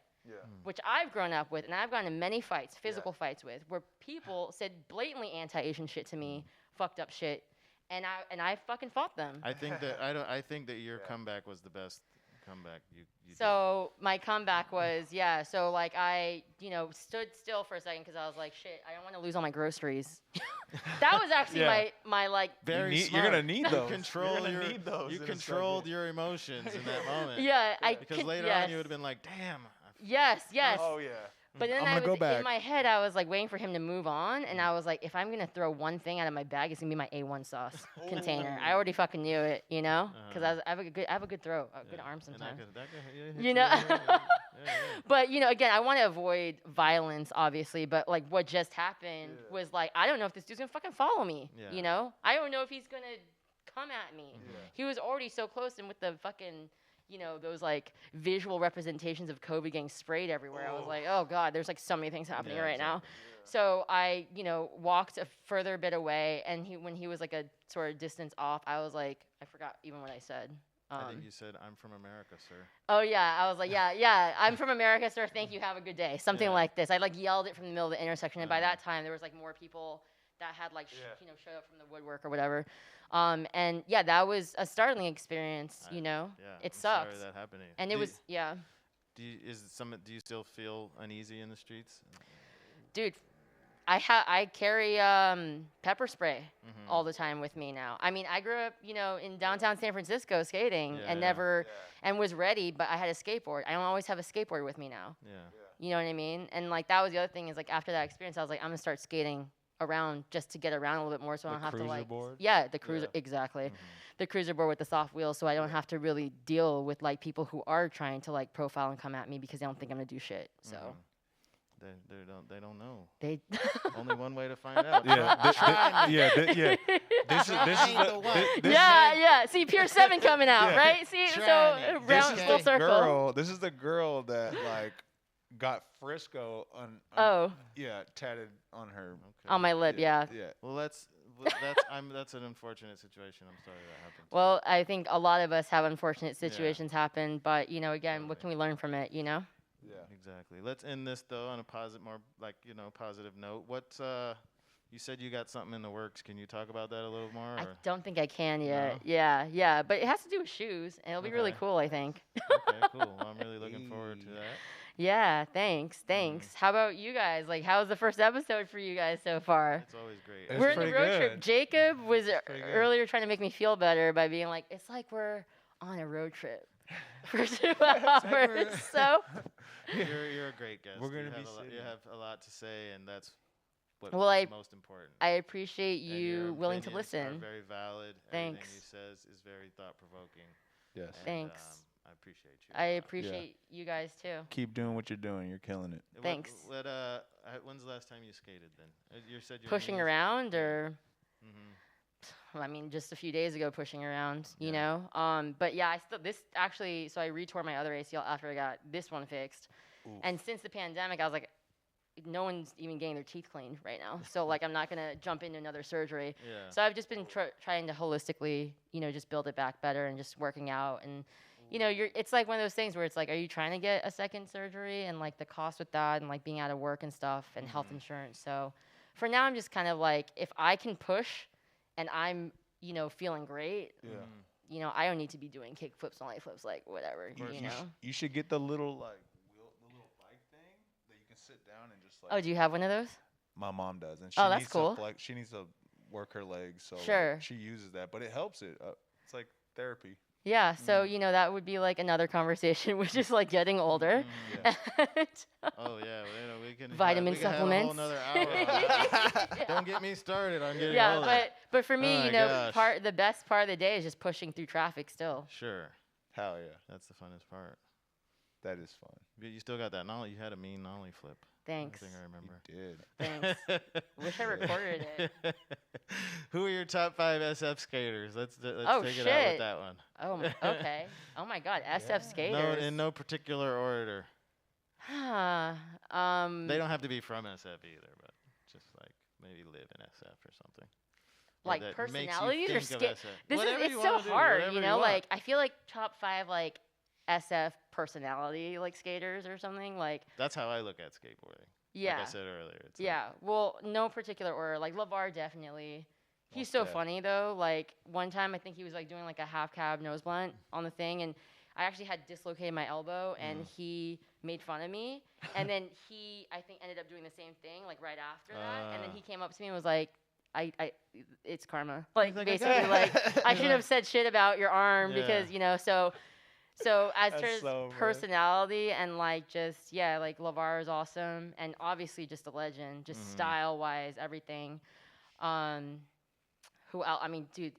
Which I've grown up with, and I've gotten in many fights, physical fights with, where people said blatantly anti-Asian shit to me, fucked up shit, and I fucking fought them. I think that your comeback was the best comeback you So my comeback was so like I, you know, stood still for a second because I was like, shit, I don't want to lose all my groceries. That was actually my like very You're gonna need those. You controlled your emotions in that moment. Because later on you would have been like, damn. Yes. Oh yeah. But then I'm gonna go back. in my head, I was like waiting for him to move on, and I was like, if I'm gonna throw one thing out of my bag, it's gonna be my A1 sauce container. I already fucking knew it, you know, because I have a good throw, good arm sometimes. You know. But you know, again, I want to avoid violence, obviously. But like, what just happened was like, I don't know if this dude's gonna fucking follow me. You know, I don't know if he's gonna come at me. He was already so close, and with the fucking. You know, those like visual representations of COVID getting sprayed everywhere. I was like, oh God, there's like so many things happening right now. So I, you know, walked a further bit away, and when he was like a sort of distance off, I was like, I forgot even what I said. I think you said, "I'm from America, sir." Oh yeah, I was like, yeah, I'm from America, sir. Thank you. Have a good day. Something like this. I like yelled it from the middle of the intersection, and by that time there was like more people that had like showed up from the woodwork or whatever. And yeah, that was a startling experience. You know, it sucks. Sorry that happened to you. And it was Do you still feel uneasy in the streets? Dude, I carry pepper spray all the time with me now. I mean, I grew up, in downtown San Francisco skating and was ready, but I had a skateboard. I don't always have a skateboard with me now. Yeah. You know what I mean? And like that was the other thing is like after that experience, I was like, I'm gonna start skating around just to get around a little bit more, so I don't have to like. Board? Yeah, the cruiser exactly, the cruiser board with the soft wheels, so I don't have to really deal with like people who are trying to like profile and come at me because they don't think I'm gonna do shit. So. They don't know. They only one way to find out. See, Pier 7 coming out, right? See, so round full circle. This is the girl that like got Frisco tatted on her on my lip. Yeah. Well, that's an unfortunate situation. I'm sorry that happened. Well, I think a lot of us have unfortunate situations happen, but again, what can we learn from it? Yeah, exactly. Let's end this though on a positive note. What's you said you got something in the works. Can you talk about that a little more? I don't think I can yet. No? Yeah, but it has to do with shoes, and it'll be really cool, I think. Okay, cool. Well, I'm really looking forward to that. Yeah, thanks. How about you guys? Like, how's the first episode for you guys so far? It's always great. We're in the road trip. Jacob was earlier trying to make me feel better by being like, it's like we're on a road trip for 2 hours. So you're a great guest. We're gonna you have a lot to say, and that's what's most important. I appreciate you willing to listen. Are very valid. Thanks. Everything you says is very thought provoking. Yes. And, thanks. I appreciate you. I appreciate you guys too. Keep doing what you're doing. You're killing it. Thanks. When's the last time you skated then? You said pushing around or. I mean, just a few days ago, pushing around, you know. But yeah, so I retore my other ACL after I got this one fixed. Oof. And since the pandemic, I was like, no one's even getting their teeth cleaned right now. So like, I'm not gonna jump into another surgery. Yeah. So I've just been trying to holistically, just build it back better and just working out. And it's like one of those things where it's like, are you trying to get a second surgery and like the cost with that and like being out of work and stuff and health insurance. So for now, I'm just kind of like, if I can push. And I'm, feeling great. Yeah. I don't need to be doing kick flips, ollie flips, like whatever. You should get the little bike thing that you can sit down and just like. Oh, do you have one of those? My mom does, and that's cool. She needs to work her legs, so sure. She uses that, but it helps it. It's like therapy. Yeah, so that would be like another conversation, which is like getting older. Yeah. Oh yeah, we can vitamin supplements. Have a whole nother hour. Don't get me started on getting older. Yeah, but for me, the best part of the day is just pushing through traffic still. Sure. Hell yeah, that's the funnest part. That is fun. You still got that nollie. You had a mean nollie flip. Thanks. I think I remember. You did. Thanks. Wish I recorded it. Who are your top 5 SF skaters? Let's take it out with that one. Oh, okay. Oh my God, SF skaters. No, in no particular order. They don't have to be from SF either, but just like maybe live in SF or something. Like personalities or It's so hard, like I feel like top 5 like SF personality like skaters or something like. That's how I look at skateboarding. Yeah. Like I said earlier. Well, no particular order. Like LeVar definitely. He's so funny though. Like one time I think he was like doing like a half cab nose blunt on the thing, and I actually had dislocated my elbow, and he made fun of me, and then he I think ended up doing the same thing like right after that, and then he came up to me and was like. It's karma. Like basically, like I shouldn't have said shit about your arm because So as far as personality and like just like LeVar is awesome and obviously just a legend, just style wise, everything. Who else? I mean, dude,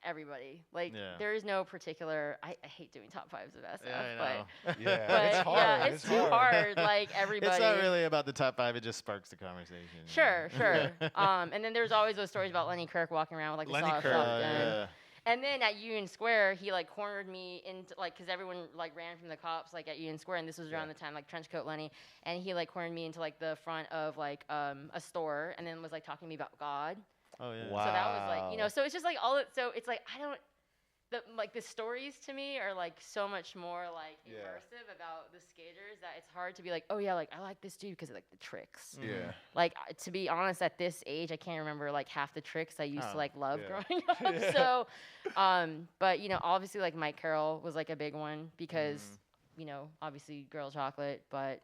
everybody. Like there is no particular. I hate doing top 5s of SF, but it's hard. It's too hard. Like everybody. It's not really about the top 5. It just sparks the conversation. Sure. And then there's always those stories about Lenny Kirk walking around with like the shotgun. And then at Union Square, he like cornered me into like, cause everyone like ran from the cops like at Union Square, and this was around the time like Trenchcoat Lenny, and he like cornered me into like the front of like a store, and then was like talking to me about God. Oh yeah. Wow. So that was like so it's just like all it. So it's like the stories to me are like so much more like immersive about the skaters that it's hard to be like, oh yeah, like I like this dude because of like the tricks. Yeah. Like to be honest, at this age, I can't remember like half the tricks I used to like love growing up. So, but you know, obviously like Mike Carroll was like a big one because you know, obviously Girl Chocolate, but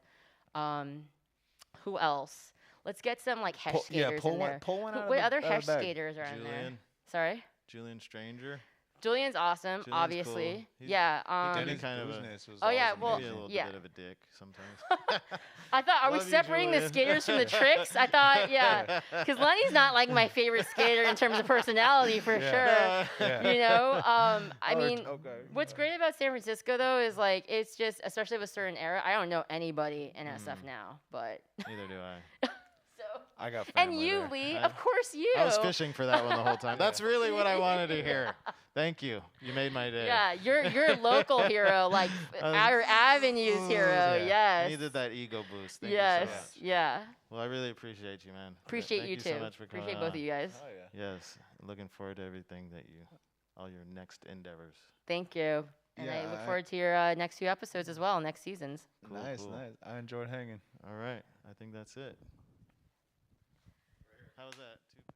who else? Let's get some like Hesh skaters in there. Pull one out What of other the Hesh bag. skaters are in there? Julian. Sorry? Julian Stranger. Julian's awesome, Julian's obviously. cool. Yeah. He kind of Oh yeah, well, maybe a little yeah. bit of a dick sometimes. I thought, are we Love you, separating the Julian. skaters from the tricks? I thought, yeah, because Lenny's not like my favorite skater in terms of personality for sure. You know, I mean, what's great about San Francisco though is like it's just, especially with a certain era. I don't know anybody in SF now, but Neither do I. I got and family you, there. Lee, of course you. I was fishing for that one the whole time. That's really what I wanted to hear. Thank you. You made my day. Yeah, you're local hero, like our Avenues hero. Yes. Needed that ego boost. Thank you so Yes. much. Yeah. Well, I really appreciate you, man. Appreciate Thank you too. so much for coming Appreciate both on. of you guys. Oh, yeah. Yes. Looking forward to everything that all your next endeavors. Thank you. And I Yeah, look forward to your next few episodes as well, next seasons. Cool, Nice. I enjoyed hanging. All right. I think that's it. How was that?